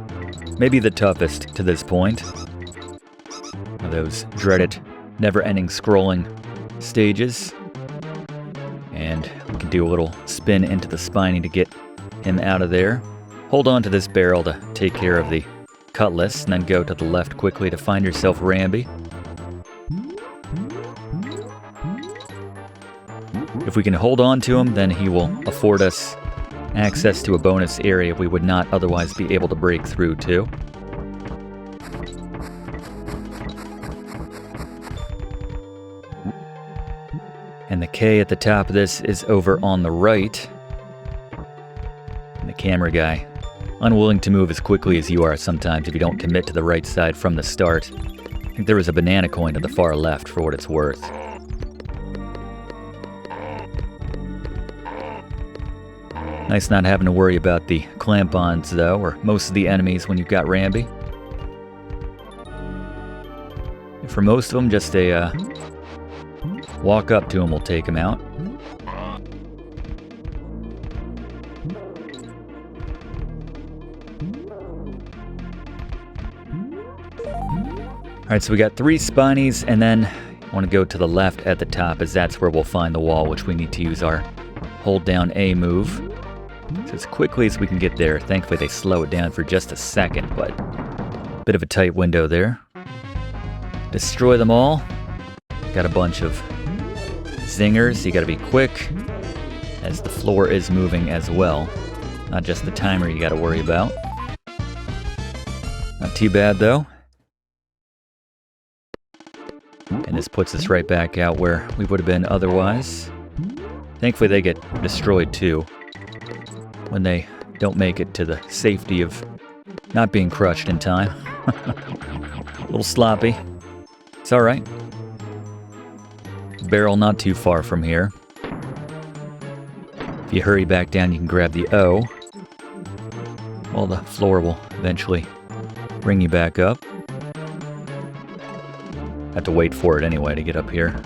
Maybe the toughest to this point. One of those dreaded, never-ending scrolling stages. And we can do a little spin into the spiny to get him out of there. Hold on to this barrel to take care of the cutlass, and then go to the left quickly to find yourself Rambi. If we can hold on to him, then he will afford us access to a bonus area we would not otherwise be able to break through to. And the K at the top of this is over on the right. And the camera guy, unwilling to move as quickly as you are sometimes if you don't commit to the right side from the start. I think there was a banana coin to the far left for what it's worth. Nice not having to worry about the clamp-ons, though, or most of the enemies when you've got Rambi. And for most of them, just a walk up to him will take him out. Alright, so we got 3 spinies, and then I want to go to the left at the top, as that's where we'll find the wall, which we need to use our hold down A move. So as quickly as we can get there. Thankfully they slow it down for just a second, but a bit of a tight window there. Destroy them all. Got a bunch of zingers, you gotta be quick, as the floor is moving as well. Not just the timer you gotta worry about. Not too bad though. And this puts us right back out where we would have been otherwise. Thankfully they get destroyed too, when they don't make it to the safety of not being crushed in time. A little sloppy. It's alright. Barrel not too far from here. If you hurry back down, you can grab the O. Well, the floor will eventually bring you back up. Have to wait for it anyway to get up here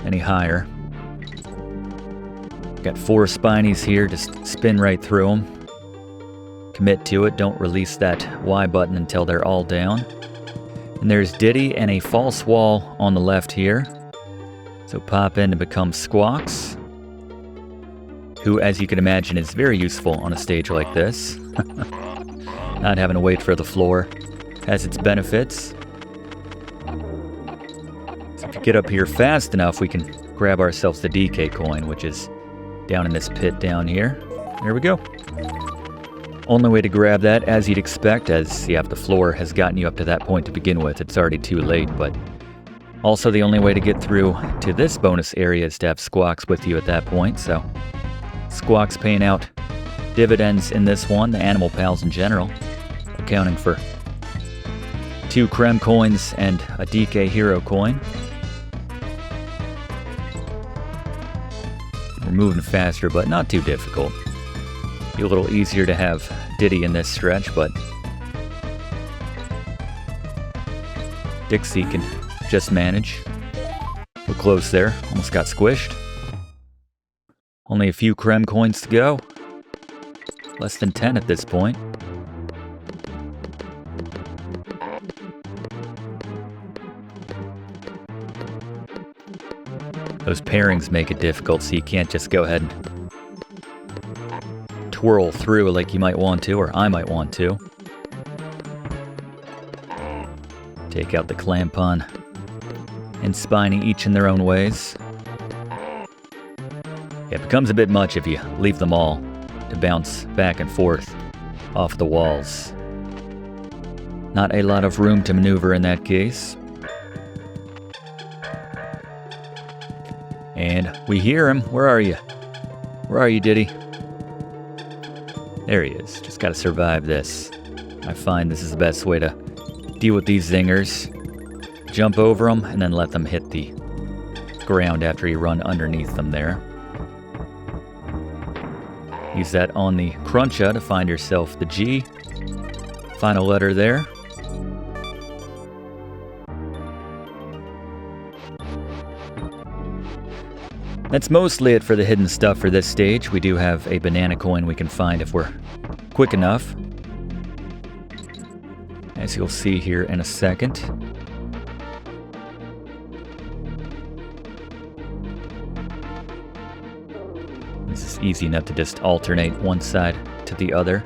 any higher. Got 4 spinies here, just spin right through them. Commit to it, don't release that Y button until they're all down. And there's Diddy and a false wall on the left here. So pop in to become Squawks, who, as you can imagine, is very useful on a stage like this. Not having to wait for the floor has its benefits. So if you get up here fast enough, we can grab ourselves the DK coin, which is down in this pit down here. There we go. Only way to grab that, as you'd expect, as the floor has gotten you up to that point to begin with. It's already too late, but also the only way to get through to this bonus area is to have Squawks with you at that point, so Squawks paying out dividends in this one, the animal pals in general, accounting for 2 Krem coins and a DK hero coin. We're moving faster, but not too difficult. Be a little easier to have Diddy in this stretch, but Dixie can just manage. We're close there, almost got squished. Only a few Krem coins to go. Less than 10 at this point. Those pairings make it difficult, so you can't just go ahead and twirl through like you might want to, or I might want to. Take out the Clampon and Spiny, each in their own ways. It becomes a bit much if you leave them all to bounce back and forth off the walls. Not a lot of room to maneuver in that case. And we hear him. Where are you? Where are you, Diddy? There he is. Just gotta survive this. I find this is the best way to deal with these zingers. Jump over them and then let them hit the ground after you run underneath them there. Use that on the Cruncha to find yourself the G. Final letter there. That's mostly it for the hidden stuff for this stage. We do have a banana coin we can find if we're quick enough, as you'll see here in a second. This is easy enough to just alternate one side to the other.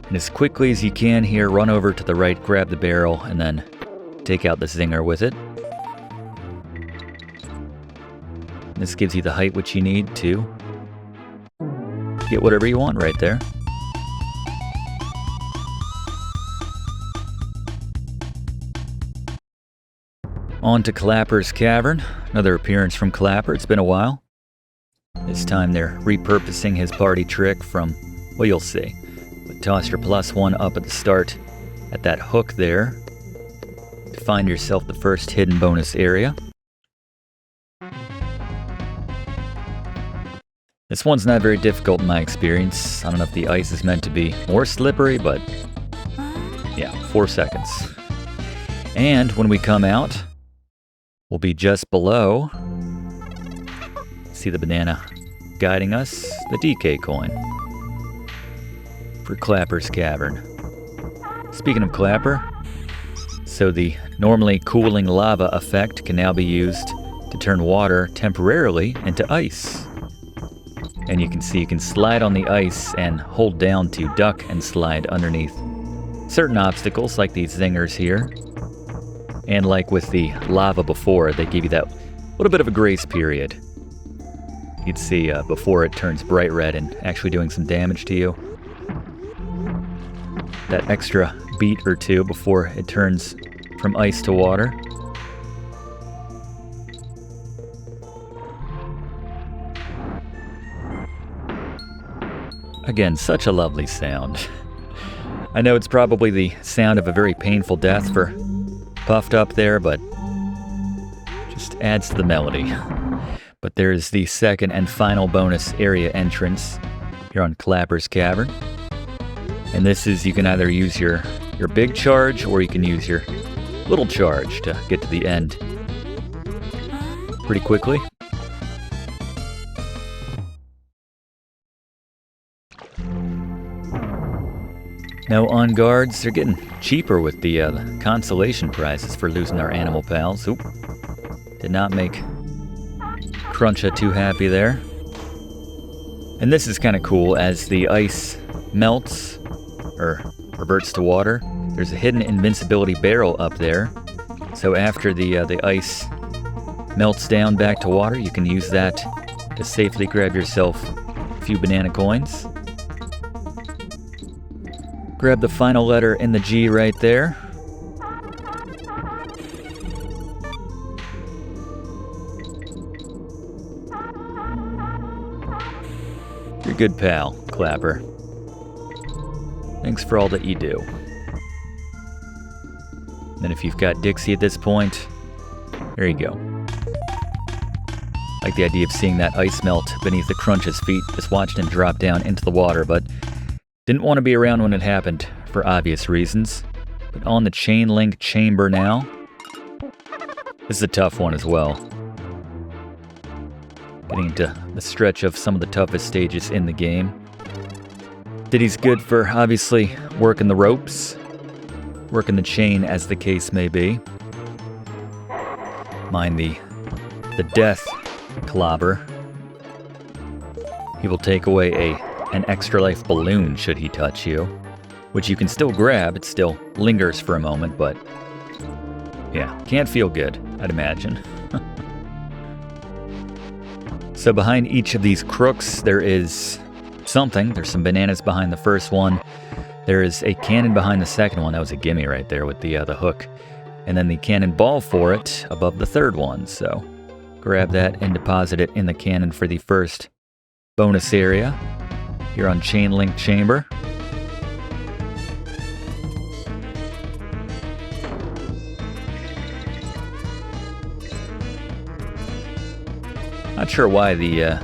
And as quickly as you can here, run over to the right, grab the barrel, and then take out the zinger with it. This gives you the height which you need to get whatever you want right there. On to Clapper's Cavern. Another appearance from Klapper. It's been a while. This time they're repurposing his party trick from, well, you'll see. But toss your +1 up at the start at that hook there to find yourself the first hidden bonus area. This one's not very difficult in my experience. I don't know if the ice is meant to be more slippery, but yeah, 4 seconds. And when we come out, we'll be just below. See the banana guiding us? The DK coin for Klapper's Cavern. Speaking of Klapper, so the normally cooling lava effect can now be used to turn water temporarily into ice. And you can see you can slide on the ice and hold down to duck and slide underneath certain obstacles like these zingers here. And like with the lava before, they give you that little bit of a grace period. You'd see before it turns bright red and actually doing some damage to you. That extra beat or two before it turns from ice to water. Again, such a lovely sound. I know it's probably the sound of a very painful death for Puffed up there, but just adds to the melody. But there's the second and final bonus area entrance here on Clapper's Cavern. And this is, you can either use your big charge or you can use your little charge to get to the end pretty quickly. Now on guards, they're getting cheaper with the consolation prizes for losing our animal pals. Oop. Did not make Cruncha too happy there. And this is kind of cool. As the ice melts or reverts to water, there's a hidden invincibility barrel up there. So after the ice melts down back to water, you can use that to safely grab yourself a few banana coins. Grab the final letter in the G right there. You're a good pal, Clapper. Thanks for all that you do. And if you've got Dixie at this point, there you go. Like the idea of seeing that ice melt beneath the Crunch's feet, just watched him drop down into the water, but didn't want to be around when it happened, for obvious reasons. But on the chain link chamber now. This is a tough one as well. Getting into the stretch of some of the toughest stages in the game. Diddy's good for, obviously, working the ropes, working the chain as the case may be. Mind the death clobber. He will take away an extra life balloon should he touch you, which you can still grab. It still lingers for a moment, but yeah, can't feel good, I'd imagine. So behind each of these crooks, there is something. There's some bananas behind the first one. There is a cannon behind the second one. That was a gimme right there with the hook. And then the cannonball for it above the third one. So grab that and deposit it in the cannon for the first bonus area here on Chain Link Chamber. Not sure why the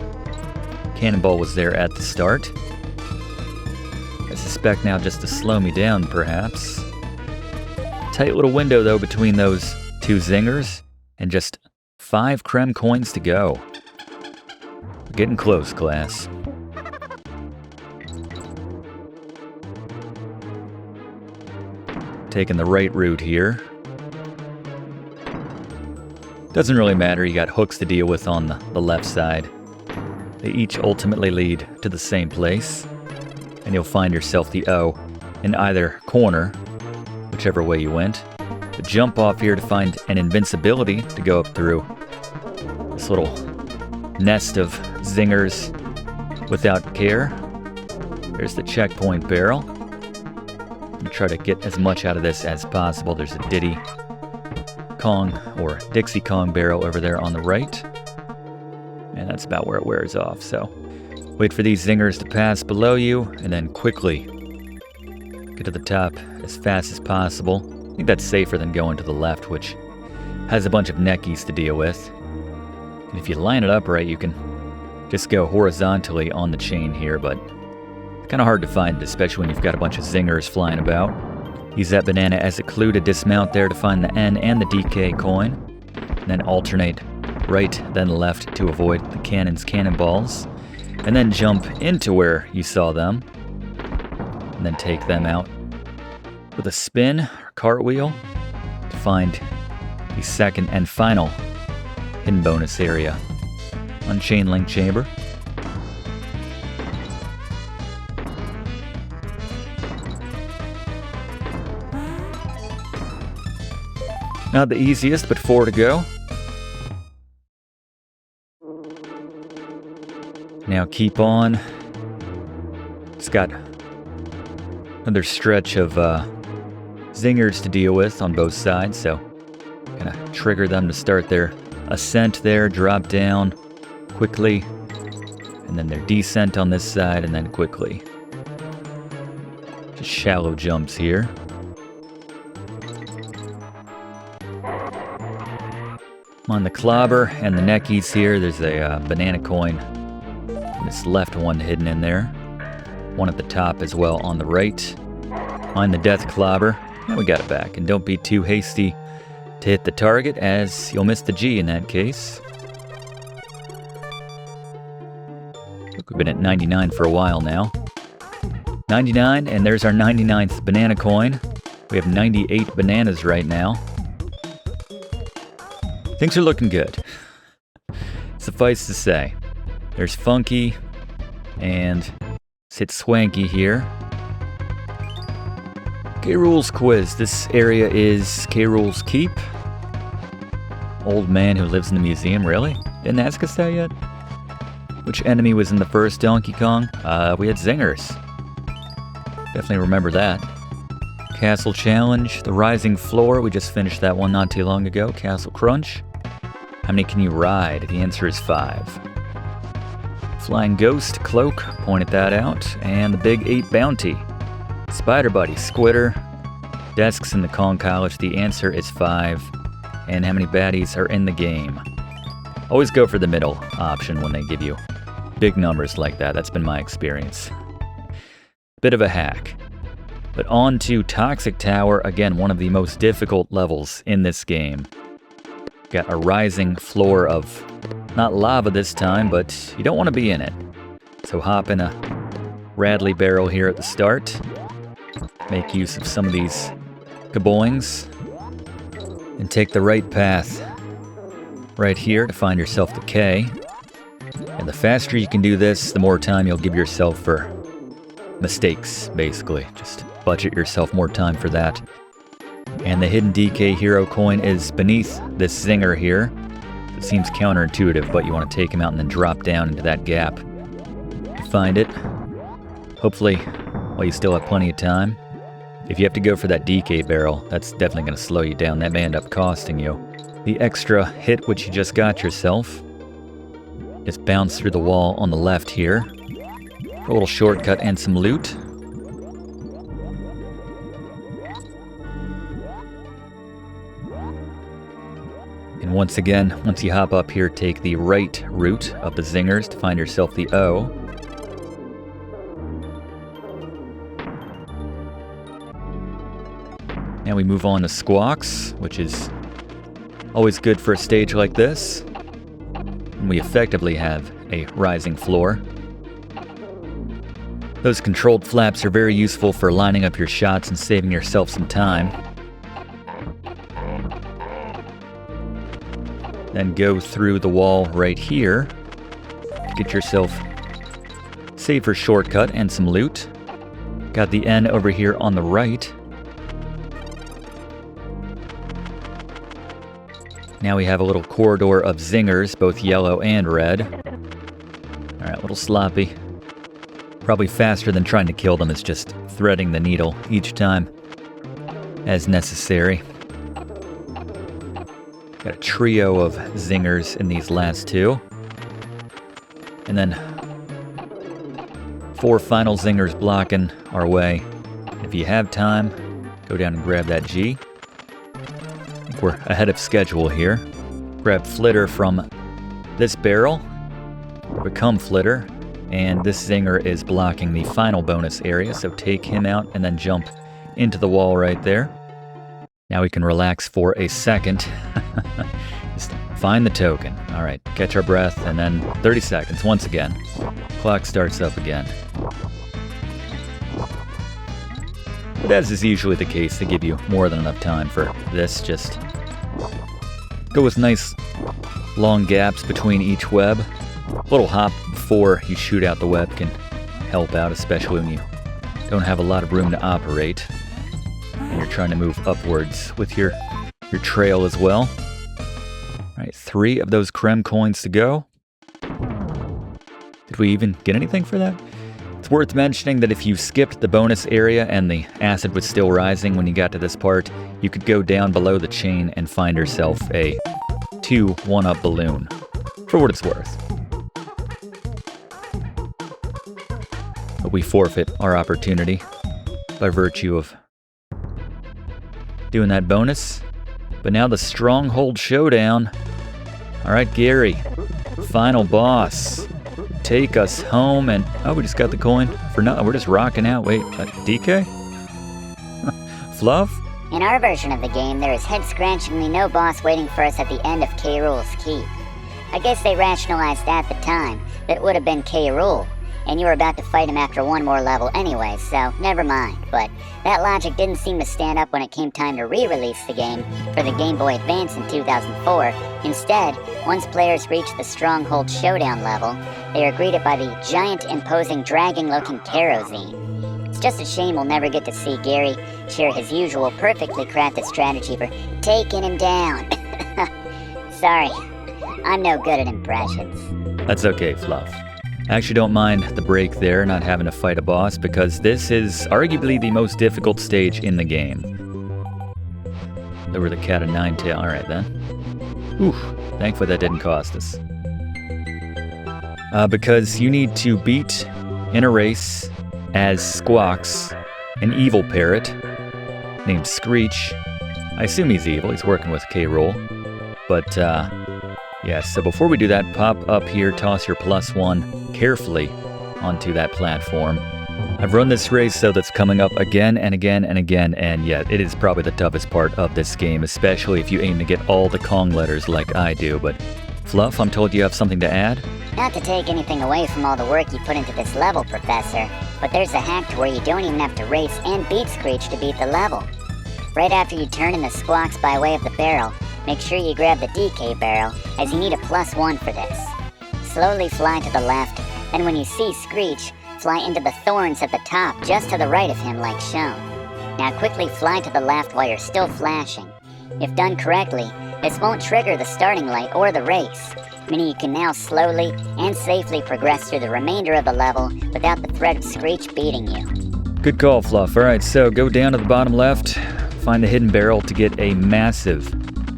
cannonball was there at the start. I suspect now just to slow me down, perhaps. Tight little window, though, between those two zingers, and just 5 Krem coins to go. We're getting close, class. Taking the right route here. Doesn't really matter, you got hooks to deal with on the left side. They each ultimately lead to the same place, and you'll find yourself the O in either corner, whichever way you went. But jump off here to find an invincibility to go up through this little nest of zingers without care. There's the checkpoint barrel. Try to get as much out of this as possible. There's a Diddy Kong or Dixie Kong barrel over there on the right. And that's about where it wears off. So wait for these zingers to pass below you and then quickly get to the top as fast as possible. I think that's safer than going to the left, which has a bunch of neckies to deal with. And if you line it up right, you can just go horizontally on the chain here, but kind of hard to find, especially when you've got a bunch of zingers flying about. Use that banana as a clue to dismount there to find the N and the DK coin. And then alternate right, then left to avoid the cannon's cannonballs. And then jump into where you saw them. And then take them out with a spin or cartwheel to find the second and final hidden bonus area on Chain Link Chamber. Not the easiest, but 4 to go. Now keep on. It's got another stretch of zingers to deal with on both sides, so gonna trigger them to start their ascent there, drop down quickly, and then their descent on this side, and then quickly. Just shallow jumps here. On the clobber and the neckies here, there's a banana coin. And this left one hidden in there. One at the top as well on the right. On the death clobber, and we got it back. And don't be too hasty to hit the target, as you'll miss the G in that case. Look, we've been at 99 for a while now. 99, and there's our 99th banana coin. We have 98 bananas right now. Things are looking good. Suffice to say, there's Funky and Sit Swanky here. K-Rules quiz. This area is K-Rules Keep. Old man who lives in the museum, really? Didn't ask us that yet? Which enemy was in the first Donkey Kong? We had Zingers. Definitely remember that. Castle Challenge, the Rising Floor. We just finished that one not too long ago. Castle Crunch. How many can you ride? The answer is 5. Flying Ghost, Cloak, pointed that out. And the Big 8 Bounty. Spider Buddy, Squitter. Desks in the Kong College. The answer is 5. And how many baddies are in the game? Always go for the middle option when they give you big numbers like that. That's been my experience. Bit of a hack. But on to Toxic Tower. Again, one of the most difficult levels in this game. Got a rising floor of, not lava this time, but you don't want to be in it. So hop in a Radley barrel here at the start. Make use of some of these kaboings. And take the right path right here to find yourself the K. And the faster you can do this, the more time you'll give yourself for mistakes, basically. Just budget yourself more time for that. And the hidden DK hero coin is beneath this Zinger here. It seems counterintuitive, but you want to take him out and then drop down into that gap to find it. Hopefully, while you still have plenty of time. If you have to go for that DK barrel, that's definitely going to slow you down. That may end up costing you. The extra hit which you just got yourself. Just bounce through the wall on the left here. For a little shortcut and some loot. And once again, once you hop up here, take the right route of the Zingers to find yourself the O. Now we move on to Squawks, which is always good for a stage like this. And we effectively have a rising floor. Those controlled flaps are very useful for lining up your shots and saving yourself some time. Then go through the wall right here to get yourself safer shortcut and some loot. Got the N over here on the right. Now we have a little corridor of Zingers, both yellow and red. Alright, a little sloppy. Probably faster than trying to kill them. It's just threading the needle each time as necessary. Got a trio of Zingers in these last two. And then 4 final Zingers blocking our way. If you have time, go down and grab that G. I think we're ahead of schedule here. Grab Flitter from this barrel. Become Flitter. And this Zinger is blocking the final bonus area, so take him out and then jump into the wall right there. Now we can relax for a second. Just find the token. All right, catch our breath, and then 30 seconds once again. Clock starts up again. But as is usually the case, they give you more than enough time for this. Just go with nice long gaps between each web. A little hop before you shoot out the web can help out, especially when you don't have a lot of room to operate. And you're trying to move upwards with your trail as well. All right, 3 of those Krem coins to go. Did we even get anything for that? It's worth mentioning that if you skipped the bonus area and the acid was still rising when you got to this part, you could go down below the chain and find yourself a 2 1-up balloon, for what it's worth. But we forfeit our opportunity. by virtue of doing that bonus. But now the Stronghold Showdown. Alright, Gary. Final boss. Take us home and... Oh, we just got the coin for nothing. We're just rocking out. Wait, DK? Fluff? In our version of the game, there is head-scratchingly no boss waiting for us at the end of K. Rool's Keep. I guess they rationalized at the time that it would have been K. Rool, and you were about to fight him after one more level anyway, so never mind. But that logic didn't seem to stand up when it came time to re-release the game for the Game Boy Advance in 2004. Instead, once players reached the Stronghold Showdown level, they are greeted by the giant, imposing, dragging-looking kerosene. It's just a shame we'll never get to see Gary share his usual perfectly crafted strategy for taking him down. Sorry, I'm no good at impressions. That's okay, Fluff. I actually don't mind the break there, not having to fight a boss, because this is arguably the most difficult stage in the game. Over the cat of nine tail. Alright then. Oof. Thankfully that didn't cost us. Because you need to beat in a race as Squawks, an evil parrot named Screech. I assume he's evil, he's working with K. Rool. But, yeah, so before we do that, pop up here, toss your +1 carefully onto that platform. I've run this race, so that's coming up again and again and again, and yet it is probably the toughest part of this game, especially if you aim to get all the Kong letters like I do. But, Fluff, I'm told you have something to add? Not to take anything away from all the work you put into this level, Professor, but there's a hack to where you don't even have to race and beat Screech to beat the level. Right after you turn in the Squawks by way of the barrel, make sure you grab the DK barrel, as you need a +1 for this. Slowly fly to the left, and when you see Screech, fly into the thorns at the top just to the right of him like shown. Now quickly fly to the left while you're still flashing. If done correctly, this won't trigger the starting light or the race, meaning you can now slowly and safely progress through the remainder of the level without the threat of Screech beating you. Good call, Fluff. Alright, so go down to the bottom left, find the hidden barrel to get a massive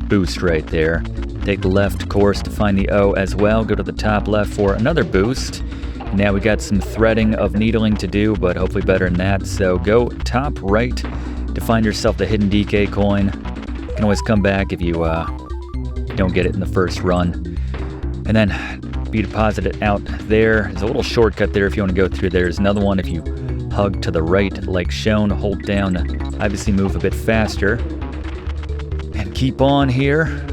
boost right there. Take the left course to find the O as well. Go to the top left for another boost. Now we got some threading of needling to do, but hopefully better than that. So go top right to find yourself the hidden DK coin. You can always come back if you don't get it in the first run. And then be deposited out there. There's a little shortcut there if you want to go through there. There's another one if you hug to the right like shown. Hold down to obviously move a bit faster. And keep on here.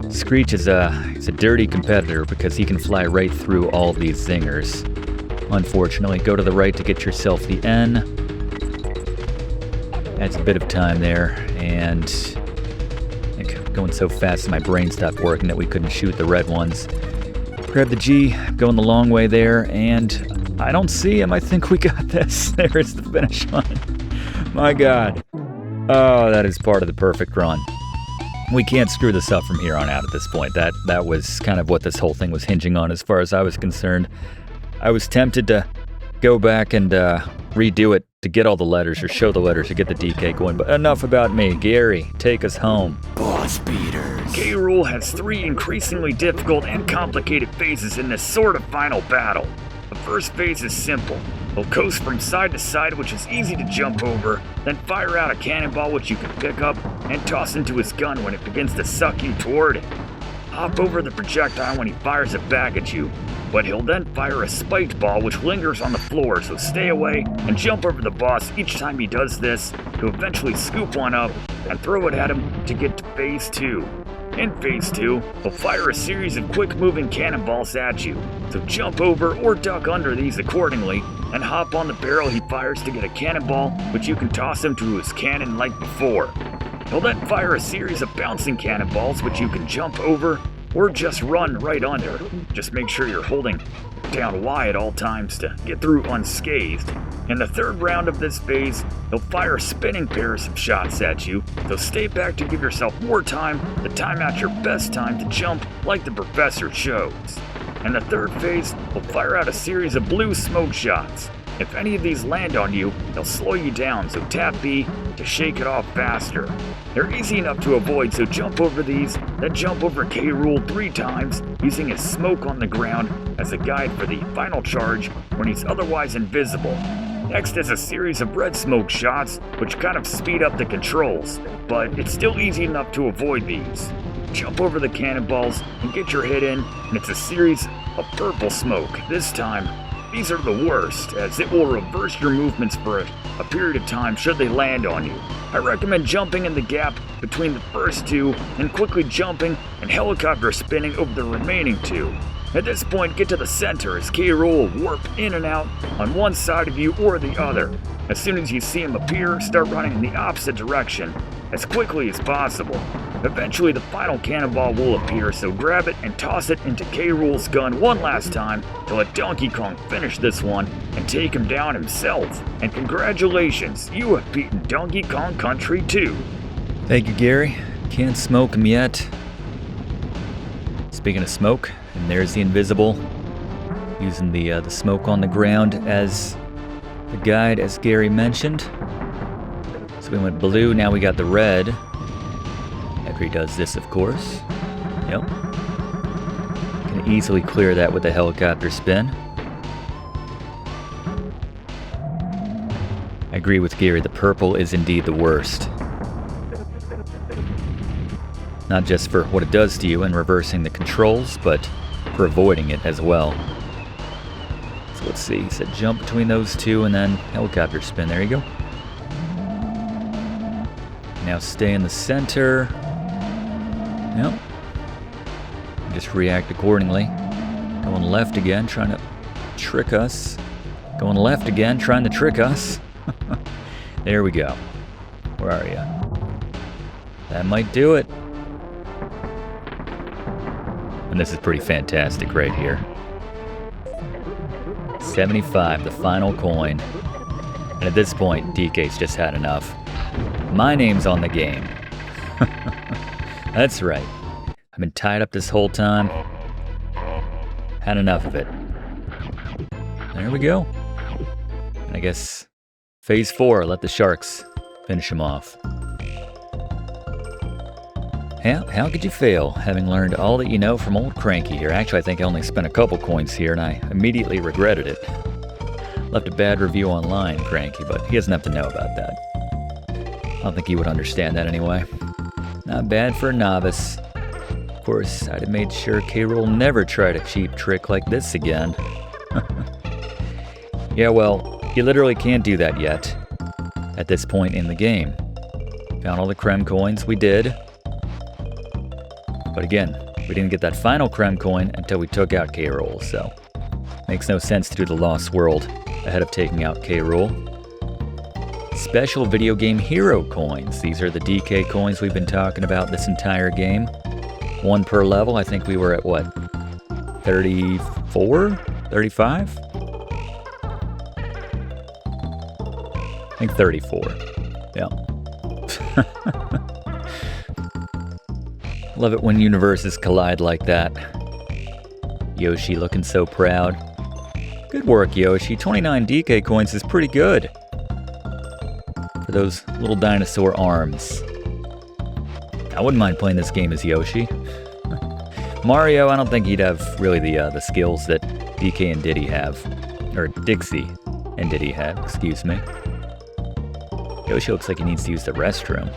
Screech is he's a dirty competitor because he can fly right through all these zingers. Unfortunately, go to the right to get yourself the N. Adds a bit of time there, and I think going so fast my brain stopped working that we couldn't shoot the red ones. Grab the G, going the long way there, and I don't see him. I think we got this. There is the finish line. My God. Oh, that is part of the perfect run. We can't screw this up from here on out at this point. That was kind of what this whole thing was hinging on as far as I was concerned. I was tempted to go back and redo it to get all the letters or show the letters to get the DK going, but enough about me. Gary, take us home. Boss beaters. K. Rool has 3 increasingly difficult and complicated phases in this sort of final battle. The first phase is simple. He'll coast from side to side, which is easy to jump over, then fire out a cannonball which you can pick up and toss into his gun when it begins to suck you toward it. Hop over the projectile when he fires it back at you, but he'll then fire a spiked ball which lingers on the floor, so stay away and jump over the boss each time he does this to eventually scoop one up and throw it at him to get to phase 2. In phase 2, he'll fire a series of quick-moving cannonballs at you, so jump over or duck under these accordingly, and hop on the barrel he fires to get a cannonball, which you can toss him to his cannon like before. He'll then fire a series of bouncing cannonballs, which you can jump over or just run right under. Just make sure you're holding down Y at all times to get through unscathed. In the third round of this phase, he'll fire spinning pairs of shots at you, so stay back to give yourself more time to time out your best time to jump like the professor shows. In the third phase, he'll fire out a series of blue smoke shots. If any of these land on you, they'll slow you down, so tap B to shake it off faster. They're easy enough to avoid, so jump over these, then jump over K. Rool 3 times, using his smoke on the ground as a guide for the final charge when he's otherwise invisible. Next is a series of red smoke shots, which kind of speed up the controls, but it's still easy enough to avoid these. Jump over the cannonballs and get your hit in, and it's a series of purple smoke. This time, these are the worst, as it will reverse your movements for a period of time should they land on you. I recommend jumping in the gap between the first two and quickly jumping and helicopter spinning over the remaining two. At this point, get to the center as K. Rool will warp in and out on one side of you or the other. As soon as you see him appear, start running in the opposite direction as quickly as possible. Eventually, the final cannonball will appear, so grab it and toss it into K. Rool's gun one last time to let Donkey Kong finish this one and take him down himself. And congratulations, you have beaten Donkey Kong Country 2. Thank you, Gary. Can't smoke him yet. Speaking of smoke, and there's the invisible, using the smoke on the ground as the guide, as Gary mentioned. So we went blue, now we got the red. After he does this, of course. Yep. Can easily clear that with a helicopter spin. I agree with Gary, the purple is indeed the worst. Not just for what it does to you in reversing the controls, but for avoiding it as well. So let's see, he said jump between those two and then helicopter spin, there you go. Now stay in the center. Yep. Just react accordingly. Going left again, trying to trick us. Going left again, trying to trick us. There we go. Where are you? That might do it. And this is pretty fantastic right here. 75, the final coin. And at this point, DK's just had enough. My name's on the game. That's right. I've been tied up this whole time. Had enough of it. There we go. And I guess phase 4, let the sharks finish him off. How could you fail, having learned all that you know from old Cranky here? Actually, I think I only spent a couple coins here, and I immediately regretted it. Left a bad review online, Cranky, but he doesn't have to know about that. I don't think he would understand that anyway. Not bad for a novice. Of course, I'd have made sure K. Rool never tried a cheap trick like this again. Yeah, well, you literally can't do that yet, at this point in the game. Found all the Krem coins, we did. But again, we didn't get that final Krem coin until we took out K. Rool, so makes no sense to do the Lost World ahead of taking out K. Rool. Special video game hero coins. These are the DK coins we've been talking about this entire game. One per level. I think we were at what? 34? 35? I think 34. Yeah. Love it when universes collide like that. Yoshi looking so proud. Good work, Yoshi. 29 DK coins is pretty good. For those little dinosaur arms. I wouldn't mind playing this game as Yoshi. Mario, I don't think he'd have really the skills that DK and Diddy have. Or Dixie and Diddy have, excuse me. Yoshi looks like he needs to use the restroom.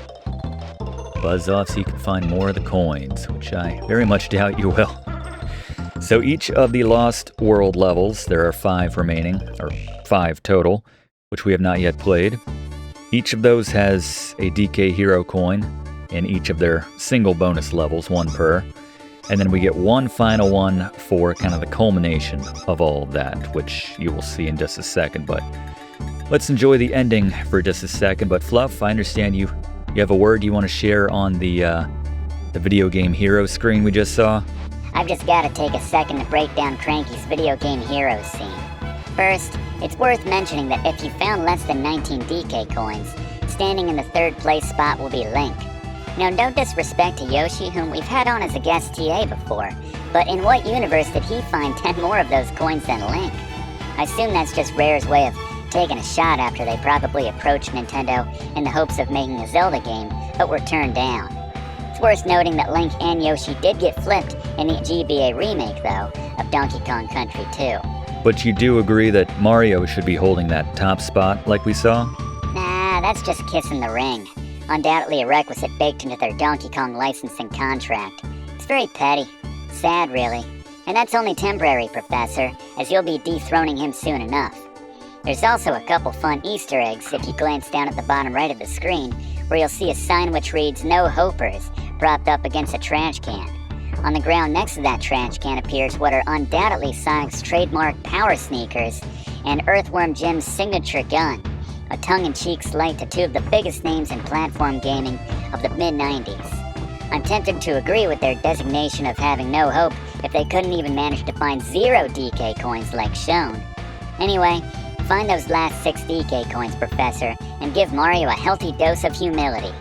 Buzz off so you can find more of the coins, which I very much doubt you will. So each of the Lost World levels, there are 5 remaining, or 5 total, which we have not yet played. Each of those has a DK hero coin in each of their single bonus levels, 1 per. And then we get one final one for kind of the culmination of all of that, which you will see in just a second. But let's enjoy the ending for just a second. But Fluff, I understand you have a word you want to share on the video game hero screen we just saw? I've just got to take a second to break down Cranky's video game heroes scene. First, it's worth mentioning that if you found less than 19 DK coins, standing in the 3rd place spot will be Link. Now, no disrespect to Yoshi, whom we've had on as a guest TA before, but in what universe did he find 10 more of those coins than Link? I assume that's just Rare's way of taking a shot after they probably approached Nintendo in the hopes of making a Zelda game, but were turned down. It's worth noting that Link and Yoshi did get flipped in the GBA remake, though, of Donkey Kong Country 2. But you do agree that Mario should be holding that top spot like we saw? Nah, that's just kissing the ring. Undoubtedly a requisite baked into their Donkey Kong licensing contract. It's very petty. Sad, really. And that's only temporary, Professor, as you'll be dethroning him soon enough. There's also a couple fun Easter eggs if you glance down at the bottom right of the screen, where you'll see a sign which reads "No Hopers" propped up against a trash can. On the ground next to that trash can appears what are undoubtedly Sonic's trademark power sneakers and Earthworm Jim's signature gun, a tongue-in-cheek slight to two of the biggest names in platform gaming of the mid-90s. I'm tempted to agree with their designation of having no hope if they couldn't even manage to find 0 DK coins like shown. Anyway, find those last 6 DK coins, Professor, and give Mario a healthy dose of humility.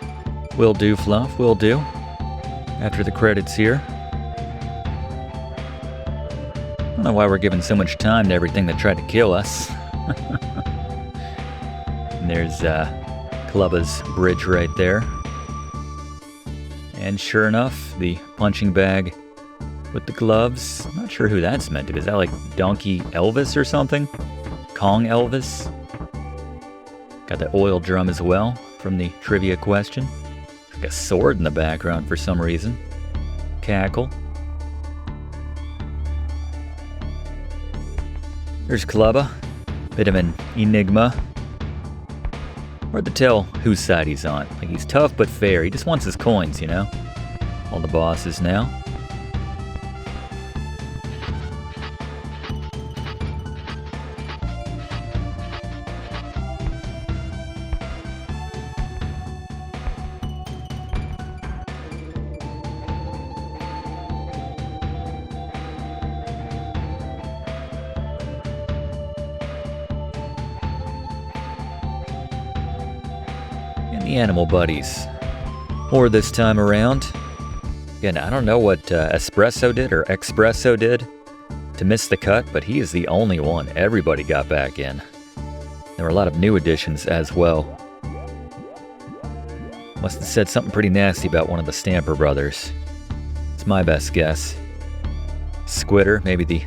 Will do, Fluff, will do. After the credits here. I don't know why we're giving so much time to everything that tried to kill us. And there's Clubba's bridge right there. And sure enough, the punching bag with the gloves. I'm not sure who that's meant to be. Is that like Donkey Elvis or something? Kong Elvis? Got the oil drum as well from the trivia question. Like a sword in the background for some reason. Cackle. There's Klubba. Bit of an enigma. Hard to tell whose side he's on. Like, he's tough but fair. He just wants his coins, you know? All the bosses now. The animal buddies. Or this time around. Again, I don't know what Espresso did or Expresso did to miss the cut, but he is the only one. Everybody got back in. There were a lot of new additions as well. Must have said something pretty nasty about one of the Stamper brothers. It's my best guess. Squitter, maybe the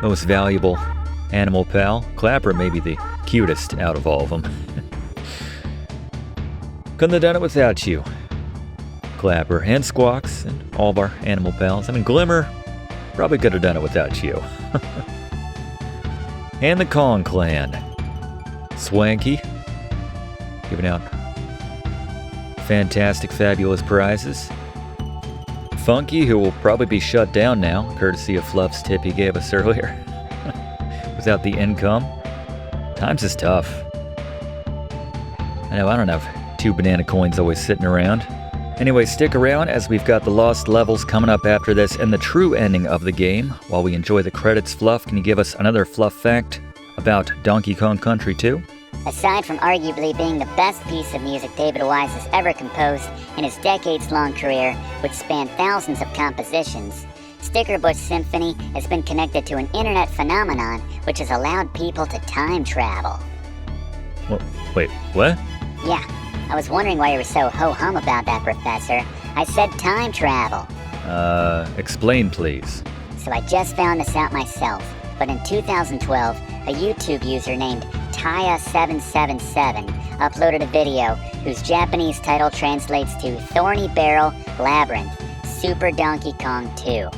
most valuable animal pal. Clapper, maybe the cutest out of all of them. Couldn't have done it without you. Clapper and Squawks and all of our animal pals. I mean, Glimmer probably could have done it without you. And the Kong clan. Swanky, giving out fantastic, fabulous prizes. Funky, who will probably be shut down now, courtesy of Fluff's tip he gave us earlier. Without the income. Times is tough. I know, I don't have 2 banana coins always sitting around. Anyway, stick around as we've got the lost levels coming up after this and the true ending of the game. While we enjoy the credits, Fluff, can you give us another Fluff fact about Donkey Kong Country 2? Aside from arguably being the best piece of music David Wise has ever composed in his decades-long career, which spanned thousands of compositions, Sticker Bush Symphony has been connected to an internet phenomenon which has allowed people to time travel. Wait, what? Yeah. I was wondering why you were so ho-hum about that, Professor. I said time travel. Explain, please. So I just found this out myself, but in 2012, a YouTube user named Taya777 uploaded a video whose Japanese title translates to Thorny Barrel Labyrinth Super Donkey Kong 2.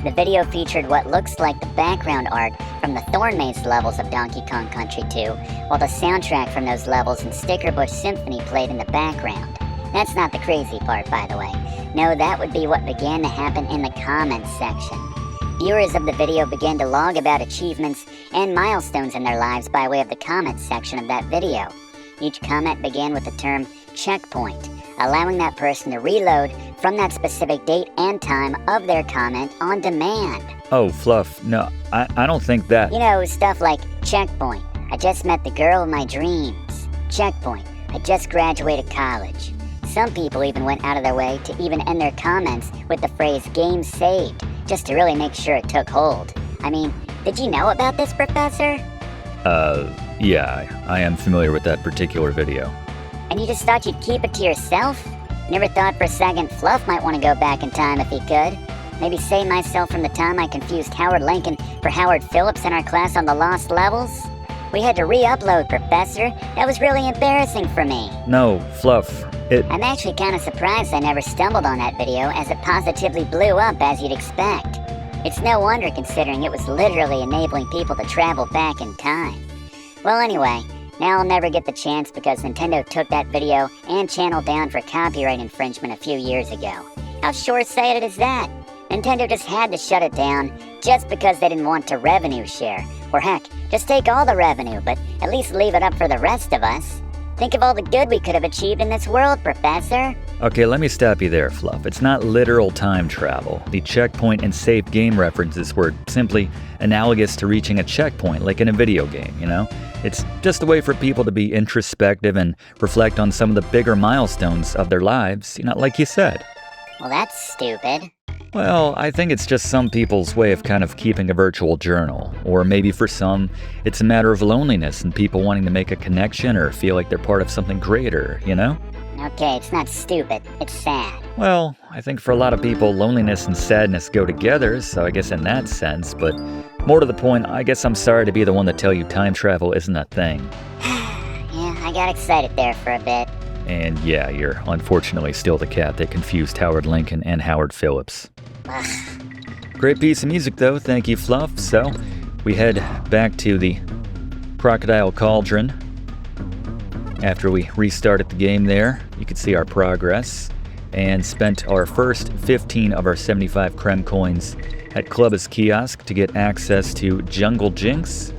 The video featured what looks like the background art from the Thorn Maze levels of Donkey Kong Country 2, while the soundtrack from those levels and Sticker Bush Symphony played in the background. That's not the crazy part, by the way. No, that would be what began to happen in the comments section. Viewers of the video began to log about achievements and milestones in their lives by way of the comments section of that video. Each comment began with the term checkpoint, allowing that person to reload from that specific date and time of their comment on demand. Oh, Fluff, no, I don't think that... You know, stuff like, checkpoint, I just met the girl of my dreams. Checkpoint, I just graduated college. Some people even went out of their way to even end their comments with the phrase game saved, just to really make sure it took hold. I mean, did you know about this, Professor? Yeah, I am familiar with that particular video. And you just thought you'd keep it to yourself? Never thought for a second Fluff might want to go back in time if he could? Maybe save myself from the time I confused Howard Lincoln for Howard Phillips in our class on the lost levels? We had to re-upload, Professor. That was really embarrassing for me. No, Fluff. I'm actually kind of surprised I never stumbled on that video, as it positively blew up as you'd expect. It's no wonder, considering it was literally enabling people to travel back in time. Well, anyway, now I'll never get the chance because Nintendo took that video and channel down for copyright infringement a few years ago. How short-sighted is that? Nintendo just had to shut it down just because they didn't want to revenue share. Or heck, just take all the revenue, but at least leave it up for the rest of us. Think of all the good we could have achieved in this world, Professor. Okay, let me stop you there, Fluff. It's not literal time travel. The checkpoint and save game references were simply analogous to reaching a checkpoint, like in a video game, you know? It's just a way for people to be introspective and reflect on some of the bigger milestones of their lives, you know, like you said. Well, that's stupid. Well, I think it's just some people's way of kind of keeping a virtual journal. Or maybe for some, it's a matter of loneliness and people wanting to make a connection or feel like they're part of something greater, you know? Okay, it's not stupid, it's sad. Well, I think for a lot of people, loneliness and sadness go together, so I guess in that sense, but more to the point, I guess I'm sorry to be the one to tell you time travel isn't a thing. Yeah, I got excited there for a bit. And yeah, you're unfortunately still the cat that confused Howard Lincoln and Howard Phillips. Great piece of music though, thank you, Fluff. So, we head back to the Crocodile Cauldron. After we restarted the game there, you can see our progress, and spent our first 15 of our 75 Krem coins at Clubba's kiosk to get access to Jungle Jinx.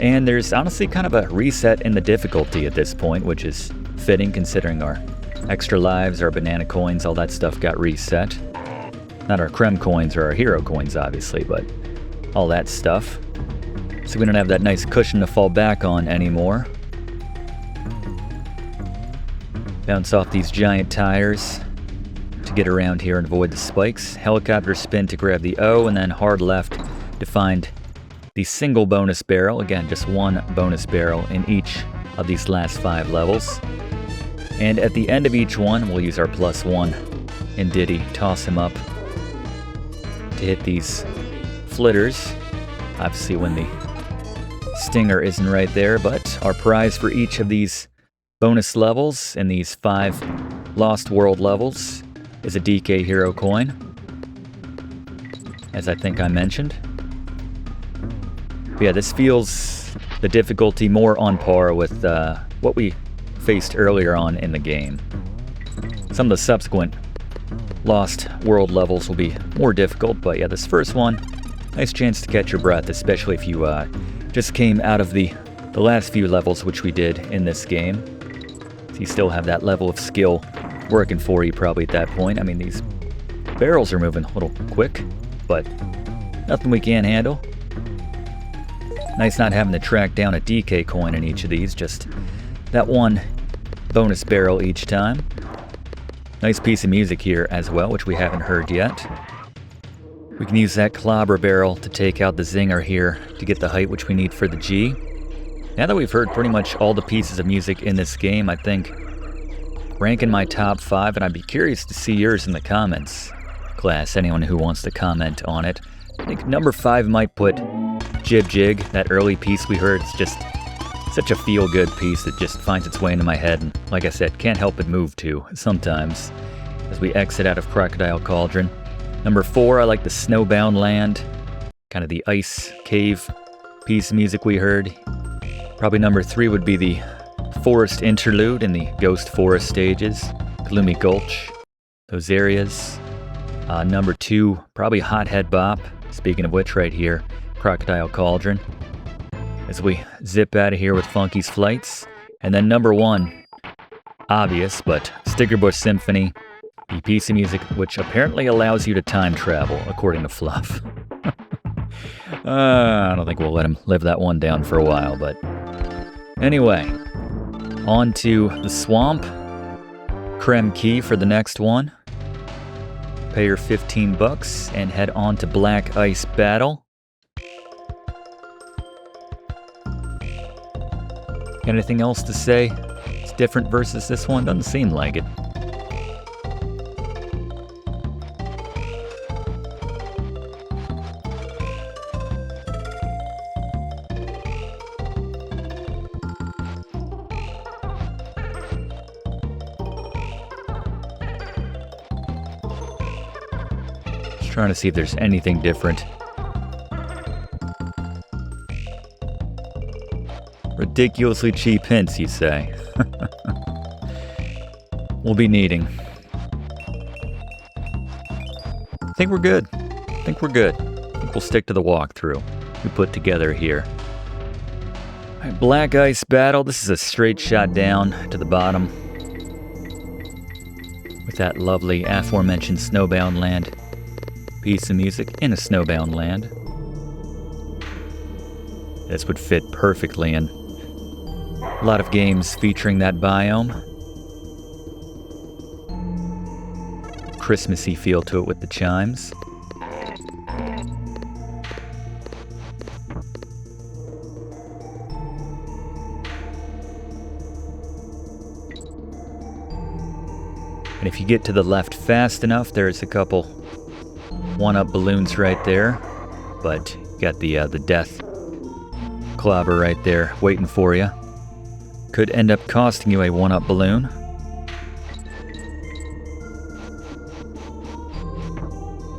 And there's honestly kind of a reset in the difficulty at this point, which is fitting considering our extra lives, our banana coins, all that stuff got reset. Not our Krem coins or our hero coins, obviously, but all that stuff. So we don't have that nice cushion to fall back on anymore. Bounce off these giant tires to get around here and avoid the spikes. Helicopter spin to grab the O, and then hard left to find the single bonus barrel. Again, just one bonus barrel in each of these last 5 levels. And at the end of each one, we'll use our +1 in Diddy, toss him up to hit these flitters. Obviously when the stinger isn't right there, but our prize for each of these bonus levels in these 5 Lost World levels is a DK Hero coin, as I think I mentioned. But yeah, this feels the difficulty more on par with what we faced earlier on in the game. Some of the subsequent Lost World levels will be more difficult, but yeah, this first one, nice chance to catch your breath, especially if you just came out of the last few levels which we did in this game. So you still have that level of skill working for you probably at that point. I mean, these barrels are moving a little quick, but nothing we can't handle. Nice not having to track down a DK coin in each of these, just that one bonus barrel each time. Nice piece of music here as well, which we haven't heard yet. We can use that Clobber barrel to take out the Zinger here to get the height which we need for the G. Now that we've heard pretty much all the pieces of music in this game, I think ranking my top 5, and I'd be curious to see yours in the comments, class, anyone who wants to comment on it. I think number 5 might put Jib Jig, that early piece we heard. It's just such a feel-good piece that just finds its way into my head, and like I said, can't help but move to sometimes as we exit out of Crocodile Cauldron. Number 4, I like the Snowbound Land, kind of the ice cave piece of music we heard. Probably number 3 would be the Forest Interlude in the Ghost Forest stages, Gloomy Gulch, those areas. Number 2, probably Hothead Bop, speaking of which right here, Crocodile Cauldron, as we zip out of here with Funky's Flights. And then number 1, obvious, but Stickerbush Symphony, the piece of music which apparently allows you to time travel, according to Fluff. I don't think we'll let him live that one down for a while, but anyway, on to the swamp. Krem Key for the next one. Pay your $15 and head on to Black Ice Battle. Anything else to say? It's different versus this one? Doesn't seem like it. Trying to see if there's anything different. Ridiculously cheap hints, you say? We'll be needing. I think we're good. I think we'll stick to the walkthrough we put together here. All right, Black Ice Battle. This is a straight shot down to the bottom with that lovely aforementioned Snowbound Land piece of music in a Snowbound Land. This would fit perfectly in a lot of games featuring that biome. Christmassy feel to it with the chimes. And if you get to the left fast enough, there's a couple one-up balloons right there. But you got the death clobber right there waiting for you. Could end up costing you a one-up balloon.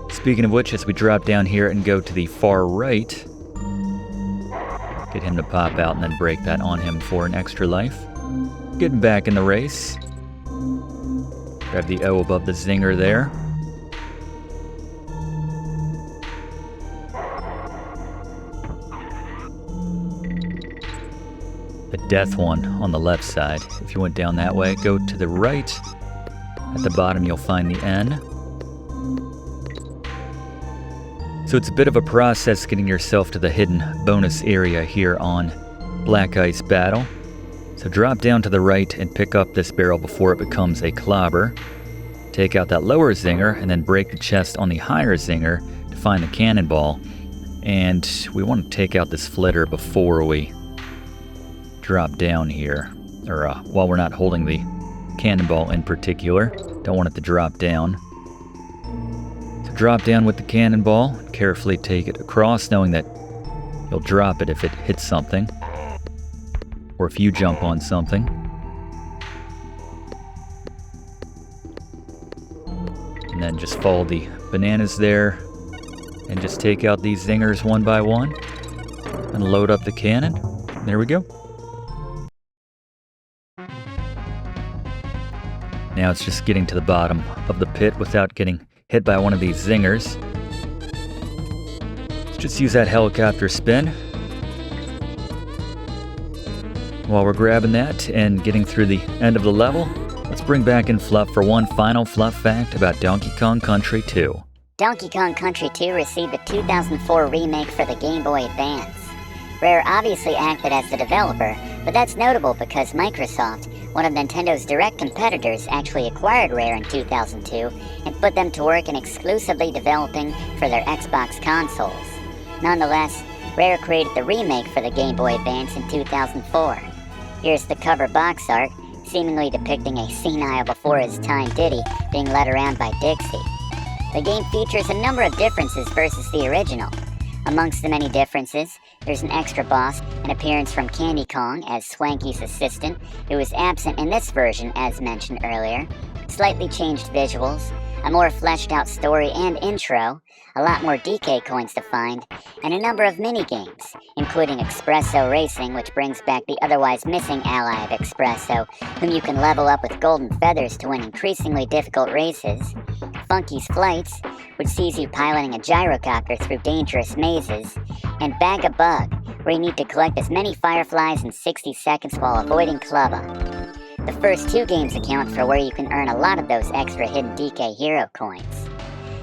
Speaking of which, as we drop down here and go to the far right, get him to pop out and then break that on him for an extra life. Getting back in the race. Grab the O above the zinger there. The death one on the left side. If you went down that way, go to the right. At the bottom you'll find the N. So it's a bit of a process getting yourself to the hidden bonus area here on Black Ice Battle. So drop down to the right and pick up this barrel before it becomes a clobber. Take out that lower zinger and then break the chest on the higher zinger to find the cannonball. And we want to take out this flitter before we drop down here. Or while we're not holding the cannonball in particular. Don't want it to drop down. Drop down with the cannonball, carefully take it across, knowing that you'll drop it if it hits something, or if you jump on something. And then just follow the bananas there, and just take out these zingers one by one, and load up the cannon. There we go. Now it's just getting to the bottom of the pit without getting hit by one of these zingers. Let's just use that helicopter spin. While we're grabbing that and getting through the end of the level, let's bring back in Fluff for one final Fluff fact about Donkey Kong Country 2. Donkey Kong Country 2 received a 2004 remake for the Game Boy Advance. Rare obviously acted as the developer, but that's notable because Microsoft, one of Nintendo's direct competitors, actually acquired Rare in 2002 and put them to work in exclusively developing for their Xbox consoles. Nonetheless, Rare created the remake for the Game Boy Advance in 2004. Here's the cover box art, seemingly depicting a senile before his time Diddy being led around by Dixie. The game features a number of differences versus the original. Amongst the many differences, there's an extra boss, an appearance from Candy Kong as Swanky's assistant, who is absent in this version as mentioned earlier, slightly changed visuals, a more fleshed out story and intro, a lot more DK coins to find, and a number of mini-games, including Espresso Racing, which brings back the otherwise missing ally of Espresso, whom you can level up with golden feathers to win increasingly difficult races, Funky's Flights, which sees you piloting a gyrocopter through dangerous mazes, and Bag a Bug, where you need to collect as many fireflies in 60 seconds while avoiding Clubba. The first two games account for where you can earn a lot of those extra hidden DK hero coins.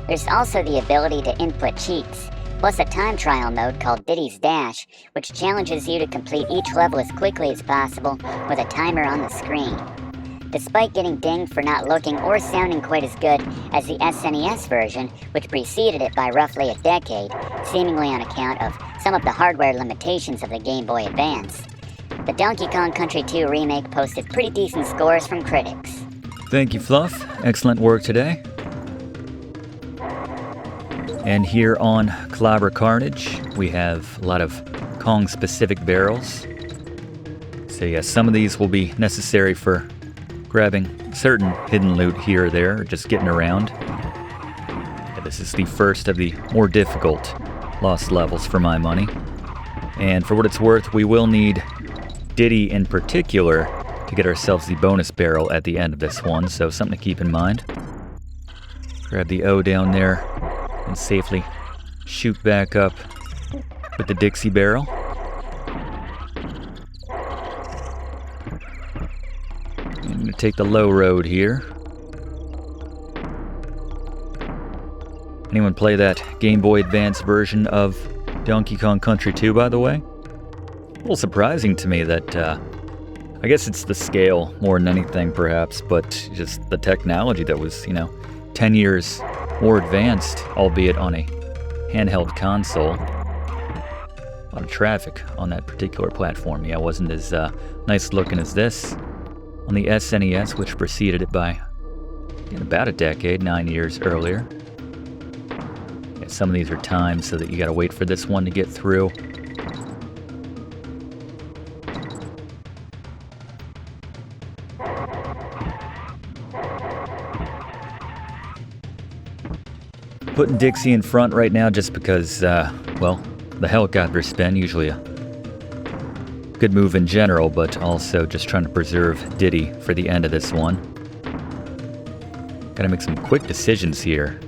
There's also the ability to input cheats, plus a time trial mode called Diddy's Dash, which challenges you to complete each level as quickly as possible with a timer on the screen. Despite getting dinged for not looking or sounding quite as good as the SNES version, which preceded it by roughly a decade, seemingly on account of some of the hardware limitations of the Game Boy Advance, the Donkey Kong Country 2 remake posted pretty decent scores from critics. Thank you, Fluff. Excellent work today. And here on Clobber Carnage, we have a lot of Kong-specific barrels. So yeah, some of these will be necessary for grabbing certain hidden loot here or there, or just getting around. Yeah, this is the first of the more difficult lost levels for my money. And for what it's worth, we will need Diddy in particular to get ourselves the bonus barrel at the end of this one, so something to keep in mind. Grab the O down there and safely shoot back up with the Dixie barrel. I'm going to take the low road here. Anyone play that Game Boy Advance version of Donkey Kong Country 2, by the way? A little surprising to me that, I guess it's the scale more than anything, perhaps, but just the technology that was, 10 years more advanced, albeit on a handheld console. A lot of traffic on that particular platform. Yeah, it wasn't as nice looking as this on the SNES, which preceded it by about a decade, 9 years earlier. Yeah, some of these are timed so that you gotta wait for this one to get through. Putting Dixie in front right now just because, the helicopter spin, usually a good move in general, but also just trying to preserve Diddy for the end of this one. Gotta make some quick decisions here,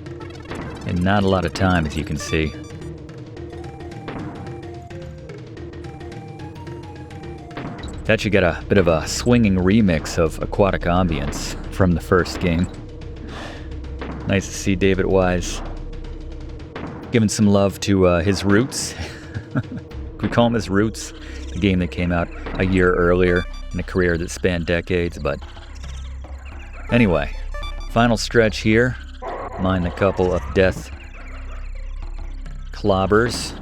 and not a lot of time, as you can see. It's actually got a bit of a swinging remix of Aquatic Ambience from the first game. Nice to see David Wise giving some love to his roots. Can we call him his roots? The game that came out a year earlier in a career that spanned decades, but anyway, final stretch here. Mine a couple of death clobbers.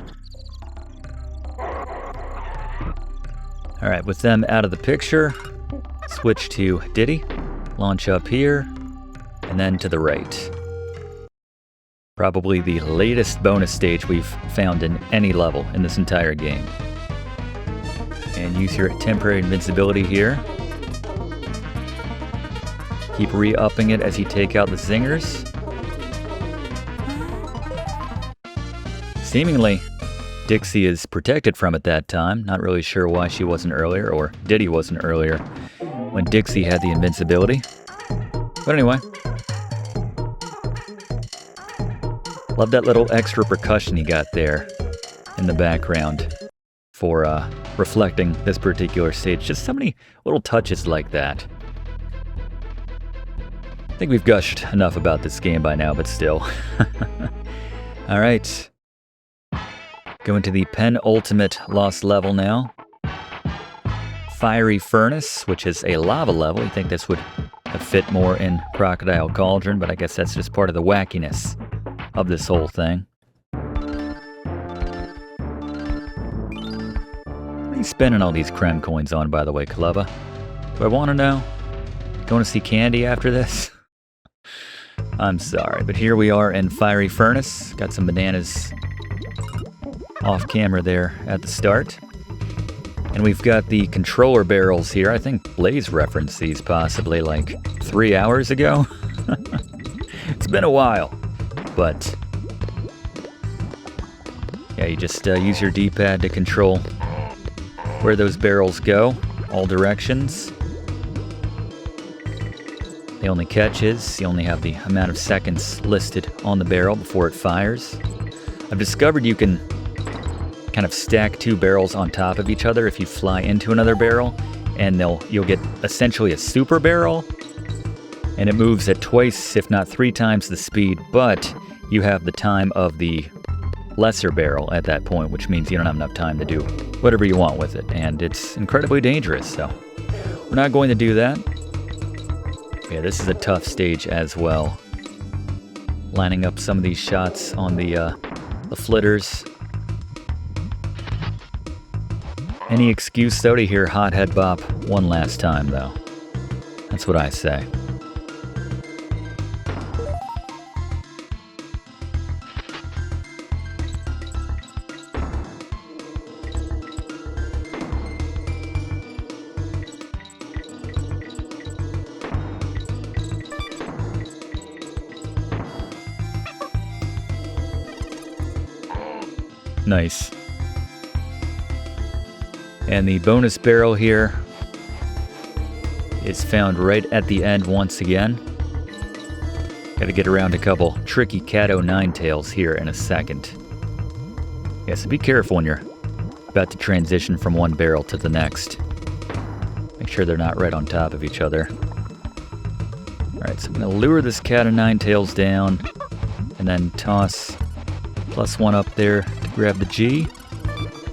Alright, with them out of the picture, switch to Diddy, launch up here, and then to the right. Probably the latest bonus stage we've found in any level in this entire game. And use your temporary invincibility here. Keep re-upping it as you take out the zingers. Seemingly, Dixie is protected from it that time. Not really sure why she wasn't earlier, or Diddy wasn't earlier when Dixie had the invincibility. But anyway. Love that little extra percussion he got there in the background for reflecting this particular stage. Just so many little touches like that. I think we've gushed enough about this game by now, but still. Alright. Going to the penultimate lost level now. Fiery Furnace, which is a lava level. You'd think this would have fit more in Crocodile Cauldron, but I guess that's just part of the wackiness of this whole thing. What are you spending all these Krem coins on, by the way, Klubba? Do I want to know? Going to see Candy after this? I'm sorry, but here we are in Fiery Furnace. Got some bananas off camera there at the start. And we've got the controller barrels here. I think Blaze referenced these possibly like 3 hours ago. It's been a while. But yeah, you just use your D-pad to control where those barrels go, all directions. The only catch is you only have the amount of seconds listed on the barrel before it fires. I've discovered you can kind of stack two barrels on top of each other if you fly into another barrel, and you'll get essentially a super barrel. And it moves at twice, if not 3 times the speed, but you have the time of the lesser barrel at that point, which means you don't have enough time to do whatever you want with it, and it's incredibly dangerous, so we're not going to do that. Yeah, this is a tough stage as well. Lining up some of these shots on the flitters. Any excuse, though, to hear Hothead Bop one last time, though. That's what I say. Nice. And the bonus barrel here is found right at the end once again. Gotta get around a couple tricky cat-o' nine-tails here in a second. Yeah, so be careful when you're about to transition from one barrel to the next. Make sure they're not right on top of each other. Alright, so I'm gonna lure this cat-o' nine-tails down and then toss +1 up there to grab the G.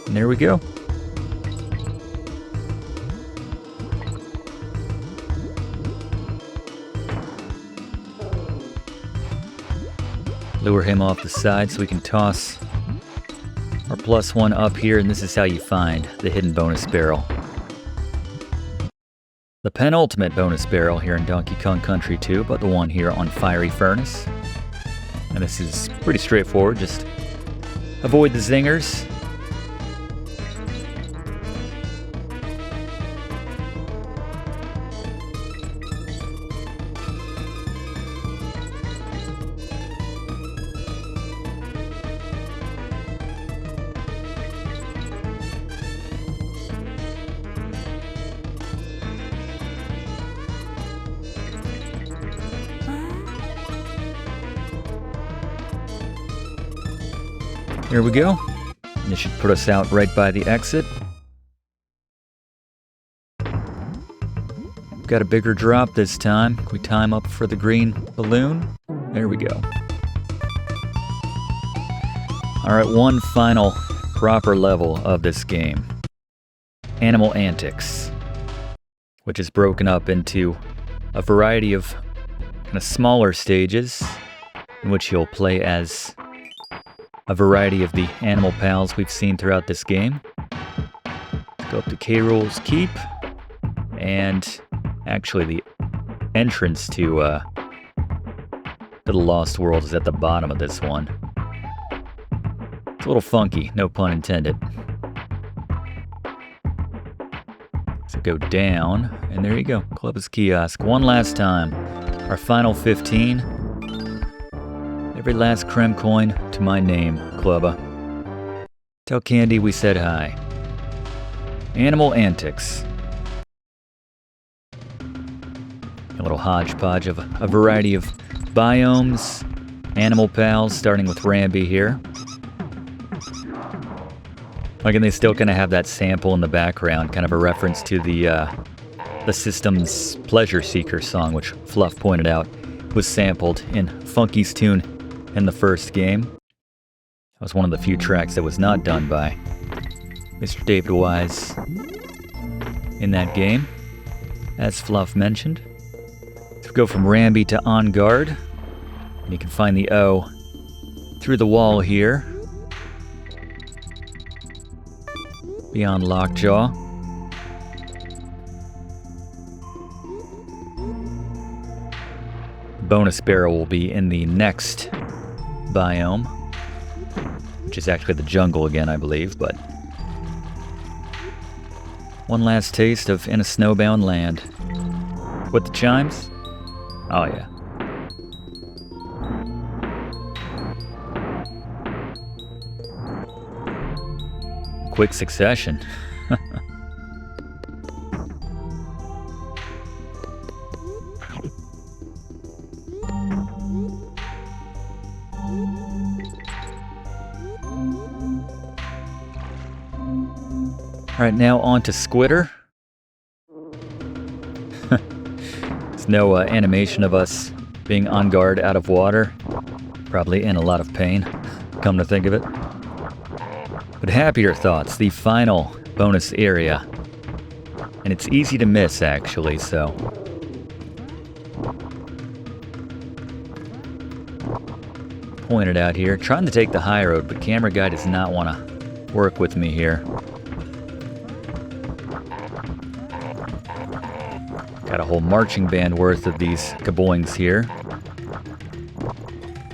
And there we go. Lure him off the side so we can toss our +1 up here, and this is how you find the hidden bonus barrel. The penultimate bonus barrel here in Donkey Kong Country 2, but the one here on Fiery Furnace. And this is pretty straightforward, just avoid the zingers. Here we go. This should put us out right by the exit. Got a bigger drop this time. Can we time up for the green balloon? There we go. Alright, one final proper level of this game. Animal Antics, which is broken up into a variety of kind of smaller stages in which you'll play as a variety of the animal pals we've seen throughout this game. Let's go up to K. Rool's Keep, and actually the entrance to the Lost World is at the bottom of this one. It's a little funky, no pun intended. So go down, and there you go, Club's Kiosk. One last time, our final 15. Every last Kremkoin to my name, Klubba. Tell Candy we said hi. Animal Antics. A little hodgepodge of a variety of biomes, animal pals, starting with Rambi here. Again, they still kind of have that sample in the background, kind of a reference to the system's Pleasure Seeker song, which Fluff pointed out was sampled in Funky's tune in the first game. That was one of the few tracks that was not done by Mr. David Wise in that game, as Fluff mentioned. So we go from Rambi to On Guard, and you can find the O through the wall here, beyond Lockjaw. Bonus barrel will be in the next biome, which is actually the jungle again, I believe, but one last taste of In a Snowbound Land. With the chimes? Oh yeah. Quick succession. Alright, now on to Squitter. There's no animation of us being on guard out of water. Probably in a lot of pain, come to think of it. But happier thoughts, the final bonus area. And it's easy to miss, actually, so. Pointed out here. Trying to take the high road, but camera guy does not want to work with me here. Got a whole marching band worth of these kaboings here.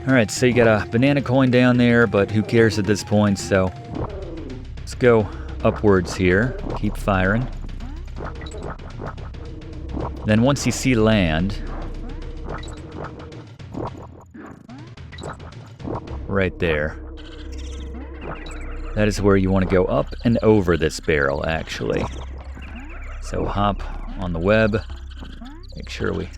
Alright, so you got a banana coin down there, but who cares at this point, so let's go upwards here. Keep firing. Then once you see land, right there, that is where you want to go up and over this barrel, actually. So hop on the web, make sure we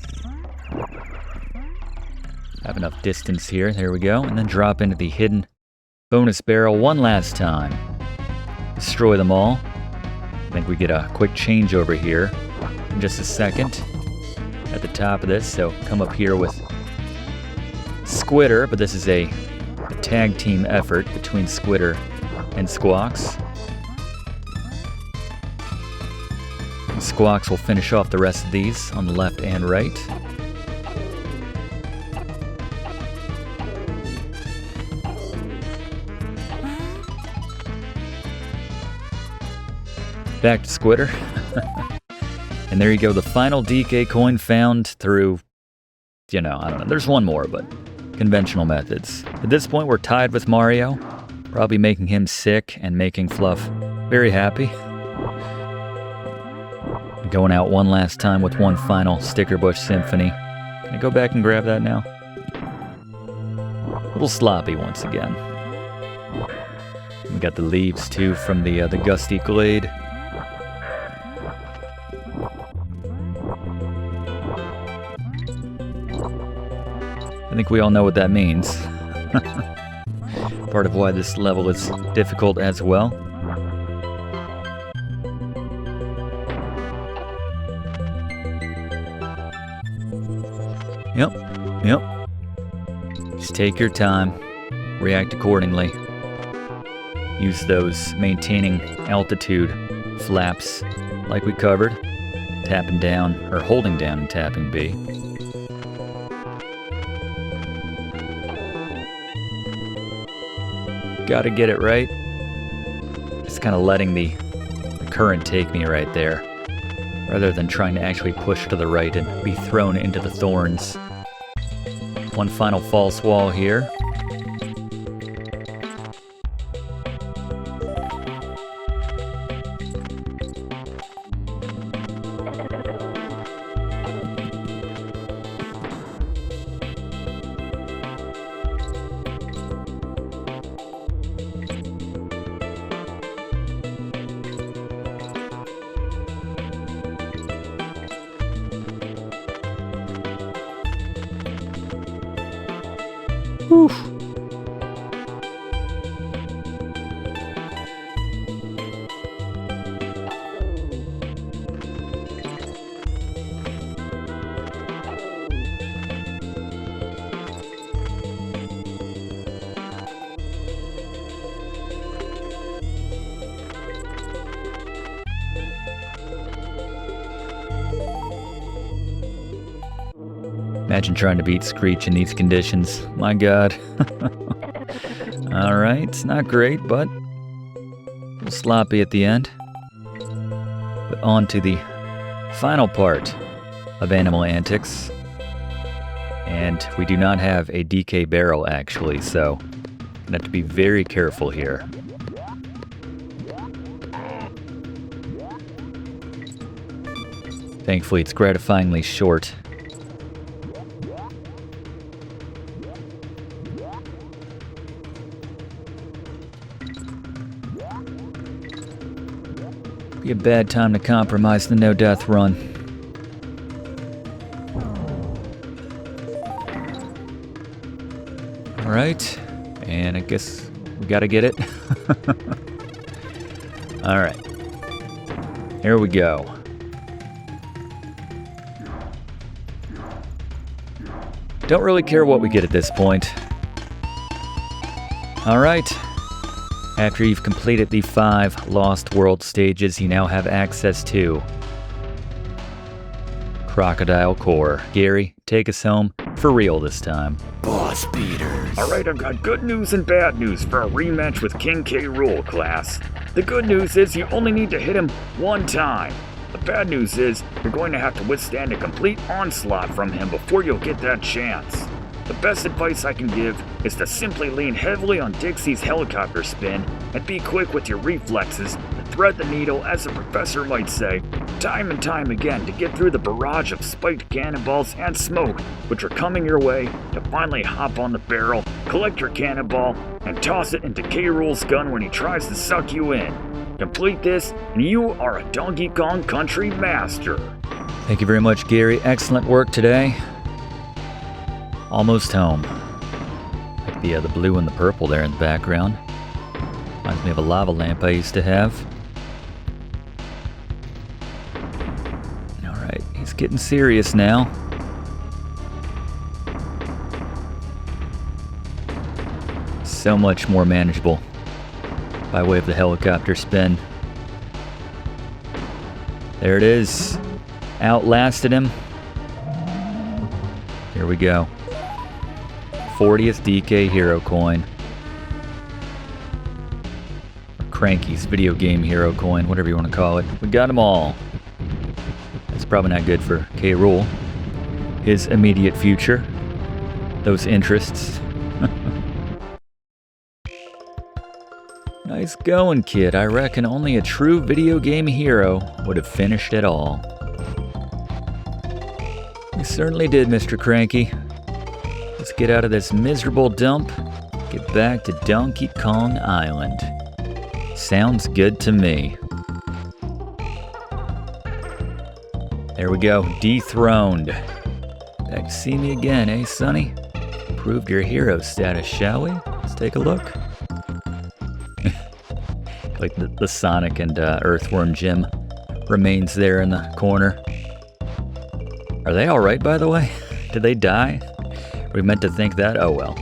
have enough distance here. There we go. And then drop into the hidden bonus barrel one last time. Destroy them all. I think we get a quick change over here in just a second at the top of this. So come up here with Squitter, but this is a tag team effort between Squitter and Squawks. And Squawks will finish off the rest of these on the left and right. Back to Squitter. And there you go, the final DK coin found through, I don't know, there's one more, but conventional methods. At this point, we're tied with Mario, probably making him sick and making Fluff very happy. Going out one last time with one final Sticker Bush Symphony. Can I go back and grab that now? A little sloppy once again. We got the leaves too from the Gusty Glade. I think we all know what that means. Part of why this level is difficult as well. Yep. Just take your time, react accordingly. Use those maintaining altitude flaps like we covered. Tapping down, or holding down and tapping B. Gotta get it right. Just kind of letting the current take me right there, rather than trying to actually push to the right and be thrown into the thorns. One final false wall here. Whew. Imagine trying to beat Screech in these conditions. My God. Alright, not great, but a little sloppy at the end. But on to the final part of Animal Antics. And we do not have a DK barrel, actually, so I'm gonna have to be very careful here. Thankfully, it's gratifyingly short. Be a bad time to compromise the no-death run. Alright, and I guess we gotta get it. Alright, here we go. Don't really care what we get at this point. Alright. After you've completed the 5 Lost World stages, you now have access to Crocodile Core. Gary, take us home for real this time. Boss beaters. Alright, I've got good news and bad news for a rematch with King K. Rool class. The good news is you only need to hit him one time. The bad news is you're going to have to withstand a complete onslaught from him before you'll get that chance. The best advice I can give is to simply lean heavily on Dixie's helicopter spin and be quick with your reflexes to thread the needle, as the professor might say, time and time again to get through the barrage of spiked cannonballs and smoke which are coming your way, to finally hop on the barrel, collect your cannonball, and toss it into K. Rool's gun when he tries to suck you in. Complete this, and you are a Donkey Kong Country master. Thank you very much, Gary. Excellent work today. Almost home. Like the blue and the purple there in the background. Reminds me of a lava lamp I used to have. Alright, he's getting serious now. So much more manageable by way of the helicopter spin. There it is. Outlasted him. Here we go. 40th DK Hero Coin. Cranky's Video Game Hero Coin, whatever you want to call it. We got them all. That's probably not good for K. Rool. His immediate future. Those interests. Nice going, kid. I reckon only a true video game hero would have finished it all. You certainly did, Mr. Cranky. Let's get out of this miserable dump. Get back to Donkey Kong Island. Sounds good to me. There we go. Dethroned. Back to see me again, eh, Sonny? Proved your hero status, shall we? Let's take a look. Like the Sonic and Earthworm Jim remains there in the corner. Are they alright, by the way? Did they die? We meant to think that? Oh well.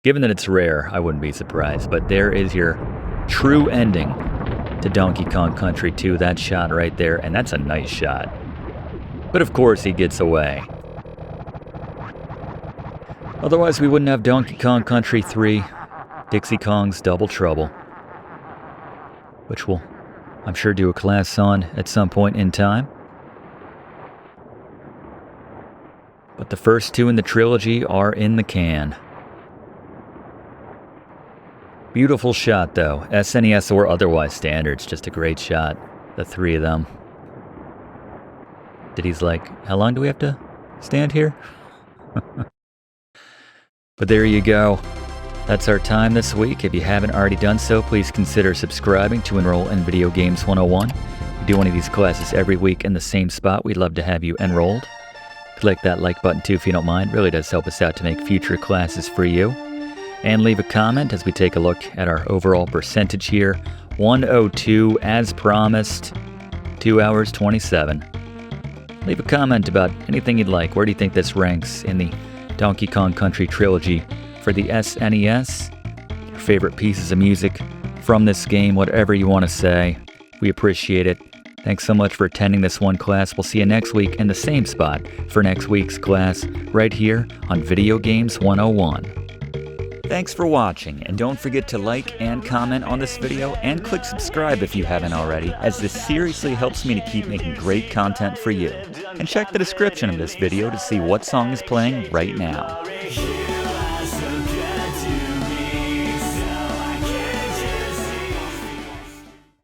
Given that it's rare, I wouldn't be surprised. But there is your true ending to Donkey Kong Country 2. That shot right there, and that's a nice shot. But of course he gets away. Otherwise we wouldn't have Donkey Kong Country 3, Dixie Kong's Double Trouble, which we'll, I'm sure, do a class on at some point in time. But the first two in the trilogy are in the can. Beautiful shot, though. SNES or otherwise standards, just a great shot. The three of them. Diddy's like, how long do we have to stand here? But there you go. That's our time this week. If you haven't already done so, please consider subscribing to enroll in Video Games 101. We do one of these classes every week in the same spot. We'd love to have you enrolled. Click that like button too if you don't mind. It really does help us out to make future classes for you. And leave a comment as we take a look at our overall percentage here. 102 as promised. 2 hours 27. Leave a comment about anything you'd like. Where do you think this ranks in the Donkey Kong Country trilogy for the SNES? Your favorite pieces of music from this game, whatever you want to say. We appreciate it. Thanks so much for attending this one class. We'll see you next week in the same spot for next week's class, right here on Video Games 101. Thanks for watching, and don't forget to like and comment on this video, and click subscribe if you haven't already, as this seriously helps me to keep making great content for you. And check the description of this video to see what song is playing right now.